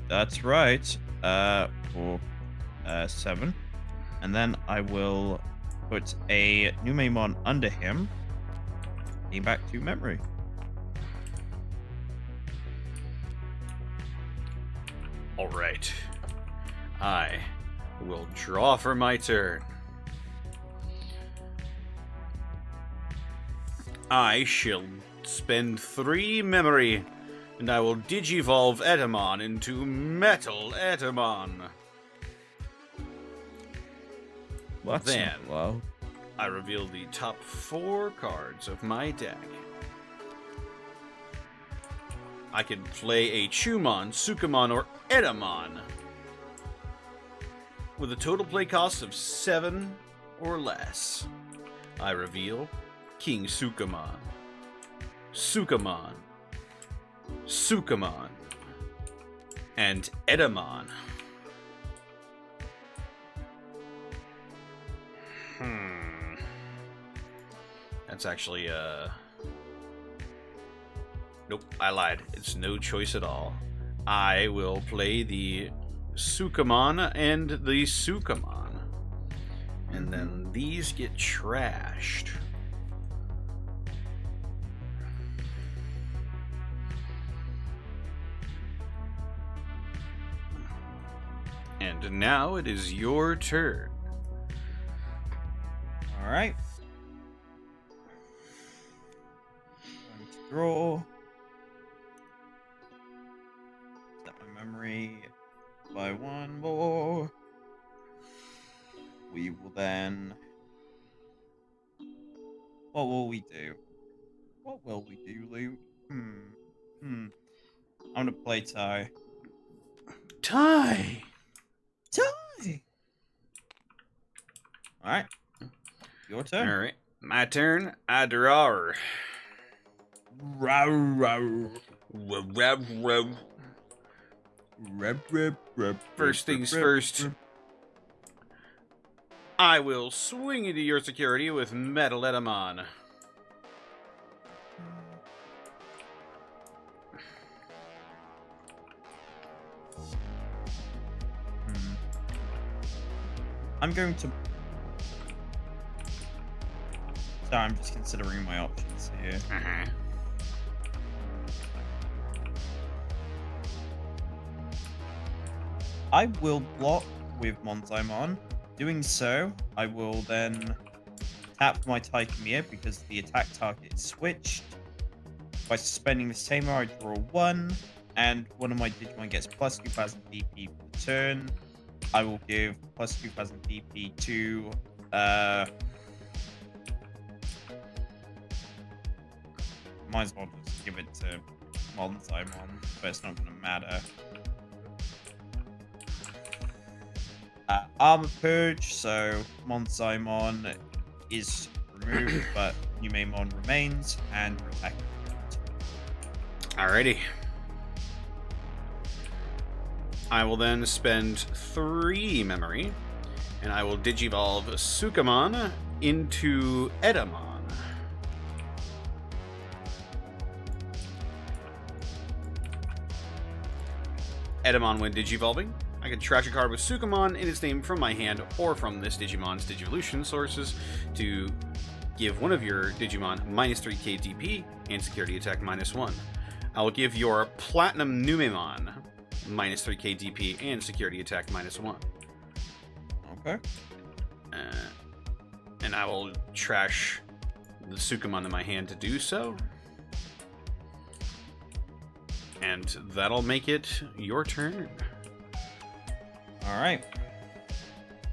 That's right. For 7. And then I will put a Numemon under him. Gain back 2 memory. Alright. I will draw for my turn. I shall spend 3 memory, and I will digivolve Etamon into Metal Etamon. What's Then, well? I reveal the top 4 cards of my deck. I can play a Chumon, Sukamon, or Etamon with a total play cost of 7 or less. I reveal King Sukamon, Sukamon, Sukamon, and Etamon. That's actually, nope, I lied. It's no choice at all. I will play the Sukamon and the Sukamon. And then these get trashed. And now it is your turn. Alright. Going to draw. Set my memory by 1 more. We will then... What will we do? What will we do, Luke? I'm gonna play Ty. Ty! Ty! Alright. Your turn. Alright, my turn. I draw her. Row, row. First things first. I will swing into your security with Metal Etamon. I'm going to... So I'm just considering my options here. I will block with Monzaimon. Doing so, I will then tap my Tychemia because the attack target is switched. By suspending this tamer, I draw 1, and one of my Digimon gets plus 2000 DP for the turn. I will give plus 2000 DP to might as well just give it to Monzaimon, but it's not going to matter. Armor Purge, so Monzaimon is removed, but Numemon remains, and attack. Alrighty. I will then spend 3 memory, and I will digivolve Sukamon into Etamon. Edamon when Digivolving. I can trash a card with Sukamon in its name from my hand or from this Digimon's Digivolution sources to give one of your Digimon -3 KTP and security attack -1. I will give your Platinum Numemon -3 KTP and security attack -1. Okay. And I will trash the Sukamon in my hand to do so. And that'll make it your turn. Alright.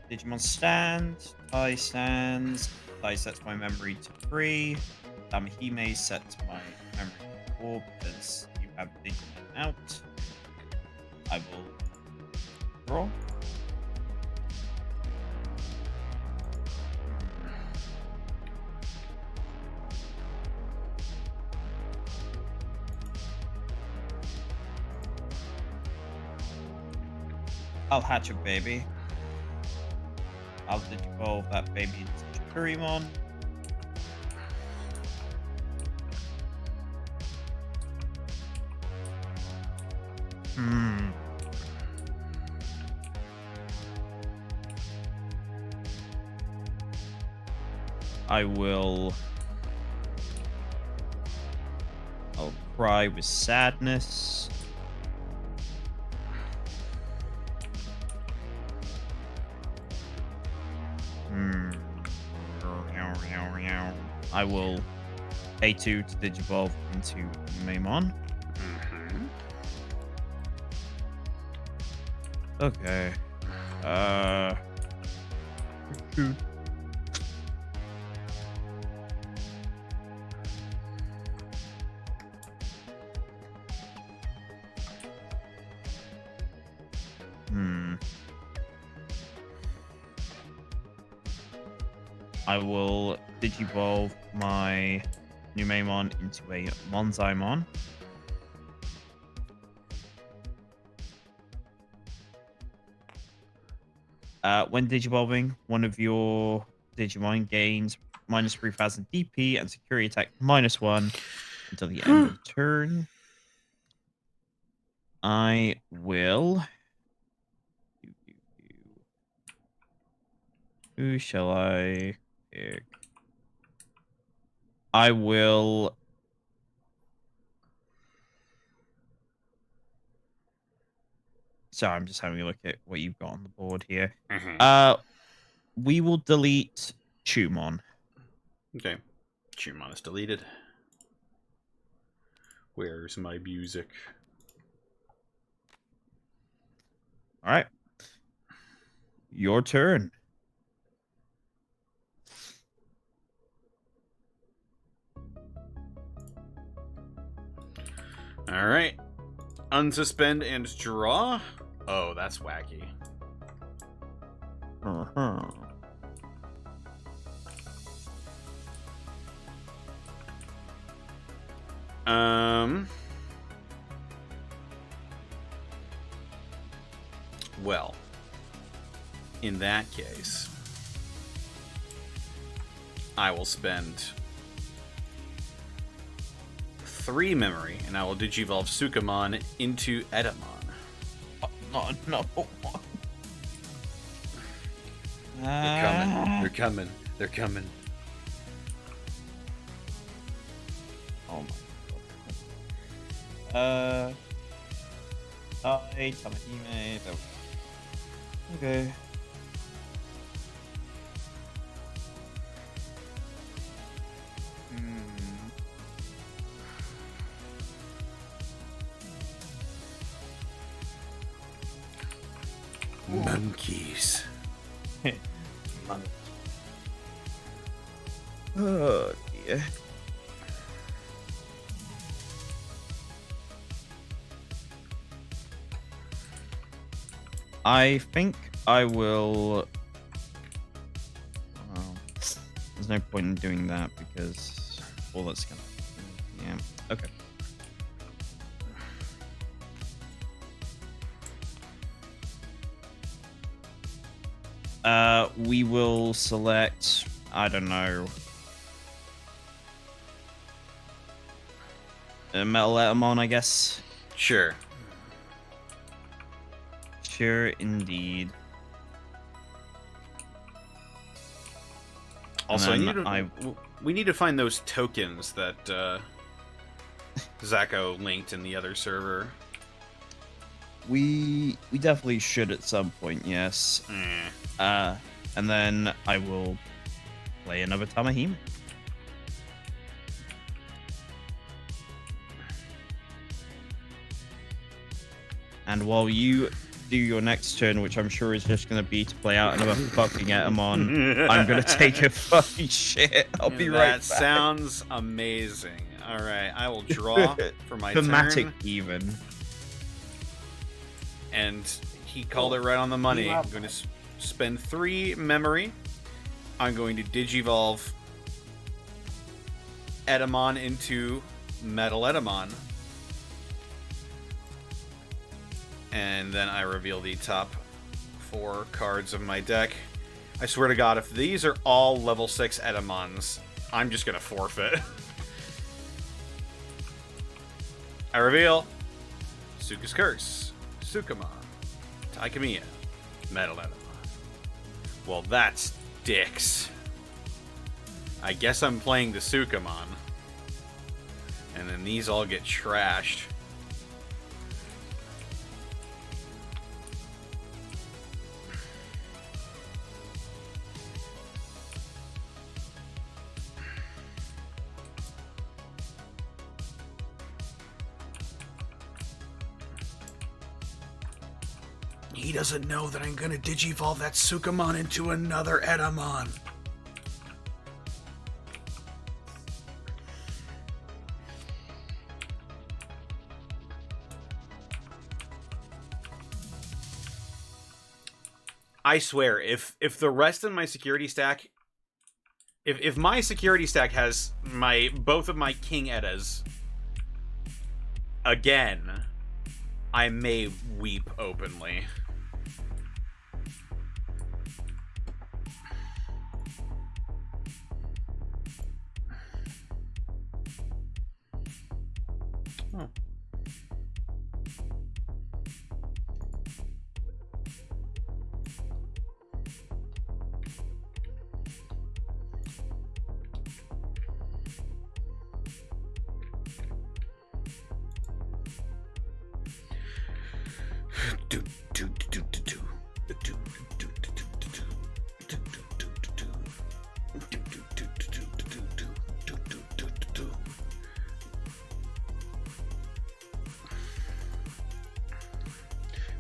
Digimon stand. Tai stands. Tai sets my memory to 3. Damahime sets my memory to 4 because you have Digimon out. I will draw. I'll hatch a baby. I'll digivolve that baby into Kurimon. I'll cry with sadness. I will pay 2 to digivolve into Maimon. Okay. Shoot. I will digivolve my Numemon into a Monzaimon. When digivolving, one of your Digimon gains minus 3000 DP and security attack -1 until the end of the turn. I will. Who shall I pick? I will. Sorry, I'm just having a look at what you've got on the board here. We will delete Chumon. Okay. Chumon is deleted. Where's my music? All right. Your turn. All right. Unsuspend and draw. Oh, that's wacky. Well, in that case, I will spend 3 memory, and I will digivolve Sukamon into Edamon. Not another one. They're coming. They're coming. They're coming. Oh my god. Tamahime. Okay. Monkeys. Oh dear. I think I will. There's no point in doing that because all that's gonna. Yeah. Okay. We will select. I don't know. A Metal Etamon, I guess. Sure. Sure, indeed. Also, And then we need to find those tokens that Zacho linked in the other server. We definitely should at some point, yes. And then I will play another Tamahime. And while you do your next turn, which I'm sure is just going to be to play out another fucking Etamon, I'm going to take a fucking shit. I'll be right back. That sounds amazing. All right, I will draw for my Thematic turn. even. And he called it right on the money. I'm going to spend 3 memory. I'm going to Digivolve Etamon into Metal Etamon. And then I reveal the top 4 cards of my deck. I swear to God, if these are all level 6 Etamons, I'm just going to forfeit. I reveal Suka's Curse, Sukamon, Taikamiya, Metal Etamon. Well, that's dicks. I guess I'm playing the Sukamon. And then these all get trashed. He doesn't know that I'm gonna Digivolve that Sukamon into another Etamon. I swear, if the rest of my security stack, if my security stack has both of my King Eddas again, I may weep openly. Huh.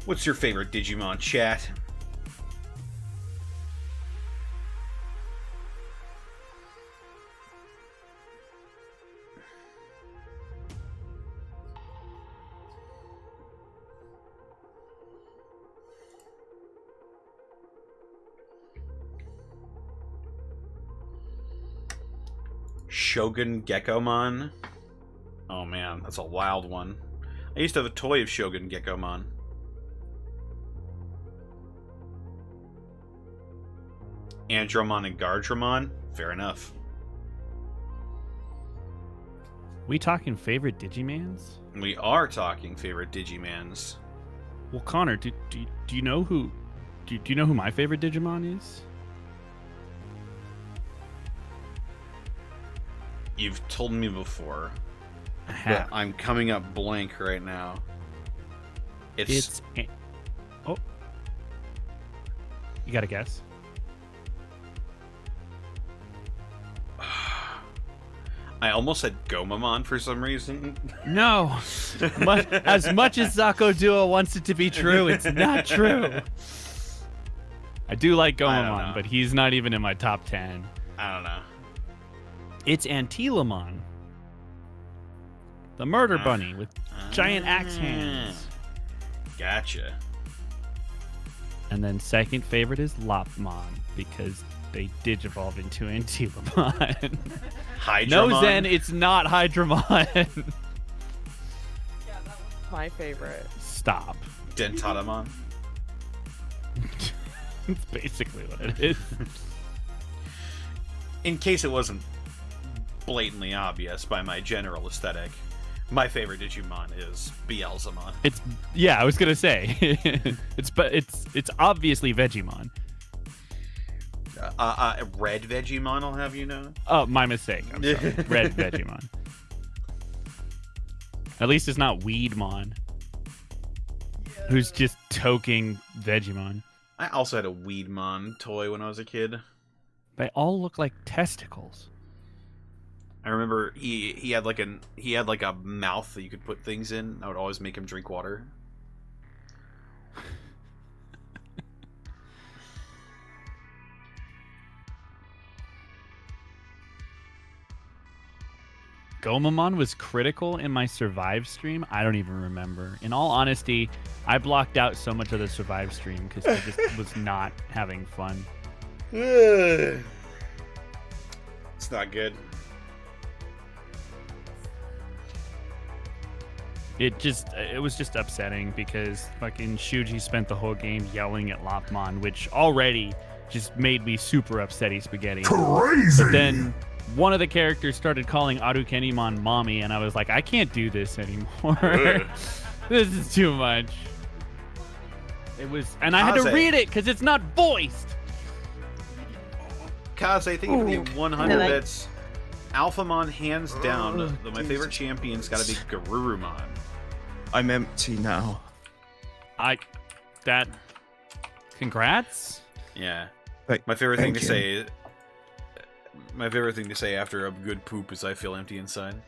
What's your favorite Digimon, chat? Shogun Gekkomon? Oh man, that's a wild one. I used to have a toy of Shogun Gekkomon. Andromon and Gardramon? Fair enough. We talking favorite Digimans? We are talking favorite Digimans. Well, Connor, do you know who do you know who my favorite Digimon is? You've told me before, I but have. I'm coming up blank right now. It's oh, you got a guess? I almost said Gomamon for some reason. No. As much as Zako Duo wants it to be true, it's not true. I do like I don't Gomamon, know. but he's not even in my top 10. I don't know. It's Antilamon, the murder bunny with giant axe hands. Gotcha. And then second favorite is Lopmon, because they digivolve into Antilamon. Hydramon. No, Zen, it's not Hydramon. My favorite. Stop. Dentatamon. That's basically what it is. In case it wasn't blatantly obvious by my general aesthetic, My favorite Digimon is Beelzemon. I was gonna say it's obviously Vegemon. Red Vegemon, I'll have you know. Oh, my mistake. I'm sorry. Red Vegemon. At least it's not Weedmon, who's just toking Vegemon. I also had a Weedmon toy when I was a kid. They all look like testicles. I remember he had like a mouth that you could put things in. I would always make him drink water. Gomamon was critical in my Survive stream. I don't even remember. In all honesty, I blocked out so much of the Survive stream because I just was not having fun. It's not good. It was just upsetting because fucking Shuji spent the whole game yelling at Lopmon, which already just made me super upsetty spaghetti. Crazy. But then one of the characters started calling Arukenimon mommy, and I was like, I can't do this anymore. This is too much. And I had to read it because it's not voiced. Kaz, I think of the 100 bits. Alphamon, hands down. My favorite champion's got to be Garurumon. I'm empty now. Congrats. Yeah. Thank- My favorite thing thank to you. say. My favorite thing to say after a good poop is I feel empty inside.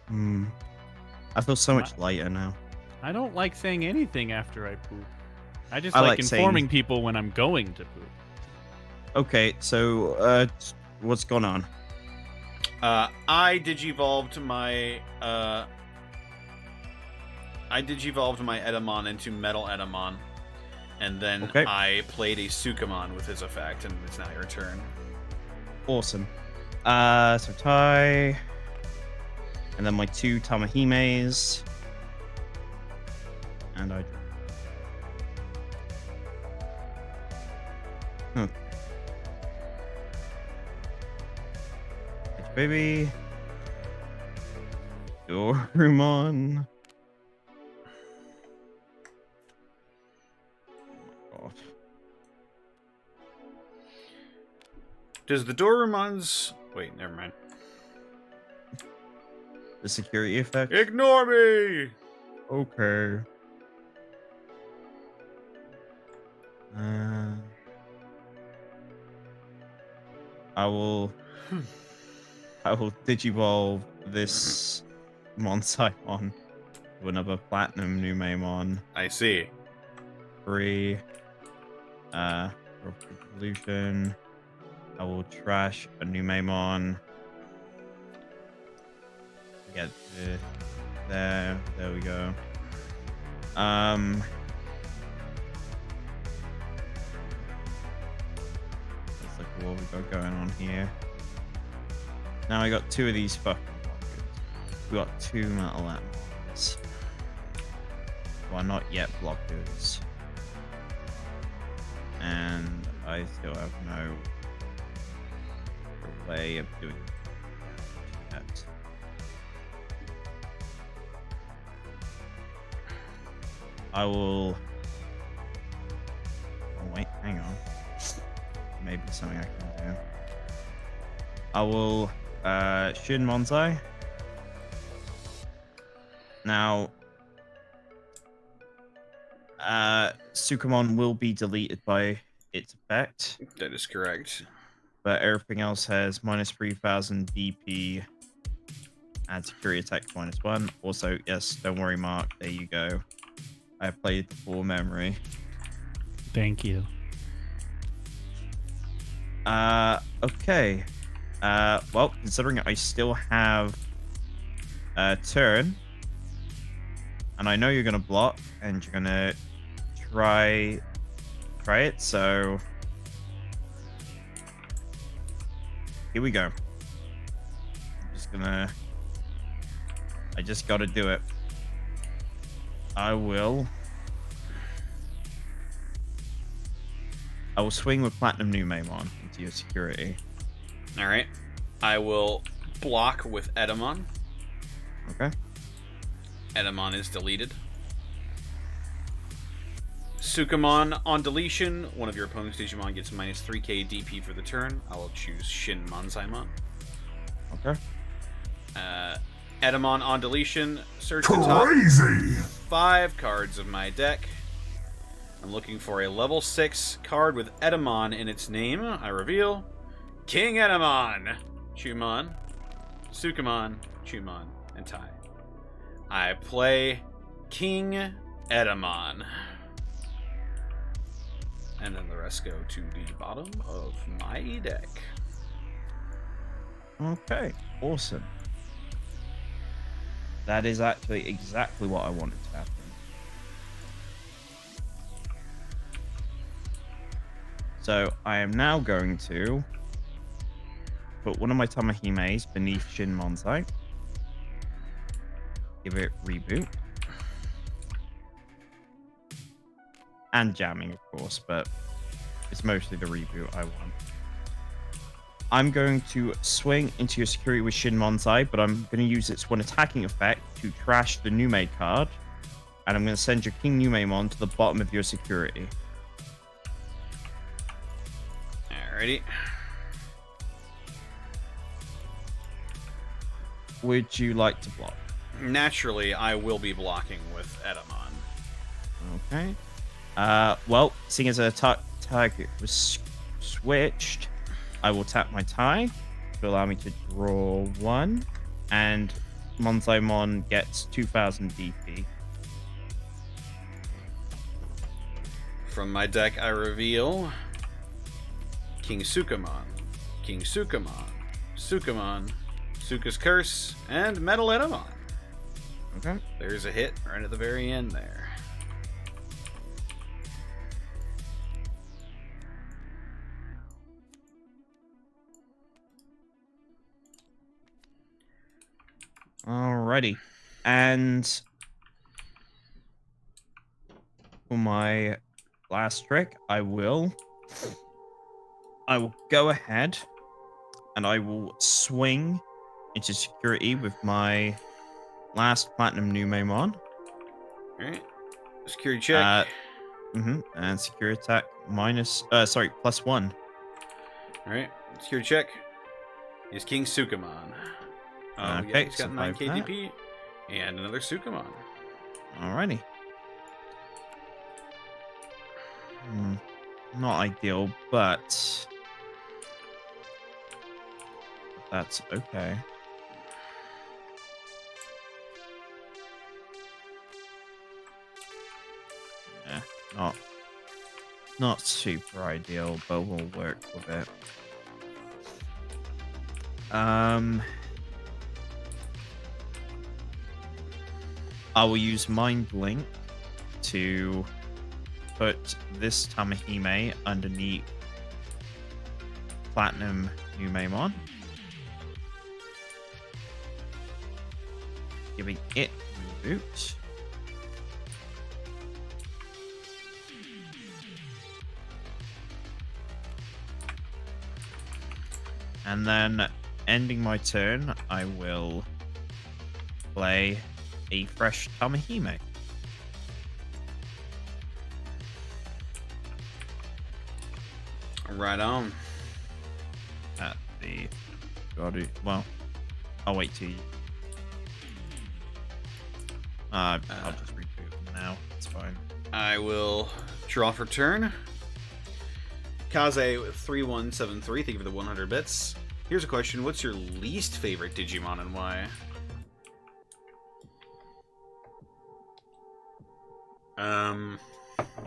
I feel so much lighter now. I don't like saying anything after I poop. I just I like like saying- informing people when I'm going to poop. Okay, so what's going on? I digivolved my Edamon into Metal Edamon, and then Okay. I played a Sukamon with his effect, and it's now your turn. Awesome. So Tai, and then my 2 Tamahimes, and I. Baby. Dorumon. Oh, God. Does the Dorumon's... Wait, never mind. The security effect? Ignore me! Okay. I will digivolve this Monsaimon to another Platinum Numemon. I see. 3. Revolution. I will trash a Numemon. Get there. There we go. Let's look at what we got going on here. Now I got 2 of these fucking blockers. We got 2 metal atoms. Well, not yet blockers. And I still have no way of doing that. I will... Oh wait, hang on. Maybe something I can do. I will Shin Monzai. Now Sukamon will be deleted by its effect, That is correct. but everything else has minus 3000 DP and security attack -1. Also, yes, don't worry, Mark. There you go. I played full memory. Thank you. Okay. Well, considering I still have a turn, and I know you're gonna block, and you're gonna try it, so here we go. I just gotta do it. I will swing with Platinum Numemon into your security. Alright. I will block with Edamon. Okay. Edamon is deleted. Sukamon on deletion. One of your opponent's Digimon gets minus 3k DP for the turn. I will choose Shin Mansaimon. Okay. Edamon on deletion. Search the top 5 cards of my deck. I'm looking for a level 6 card with Edamon in its name. I reveal King Edamon, Chumon, Sukamon, Chumon, and Tai. I play King Edamon. And then the rest go to the bottom of my deck. Okay, awesome. That is actually exactly what I wanted to happen. So I am now going to put one of my Tamahimes beneath Shin Monsai. Give it reboot. And jamming, of course, but it's mostly the reboot I want. I'm going to swing into your security with Shin Monsai, but I'm going to use its one attacking effect to trash the Nume card. And I'm going to send your King Numemon to the bottom of your security. Alrighty. Would you like to block? Naturally, I will be blocking with Edamon. Okay. Well, seeing as an target was switched, I will tap my tie to allow me to draw 1, and Monzaimon gets 2000 DP. From my deck, I reveal King Sukamon, King Sukamon, Sukamon, Suka's Curse, and Metal Edamon. Okay. There's a hit right at the very end there. Alrighty. And for my last trick, I will go ahead and I will swing into security with my last Platinum Numemon. Alright. Security check. And security attack +1. Alright. Security check. Is King Sukamon. Okay, Yeah, he's got survive 9k that. DP. And another Sukamon. Alrighty. Not ideal, but that's okay. Yeah, not super ideal, but we'll work with it. I will use Mind Link to put this Tamahime underneath Platinum Numemon, giving it reboot. And then, ending my turn, I will play a fresh Tamahime. Right on. At the... Well, I'll wait till you... I'll just reboot now. It's fine. I will draw for turn. Kaze with 3173. Thank you for the 100 bits. Here's a question. What's your least favorite Digimon and why?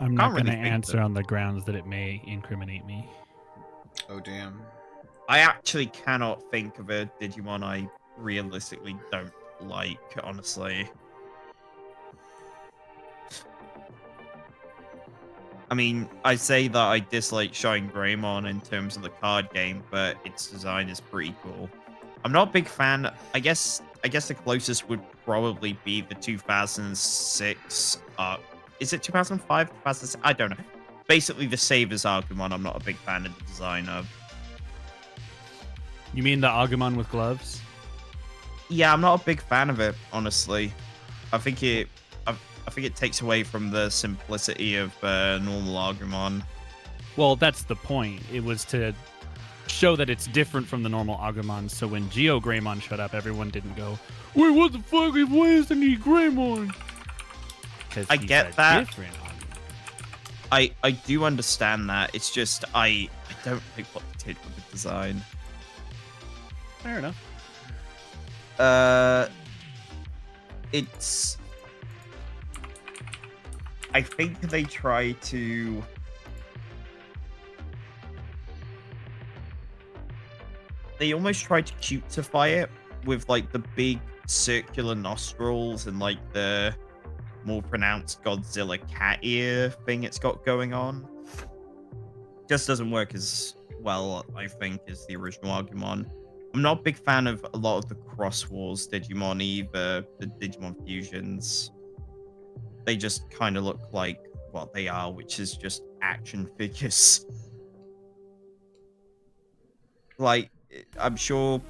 I'm not Can't going to really think answer that- on the grounds that it may incriminate me. Oh, damn. I actually cannot think of a Digimon I realistically don't like, honestly. I mean, I say that I dislike Shine Greymon in terms of the card game, but its design is pretty cool. I'm not a big fan. I guess the closest would probably be the 2006. Is it 2005? 2006? I don't know. Basically, the Savers Agumon. I'm not a big fan of the design of. You mean the Agumon with gloves? Yeah, I'm not a big fan of it, honestly. I think it takes away from the simplicity of normal Agumon. Well, that's the point. It was to show that it's different from the normal Agumon, so when Geo Greymon showed up, everyone didn't go, "Wait, what the fuck? Why isn't he Greymon?" Because I get that. Different Agumon. I do understand that. It's just I don't like what they did with the design. Fair enough. It's. I think they try to. They almost try to cutify it with like the big circular nostrils and like the more pronounced Godzilla cat ear thing it's got going on. Just doesn't work as well, I think, as the original Agumon. I'm not a big fan of a lot of the Cross Wars Digimon either, the Digimon fusions. They just kind of look like what they are, which is just action figures. Like, I'm sure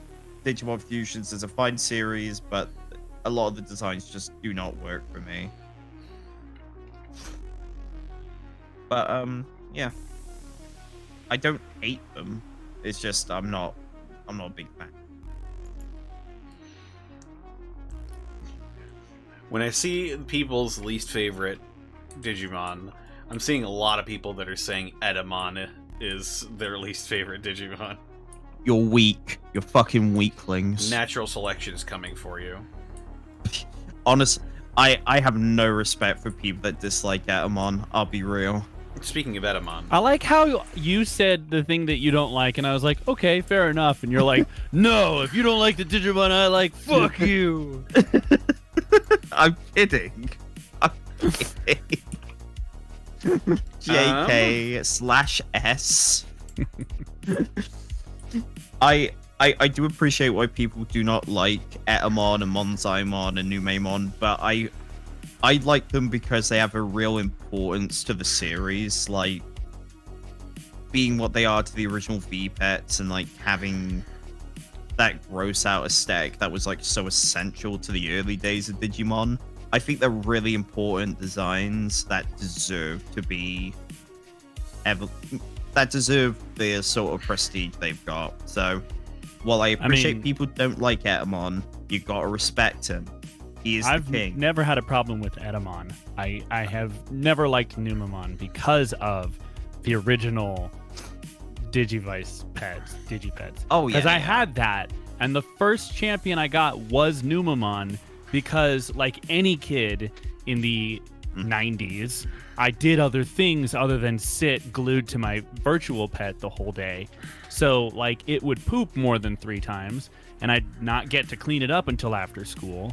Digimon Fusions is a fine series, but a lot of the designs just do not work for me. But, yeah. I don't hate them. It's just I'm not a big fan. When I see people's least favorite Digimon, I'm seeing a lot of people that are saying Edamon is their least favorite Digimon. You're weak. You're fucking weaklings. Natural selection is coming for you. Honestly, I have no respect for people that dislike Atamon. I'll be real. Speaking of Edamon, I like how you said the thing that you don't like, and I was like, okay, fair enough. And you're like, no, if you don't like the Digimon I like, fuck you. I'm kidding. I'm kidding. JK/S. I do appreciate why people do not like Etamon and Monzaimon and Numemon, but I like them because they have a real importance to the series, like being what they are to the original V-Pets and like having that gross out aesthetic that was like so essential to the early days of Digimon. I think they're really important designs that deserve to be that deserve the sort of prestige they've got. So while I appreciate people don't like Etamon, you gotta respect him. He is the king. I've never had a problem with Etamon. I have never liked Numemon because of the original Digipets. Oh yeah. Because I had that, and the first champion I got was Numemon because, like any kid in the 90s, I did other things other than sit glued to my virtual pet the whole day. So, like, it would poop more than 3 times, and I'd not get to clean it up until after school.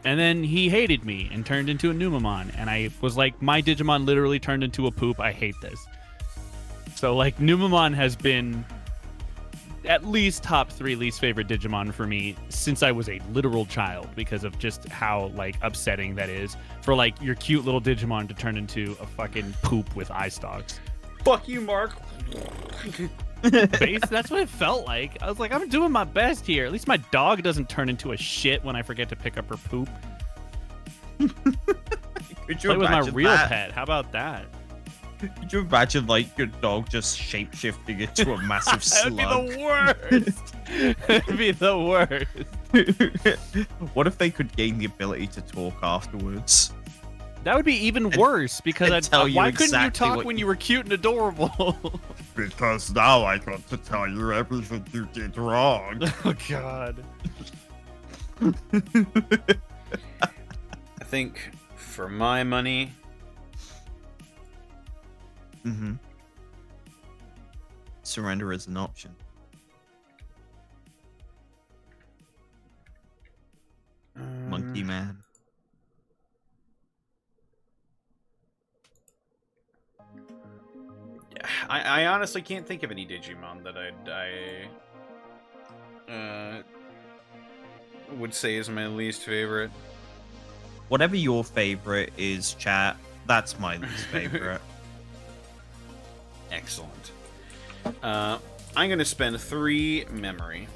And then he hated me and turned into a Numemon, and I was like, my Digimon literally turned into a poop. I hate this. So, like, Numemon has been at least top 3 least favorite Digimon for me since I was a literal child, because of just how, like, upsetting that is for, like, your cute little Digimon to turn into a fucking poop with eye stalks. fuck you, Mark. Base, that's what it felt like. I was like, I'm doing my best here. At least my dog doesn't turn into a shit when I forget to pick up her poop. Could you Play with my imagine real that? pet. How about that? Could you imagine, like, your dog just shape-shifting into a massive slug? That'd be the worst. It'd be the worst. What if they could gain the ability to talk afterwards? That would be even worse, because and tell you why couldn't you exactly talk what when you- you were cute and adorable? Because now I got to tell you everything you did wrong. Oh, God. I think for my money, Mm-hmm. Surrender is an option. Monkey Man. I honestly can't think of any Digimon that I would say is my least favorite. Whatever your favorite is, chat, that's my least favorite. Excellent. I'm going to spend 3 memory,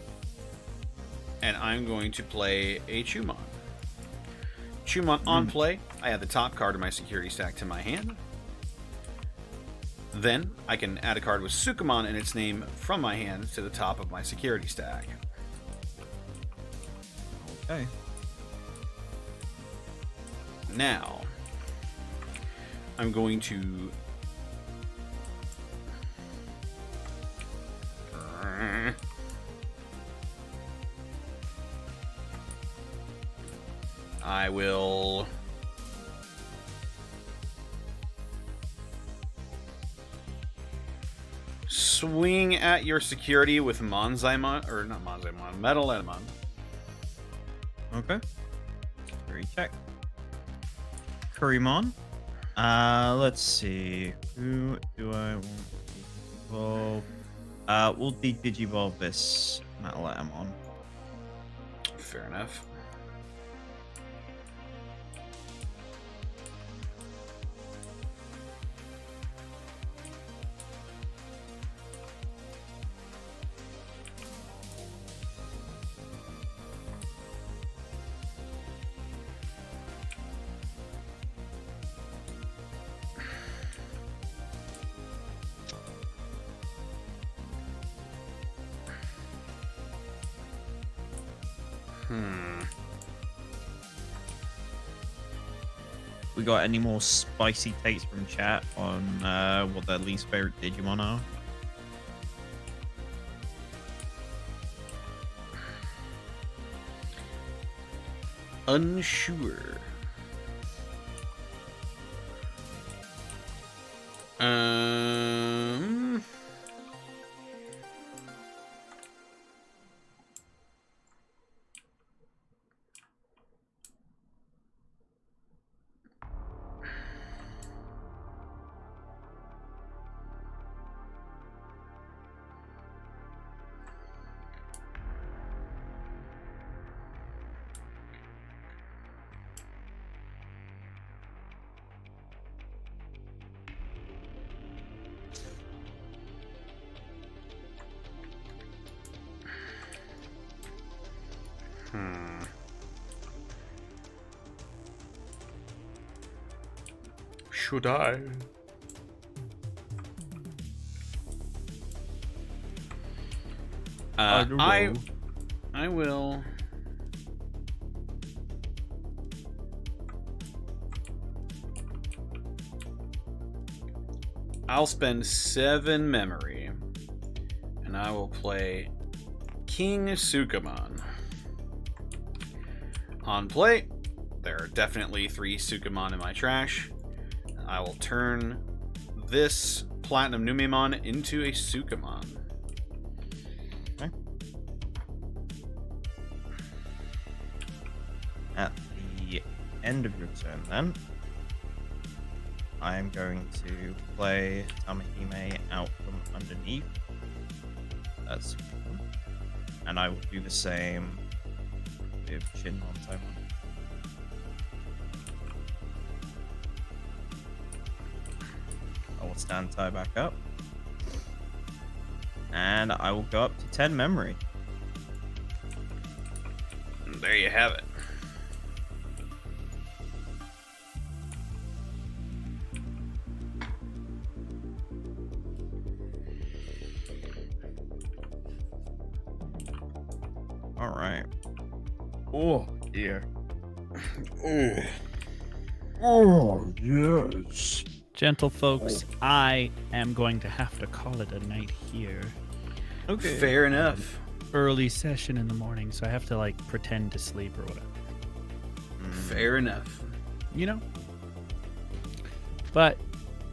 and I'm going to play a Chumon. Chumon on play, I add the top card of my security stack to my hand. Then, I can add a card with Sukamon in its name from my hand to the top of my security stack. Okay. Now, I'm going to... I will... swing at your security with Monzaimon, or not Monzaimon, Metal Edamon. Okay. Great check. Kurimon. Let's see. Who do I want to evolve? We'll de-digivolve this Metal Edamon. Fair enough. We got any more spicy takes from chat on what their least favorite Digimon are? Unsure. Um... Should I? I will. I'll spend 7 memory, and I will play King Sukamon. On play, there are definitely 3 Sukamon in my trash. I will turn this Platinum Numemon into a Sukamon. Okay. At the end of your turn, then, I am going to play Tamahime out from underneath. That's cool. And I will do the same with Shinmon Taimon. I will stand tie back up. And I will go up to 10 memory. There you have it. Alright. Oh, dear. Oh, yes. Gentle folks, I am going to have to call it a night here. Okay. Fair enough. Early session in the morning, so I have to like pretend to sleep or whatever. Fair enough. You know? But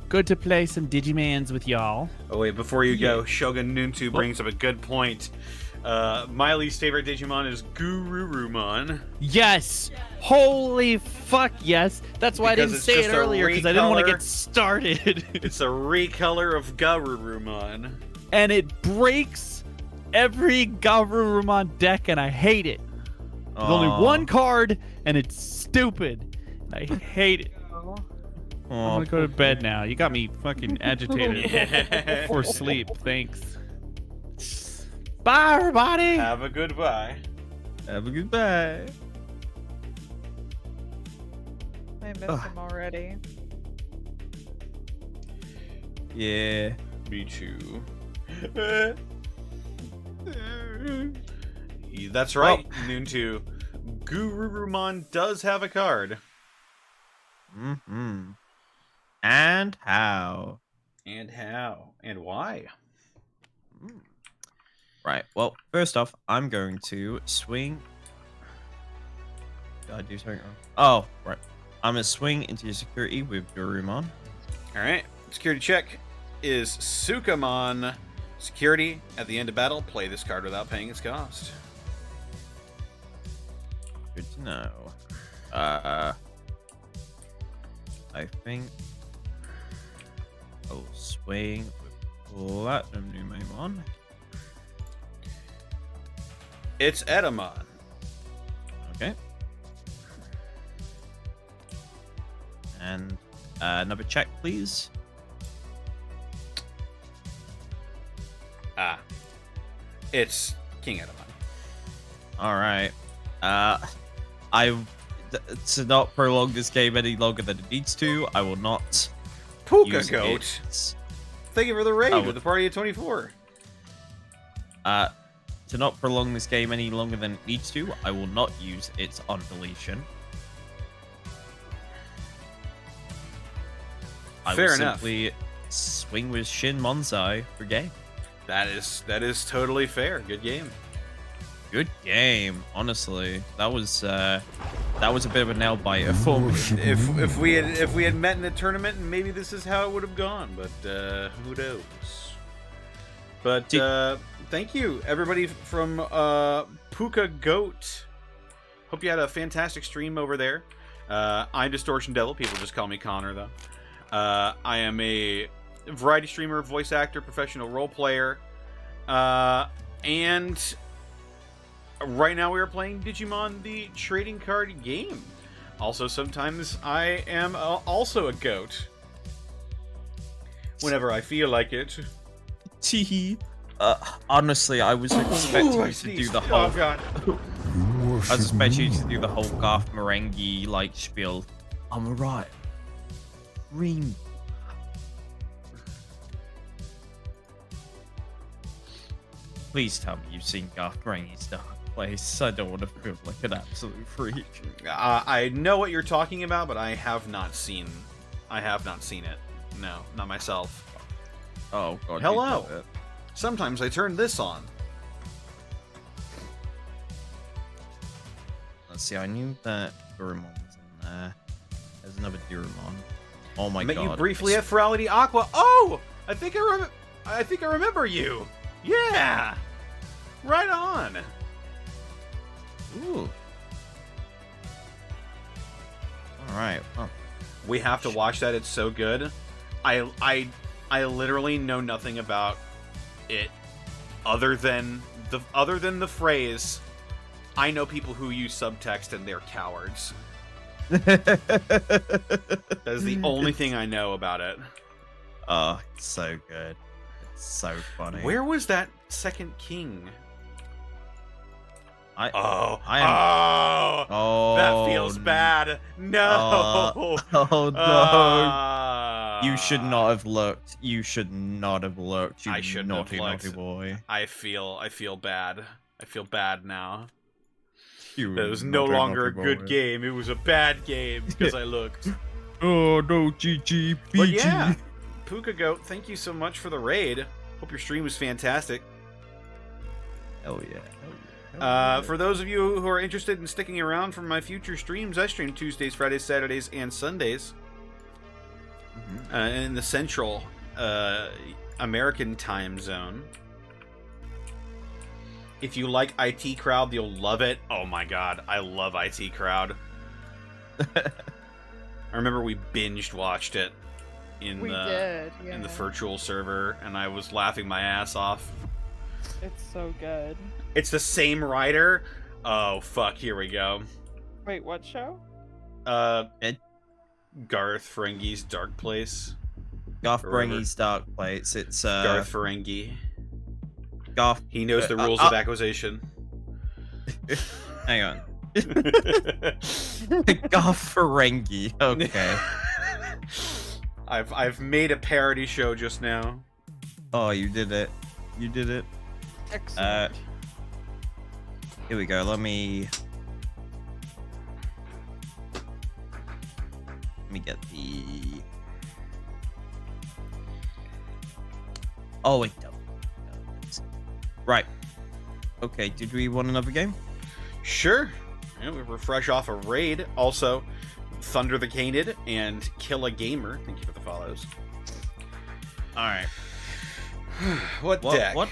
good to play some Digimans with y'all. Oh wait, before you go, Shogun Nuntu brings up a good point. My least favorite Digimon is Gururumon. Yes! Holy fuck, yes! That's why Because I didn't it's say it just a earlier, because I didn't want to recolor. get started. It's a recolor of Garurumon. And it breaks every Garurumon deck, and I hate it. There's only one card, and it's stupid. I hate it. I'm gonna go to bed now. You got me fucking agitated for sleep. Thanks. Bye, everybody. Have a good bye. Have a good day. I miss Ugh. him already. Yeah. Me too. That's right, Noon 2. Gururumon does have a card. Mm-hmm. And how? And how? And why? Mm. Right. Well, first off, I'm going to swing. Did I do something wrong? Oh, right. I'm gonna swing into your security with Gurumon. Alright, security check is Sukamon. Security, at the end of battle, play this card without paying its cost. Good to know. I think I'll swing with Platinum Numemon. It's Edamon. Okay. And another check, please. It's King Edamon. All right. To not prolong this game any longer than it needs to, I will not Puka use Goat. it. Thank you for the raid I with would- the party of 24. To not prolong this game any longer than it needs to, I will not use it on deletion. I Fair will enough. simply swing with Shin Monzai for game. That is totally fair. Good game. Good game, honestly. That was a bit of a nail biter for me. If we had met in a tournament, maybe this is how it would have gone. But who knows? But thank you everybody from Puka Goat. Hope you had a fantastic stream over there. I'm Distortion Devil. People just call me Connor though. I am a variety streamer, voice actor, professional role player, and right now we are playing Digimon the trading card game. Also, sometimes I am also a goat. Whenever I feel like it. Teehee. Honestly, I was expecting you to do the whole. Oh god. I was expecting you to do the whole Garth Marenghi like spiel. I'm alright. Reem. Please tell me you've seen Garth Marenghi's Dark Place. I don't want to feel like an absolute freak. I know what you're talking about, but I have not seen it. No, not myself. Oh god. you Hello. know it. Sometimes I turn this on. Let's see. I knew that Duramon was in there. There's another Duramon. Oh my I met god. you briefly at Ferality Aqua. Oh, I think I remember you. Yeah. Right on. Ooh. All right. Well, We have to watch that. It's so good. I literally know nothing about it other than the phrase. I know people who use subtext and they're cowards. That is the only thing I know about it. oh, it's so good. It's so funny. Where was that second king? I Oh, Oh, that feels bad. No. Oh no. Ah. You should not have looked. You should not have looked. You I shouldn't have naughty, naughty looked. boy. I feel bad. I feel bad now. You It was no naughty, longer a naughty good boy. game. It was a bad game because I looked. Oh no, GG, BG. But yeah, Puka Goat, thank you so much for the raid. Hope your stream was fantastic. Hell yeah. Hell yeah. For those of you who are interested in sticking around for my future streams, I stream Tuesdays, Fridays, Saturdays, and Sundays in the Central American time zone. If you like IT Crowd, you'll love it. Oh my god, I love IT Crowd. I remember we binged watched it in We the did, yeah. in the virtual server, and I was laughing my ass off. It's so good. It's the same writer. Oh fuck, here we go. Wait, what show? Garth Ferenghi's Dark Place. Garth Forever. Marenghi's Dark Place. It's Garth Ferengi. Garth. He knows the rules of acquisition. Hang on. Garth Ferengi. Okay. I've made a parody show just now. Oh, you did it. You did it. Excellent. Here we go. Let me get the. Oh wait, no. Right. Okay. Did we want another game? Sure. Yeah, we refresh off a raid. Also, Thunder the Canid and Kill a Gamer. Thank you for the follows. All right. What deck? What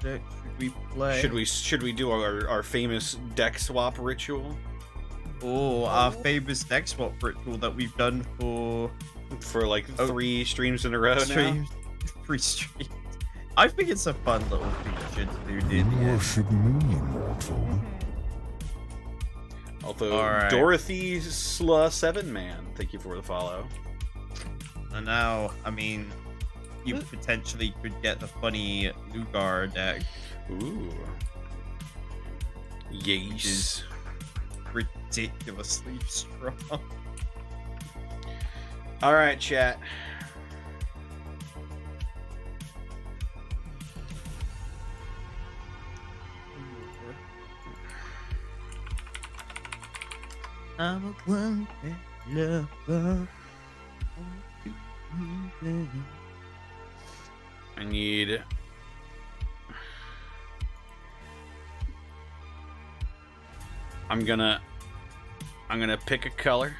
deck should we play? Should we do our famous deck swap ritual Oh, our famous deck swap ritual that we've done for for like 3 streams in a row now? streams. 3 streams. I think it's a fun little feature to do, dude. Worship me, mortal. Although Alright. Dorothy Sla 7 Man, thank you for the follow. And now, I mean, you potentially could get the funny Lugar deck. Ooh. Yes. Ridiculously strong. All right, chat. I'm a one lover. I need. I'm gonna pick a color.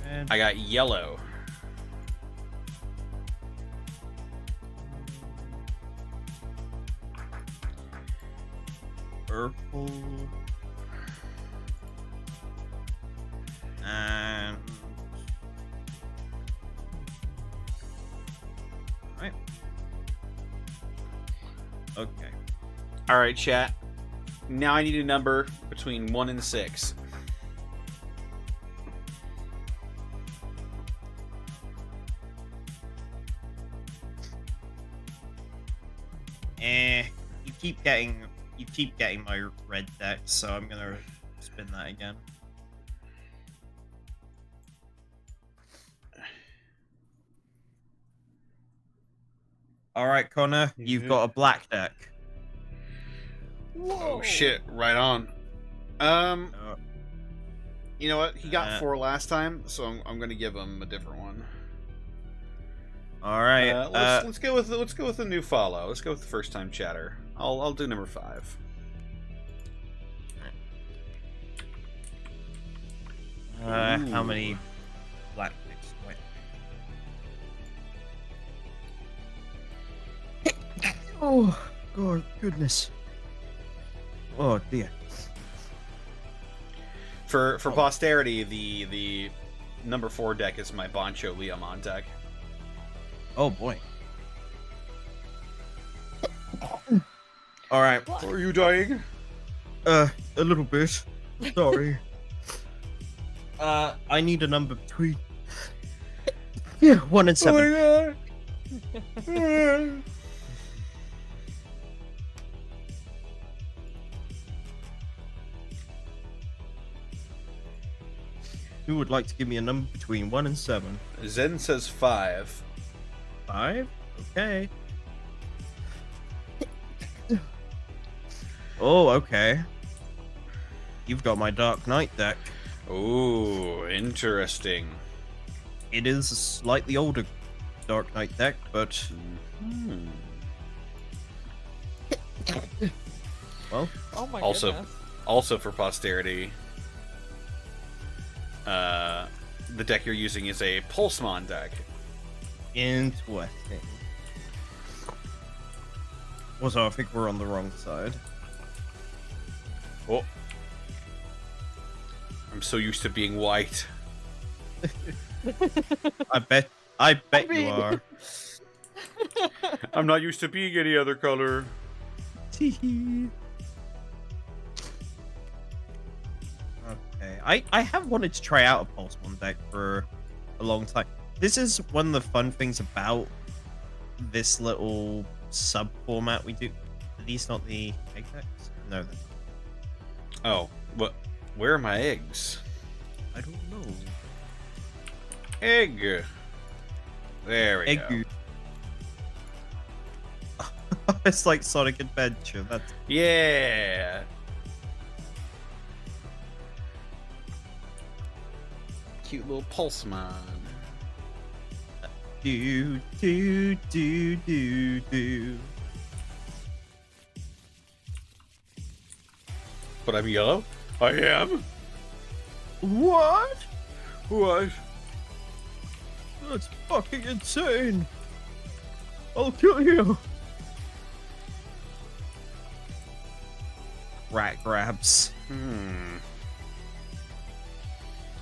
And I got yellow. purple. And right. Okay. All right, chat. Now I need a number between 1 and 6. You keep getting my red deck, so I'm gonna spin that again. All right, Connor, you've got a black deck. Oh shit! Right on. You know what? He got 4 last time, so I'm gonna give him a different one. All right. Let's go with the new follow. Let's go with the first time chatter. I'll do number 5. How many black decks? Wait. Oh, God, goodness. Oh, dear. For posterity, the number 4 deck is my Boncho Leomon deck. Oh boy. All right. Are you dying? A little bit. Sorry. I need a number between. Yeah, 1 and 7. Who would like to give me a number between 1 and 7? Zen says 5. 5? Okay. Oh, okay. You've got my Dark Knight deck. Ooh, interesting. It is a slightly older Dark Knight deck, but well, Oh my Also- goodness. Also for posterity, the deck you're using is a Pulsemon deck. interesting. Also, I think we're on the wrong side. Oh. I'm so used to being white. I bet you mean- are. I'm not used to being any other color. Okay. I have wanted to try out a Pulsemon deck for a long time. This is one of the fun things about this little sub format we do. Are these not the egg decks? No, they're not. Oh, what? Where are my eggs? I don't know. Egg. There we go. It's like Sonic Adventure. That's Yeah. Cute little Pulsemon. do do do do do. But I'm yellow? I am? What? What? That's fucking insane. I'll kill you. Rat grabs.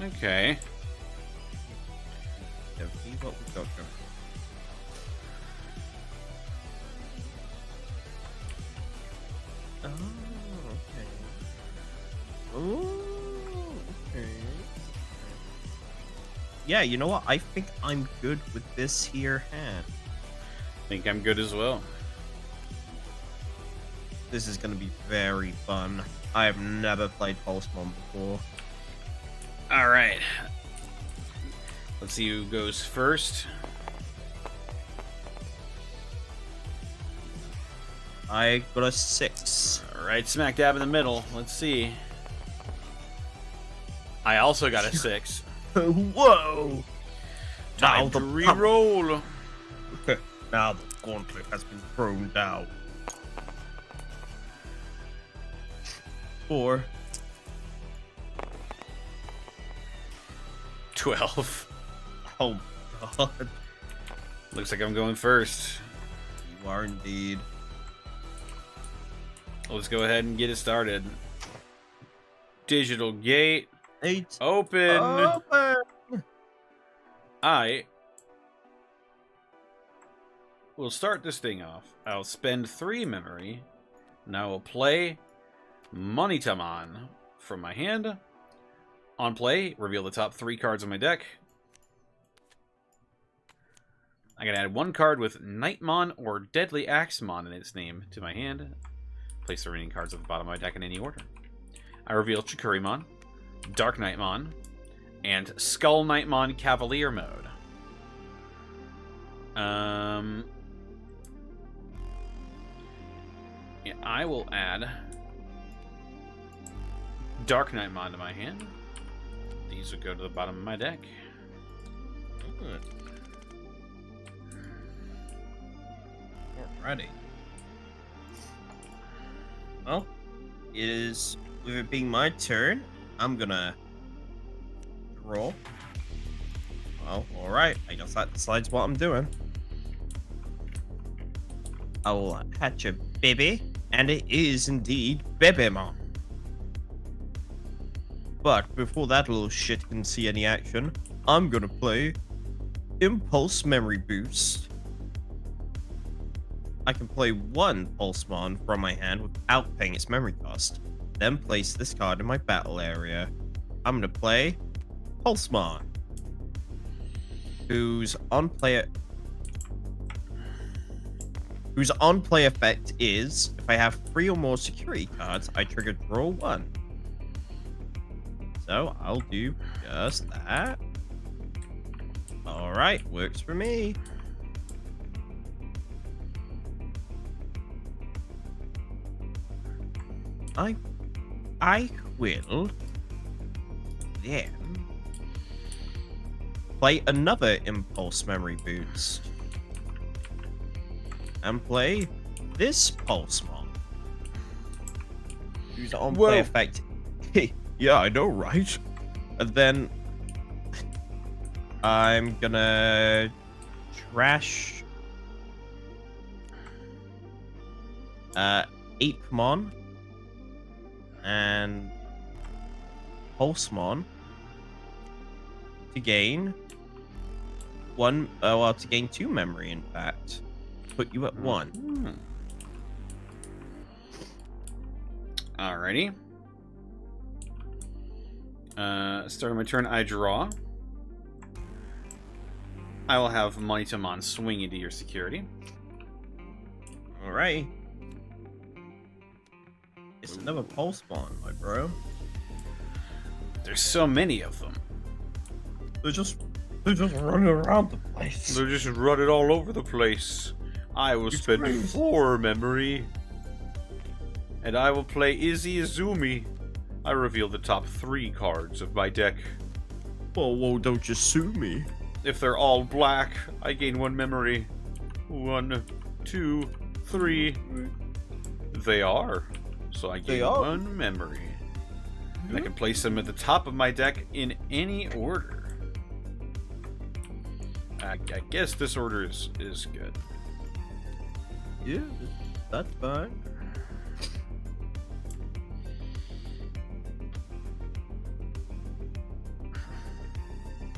Okay. Okay, what we got going? Oh, okay. Oh, okay. Yeah, you know what? I think I'm good with this here hand. Think I'm good as well. This is gonna be very fun. I have never played Pulsemon before. Alright. Let's see who goes first. I got a 6. Alright, smack dab in the middle. Let's see. I also got a 6. Whoa! Time to re-roll. Now the gauntlet has been thrown down. 4. 12. Oh god. Looks like I'm going first. You are indeed. Let's go ahead and get it started. Digital gate. 8. Open. Open! I will start this thing off. I'll spend 3 memory. And I will play Monitamon from my hand. On play, reveal the top 3 cards on my deck. I can add 1 card with Nightmon or Deadly Axemon in its name to my hand. Place the remaining cards at the bottom of my deck in any order. I reveal Chikurimon, Dark Nightmon, and Skull Nightmon Cavalier mode. Yeah, I will add Dark Nightmon to my hand. These will go to the bottom of my deck. Good. Alrighty. Well, with it being my turn, I'm gonna draw. Well, alright. I guess that decides what I'm doing. I will hatch a baby, and it is indeed Bebemon. But before that little shit can see any action, I'm gonna play Impulse Memory Boost. I can play 1 Pulsemon from my hand without paying its memory cost. Then place this card in my battle area. I'm gonna play Pulsemon, whose on-play effect is, if I have 3 or more security cards, I trigger draw 1. So I'll do just that. Alright, works for me. I will then play another Impulse Memory Boost. And play this Pulsemon, whose on-play effect... Yeah, I know, right? And then I'm gonna trash Apemon and Pulsemon to gain 2 memory, in fact. put you at 1. Hmm. Alrighty. Starting my turn, I draw. I will have Mightamon swing into your security. Alright. It's another pulse spawn, my bro. There's so many of them. They're just running around the place. They're just running all over the place. I will spend crazy. 4 memory. And I will play Izzy Izumi. I reveal the top 3 cards of my deck. Whoa, don't you sue me. If they're all black, I gain 1 memory. 1, 2, 3. They are. So I gain 1 memory. And I can place them at the top of my deck in any order. I guess this order is good. Yeah, that's fine.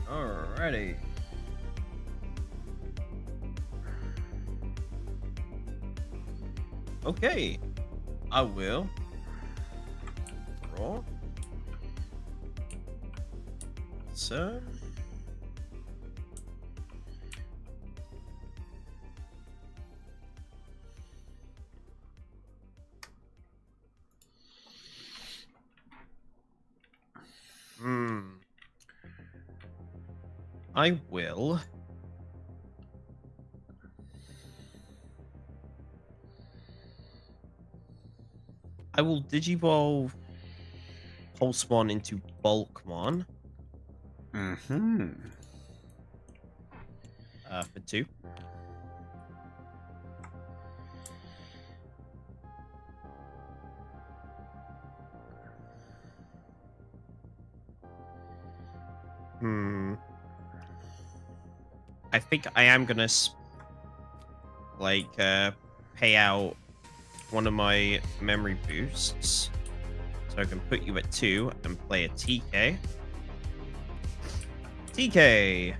Alrighty. Okay. I will draw. So. I will. I will Digivolve Pulsemon into Bulkmon. Mm-hmm. For 2. I think I am gonna pay out one of my memory boosts, so I can put you at 2 and play a TK. TK.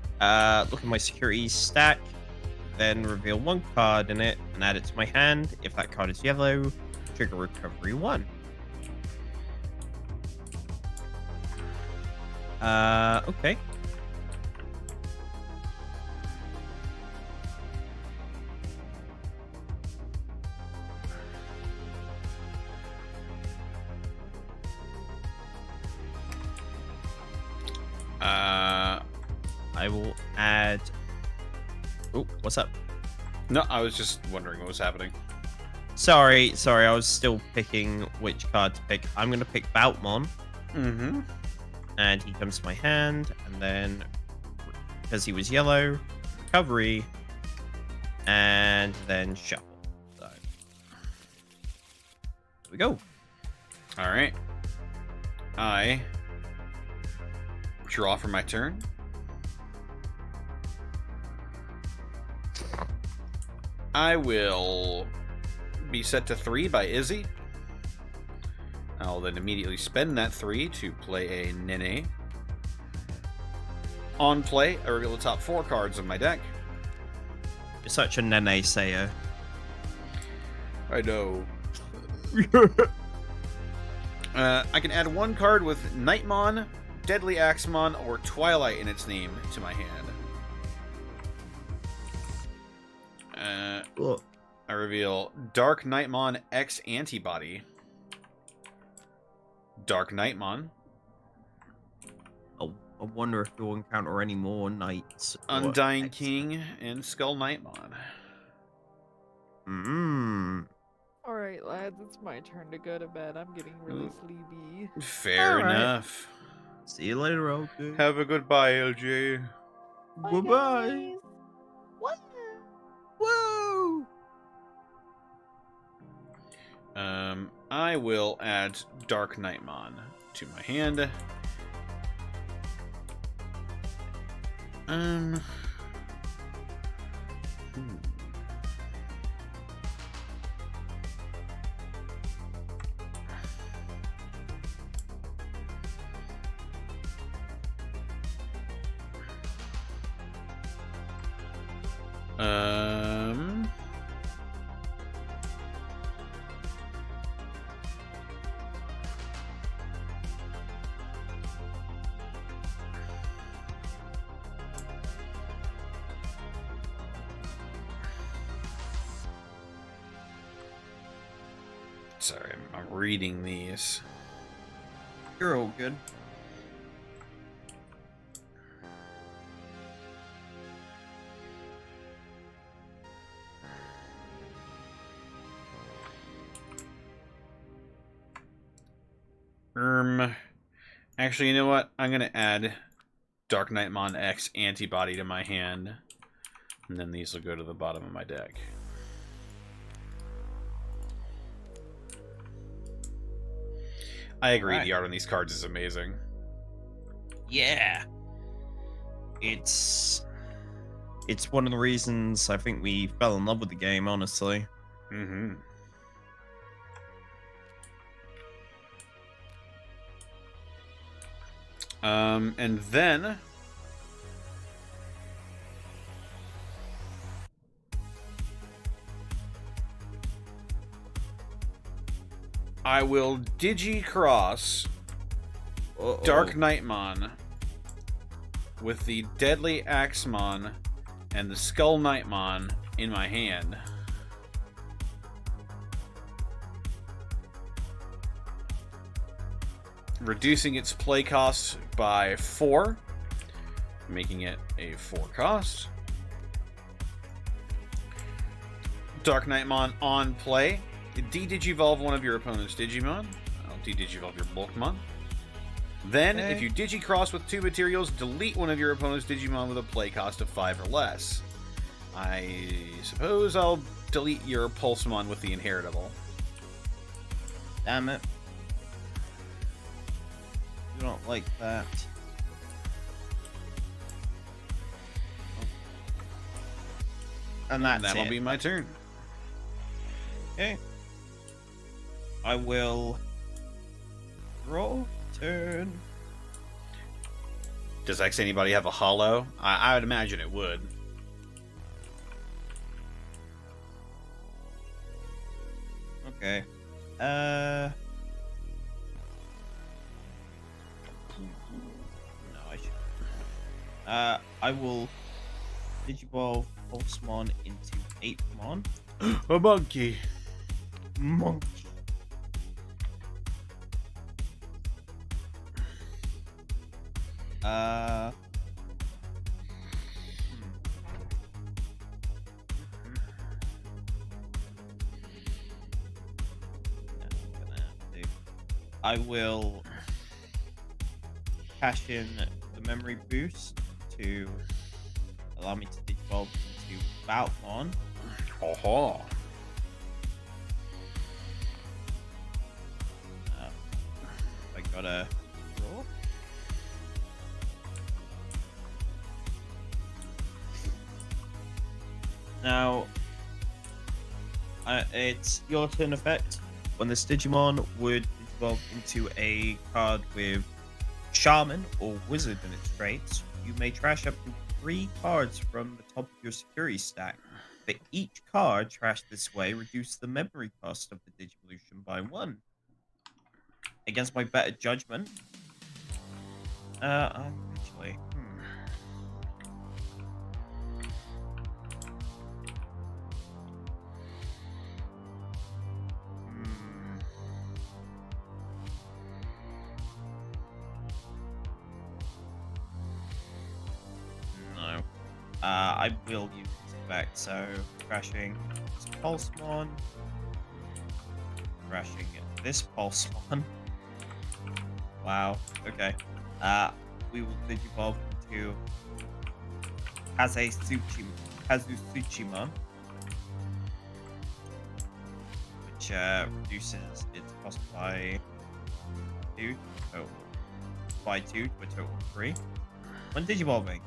Look at my security stack, then reveal 1 card in it and add it to my hand. If that card is yellow, trigger recovery 1. Okay. I will add. Oh, what's up? No, I was just wondering what was happening. Sorry, I was still picking which card to pick. I'm gonna pick Boutmon. Mm-hmm. And he comes to my hand, and then because he was yellow, recovery, and then shuffle. So here we go. All right. I draw for my turn. I will be set to 3 by Izzy. I'll then immediately spend that 3 to play a Nene. On play, I reveal the top 4 cards of my deck. You're such a Nene sayer. I know. I can add 1 card with Nightmon, Deadly Axemon, or Twilight in its name to my hand. I reveal Dark Nightmon X Antibody. Dark Nightmon. Oh, I wonder if you'll encounter any more knights. or Undying X. King and Skull Nightmon. Alright, lads, it's my turn to go to bed. I'm getting really sleepy. Fair Alright. enough. See you later, okay. Have a goodbye, LJ. Goodbye. What? Woo! I will add Dark Nightmon to my hand. Sorry, I'm reading these. You're all good. Actually, you know what? I'm gonna add Dark Nightmon X antibody to my hand, and then these will go to the bottom of my deck. I agree. Right. The art on these cards is amazing. Yeah. It's one of the reasons I think we fell in love with the game, honestly. Mm-hmm. And then I will Digi-Cross Dark Nightmon with the Deadly Axemon and the Skull Nightmon in my hand. Reducing its play cost by 4, making it a 4 cost. Dark Nightmon on play. De-Digivolve one of your opponent's Digimon. I'll de-Digivolve your Bulkmon. Then, if you Digi-Cross with 2 materials, delete one of your opponent's Digimon with a play cost of 5 or less. I suppose I'll delete your Pulsemon with the Inheritable. Damn it. You don't like that. And that's That'll it. be my turn. Okay. I will draw turn. Does X anybody have a hollow? I would imagine it would. Okay. No, I should. I will Digivolve Pulsemon into Apemon. A monkey. Monkey. I will cash in the memory boost to allow me to Digivolve into Valtmon. Oh. I gotta draw. Now, it's your turn effect. When this Digimon would evolve into a card with Shaman or Wizard in its traits, you may trash up to 3 cards from the top of your security stack. For each card trashed this way, reduce the memory cost of the Digivolution by 1. Against my better judgment, actually, No. I will use this effect, so crashing this Pulsemon, crashing this Pulsemon. Wow, okay. We will Digivolve into Kazusuchima, which reduces its cost by 2 to a total of 3. When Digivolving,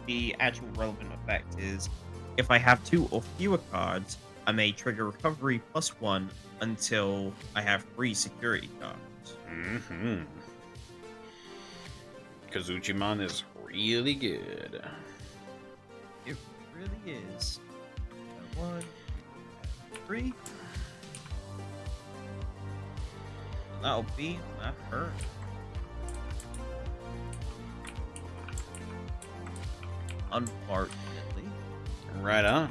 the actual relevant effect is if I have 2 or fewer cards, I may trigger recovery +1 until I have 3 security cards. Mm-hmm. Kazuchimon is really good. It really is. 1, 2, 3. That'll be my turn. Unfortunately. Right on.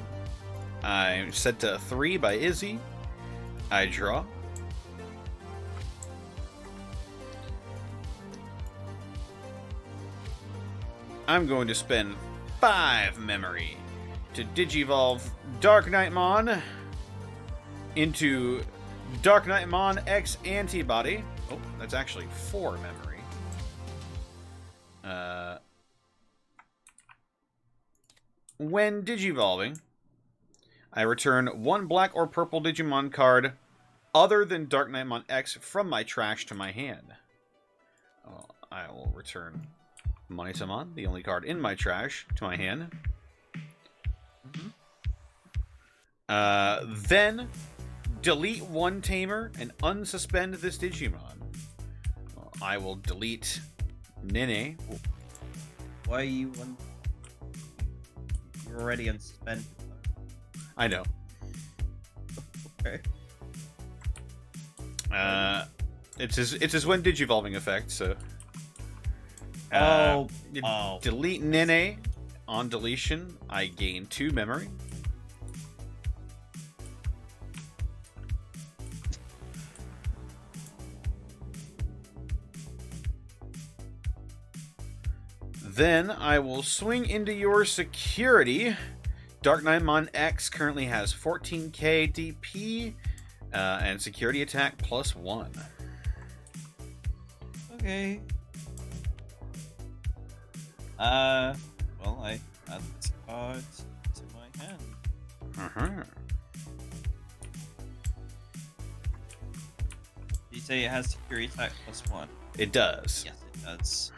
I'm set to 3 by Izzy. I draw. I'm going to spend 5 memory to Digivolve Dark Knightmon into Dark Knightmon X Antibody. Oh, that's actually 4 memory. When Digivolving, I return 1 black or purple Digimon card other than Dark Knightmon X from my trash to my hand. I will return Monitamon, the only card in my trash, to my hand. Then delete 1 Tamer and unsuspend this Digimon. I will delete Nene. Why are you You're already unsuspended. I know. Okay. It's his when Digivolving effect, so. Delete Nene. On deletion, I gain 2 memory. Then I will swing into your security. Dark Knightmon X currently has 14k DP and security attack +1. Okay. Well, I add this card to my hand. Did you say it has security attack +1? It does. Yes, it does.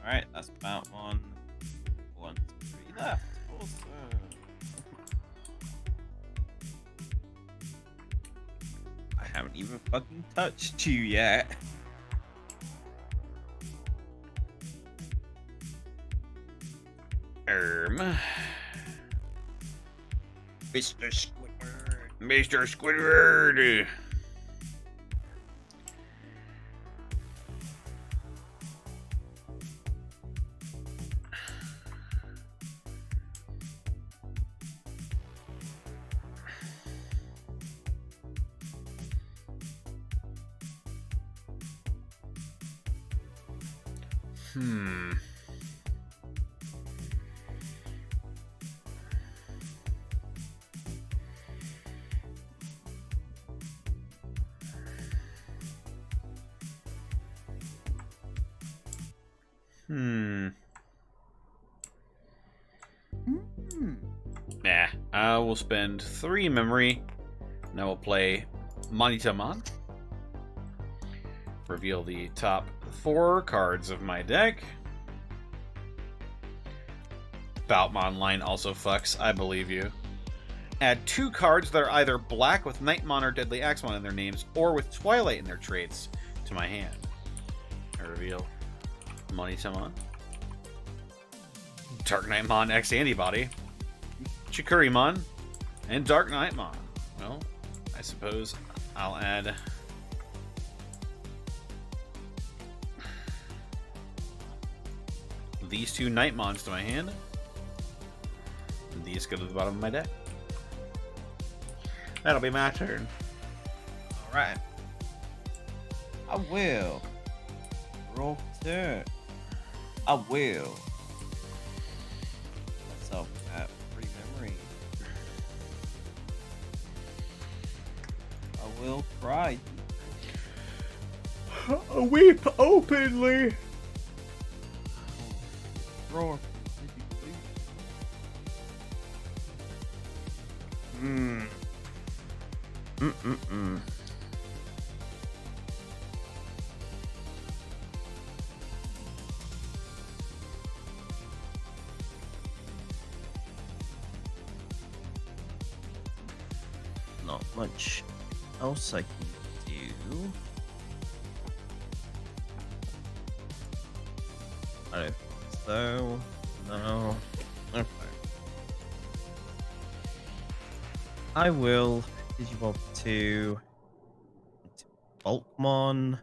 Alright, that's about 1, 2, 3 left. Awesome. I haven't even fucking touched you yet. Mr. Squidward. Mr. Squidward. Nah, I will spend 3 memory. And I will play Monitamon. Reveal the top 4 cards of my deck. Boutmon line also fucks, I believe you. Add 2 cards that are either black with Nightmon or Deadly Axemon in their names, or with Twilight in their traits, to my hand. I reveal Monitamon, Dark Knightmon X Antibody, Chikurimon, and Dark Knightmon. Well, I suppose I'll add these 2 Nightmons to my hand. And these go to the bottom of my deck. That'll be my turn. Alright. I will. Roll turn. I will. Myself at free memory. I will cry. Weep openly. Roar. Not much else I can do. I don't think so. No. Okay. I will Digivolve to Bulkmon.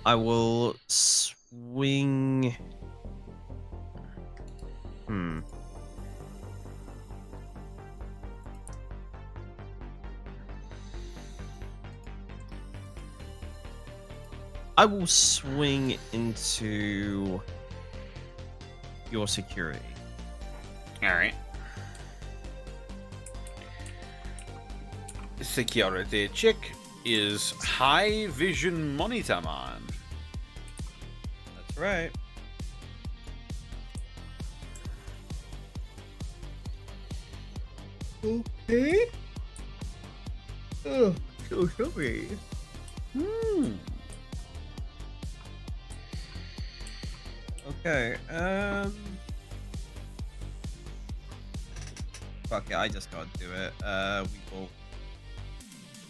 I will swing. I will swing into your security. All right. Security check is High Vision Monitaman. That's right. Okay. Oh, so sorry. Okay, fuck it, I just gotta do it.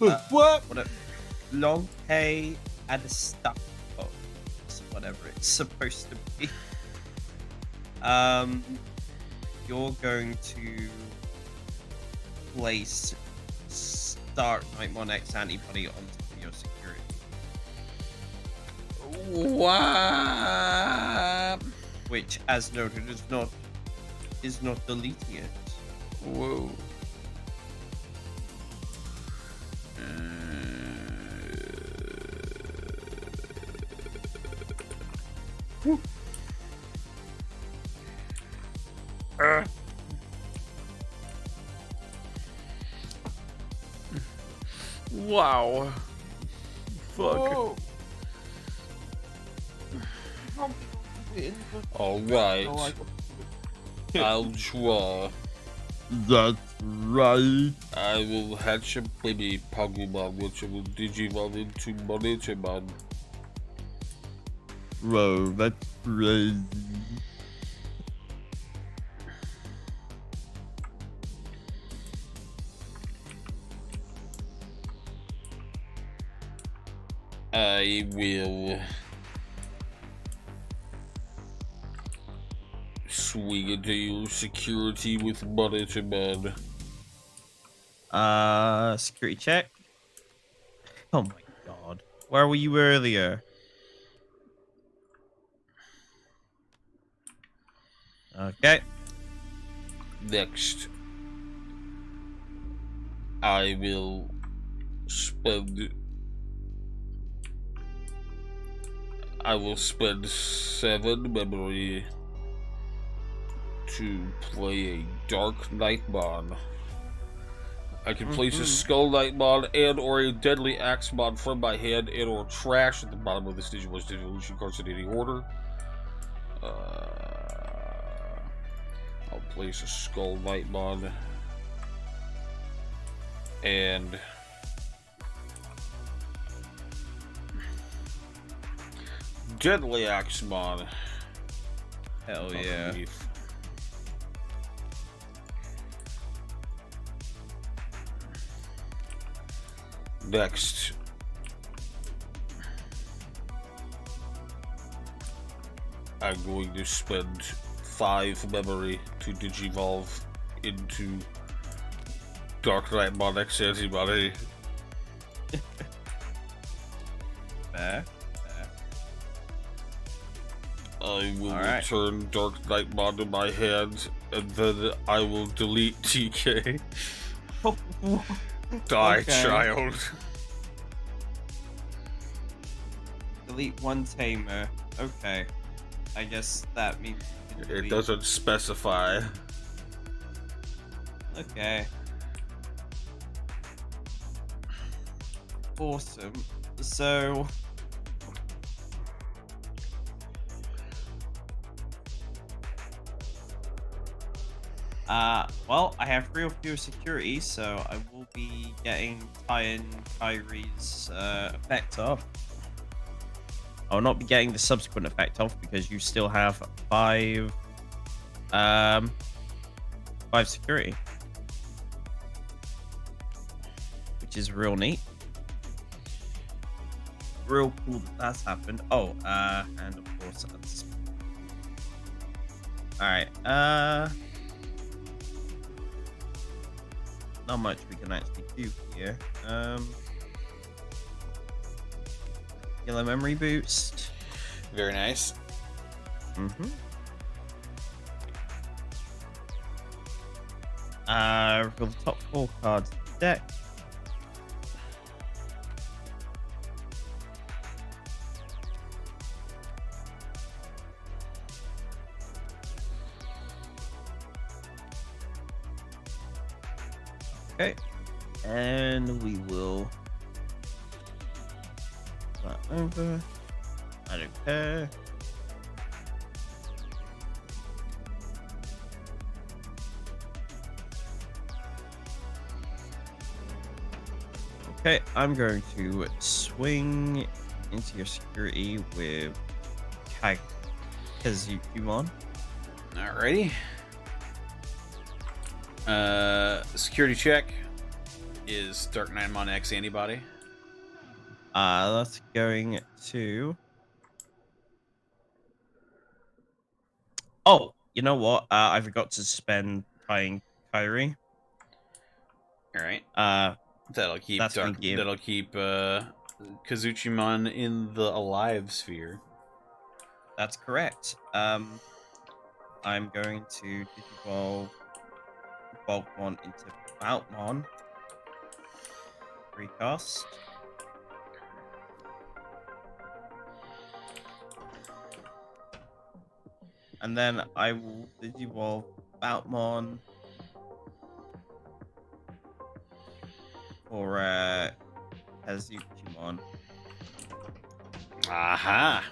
We will... what? Long pay and a stuff. Oh, whatever it's supposed to be. You're going to place Start Nightmare X antibody onto your security. What? Which, as noted, is not deleting it. Whoa. Wow. Fuck. Alright. I'll draw. That's right. I will hatch a baby Pokemon which will digivolve into Monitaman. Whoa, that's crazy. I will swing into your security with Monitaman. Security check. Oh my god. Where were you earlier? Okay. Next, I will spend 7 memory to play a Dark Nightmon. I can place a Skull Nightmon and or a Deadly Axemon from my hand and or trash at the bottom of this Digivolve Digivolution cards in any order. I'll place a Skull Nightmon and Deadly Axemon. Hell yeah. Underneath. Next, I'm going to spend 5 memory to digivolve into Dark Nightmon X Antibody. Fair. I will Alright. return Dark Nightmon to my hand, and then I will delete TK. Die, Okay. child. Delete one tamer. Okay. I guess that means you can It delete- doesn't specify. Okay. Awesome. So... well, I have 3 or fewer security, so I will be getting Kyrie's effect off. I will not be getting the subsequent effect off because you still have 5 security, which is real neat. Real cool that that's happened. Oh, and of course that's... Alright, not much we can actually do here. Yellow memory boost. Very nice. Mm-hmm. For the top 4 cards of the deck. Okay, and we will that over. I don't care. Okay, I'm going to swing into your security with Kazukimon. Alrighty. Security check is Dark Knightmon X antibody. That's going to. Oh, you know what? I forgot to spend playing Kyrie. Alright. Uh, That'll keep That's Dark, gonna give- that'll keep Kazuchimon in the alive sphere. that's correct. I'm going to Digivolve Bulkmon into Outmon. Recast. And then I will Digivolve Outmon for Kazukimon. Aha!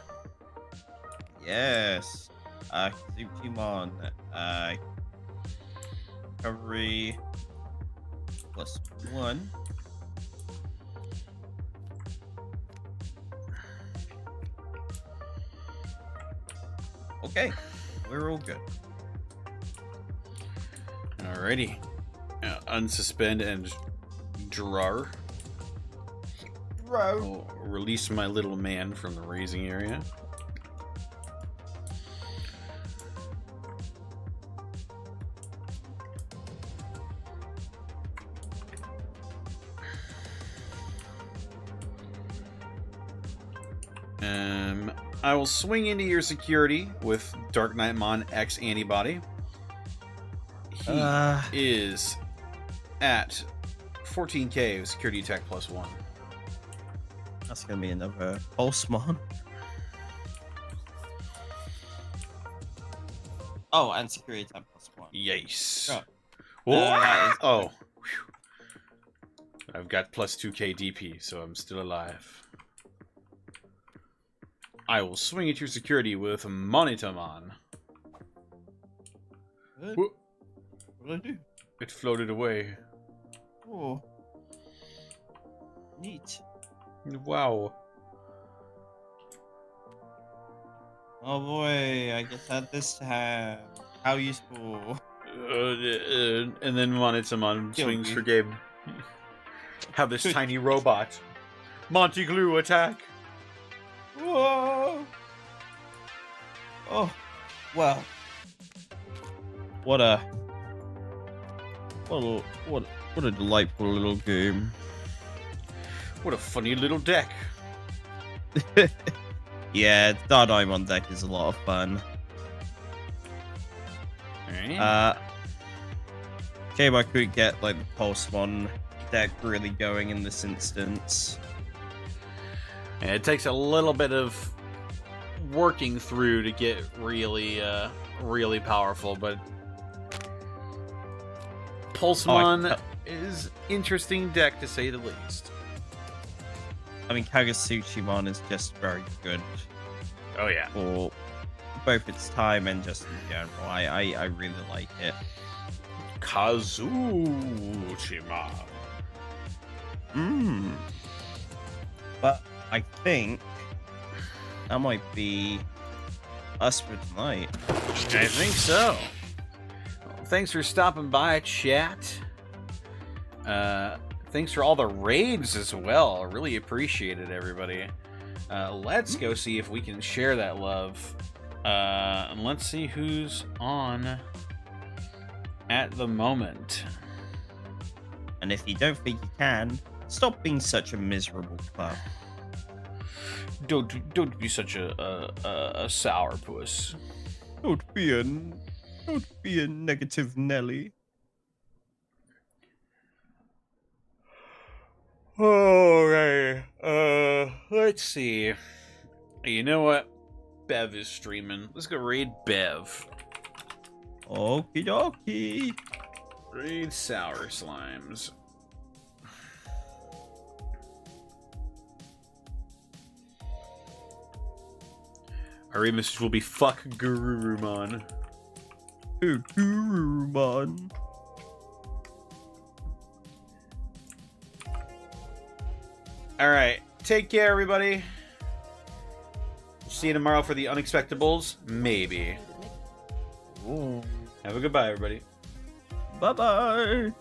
Yes. Kazukimon. Recovery +1. Okay, we're all good. Alrighty. Unsuspend and draw. I'll release my little man from the raising area. I will swing into your security with Dark Knightmon X antibody. He is at 14k of security attack +1. That's gonna be another Pulsemon. Oh, and security attack +1. Yes. Oh. Oh. Oh. Whew. I've got +2k DP, so I'm still alive. I will swing at your security with Monitamon. Good. Whoop. What'd I do? It floated away. Oh. Neat. Wow. Oh boy, I guess that this time. How useful. And then Monitamon Kill swings me. for game. Have this Good. tiny robot. Monty Glue attack. Whoa. Oh, wow. What a delightful little game. What a funny little deck. Yeah, Dardaimon deck is a lot of fun. Alright. Shame I could get like the Pulsemon deck really going in this instance. And it takes a little bit of working through to get really, really powerful, but Pulsemon is interesting deck to say the least. I mean, Kagasuchimon is just very good Oh yeah. for both its time and just in general. I really like it. Kazuchimon. But I think that might be us for tonight. I think so. Well, thanks for stopping by, chat. Thanks for all the raids as well. I really appreciate it, everybody. Let's go see if we can share that love. And let's see who's on at the moment. And if you don't think you can, stop being such a miserable club. Don't be such a sourpuss. Don't be a negative Nelly. Okay. Let's see. You know what? Bev is streaming. Let's go raid Bev. Okie dokie. Raid Sour Slimes. Our raid message will be fuck Gururumon. Gurumon. Alright. Take care, everybody. See you tomorrow for the Unexpectables. Maybe. Oh. Have a goodbye, everybody. Bye-bye.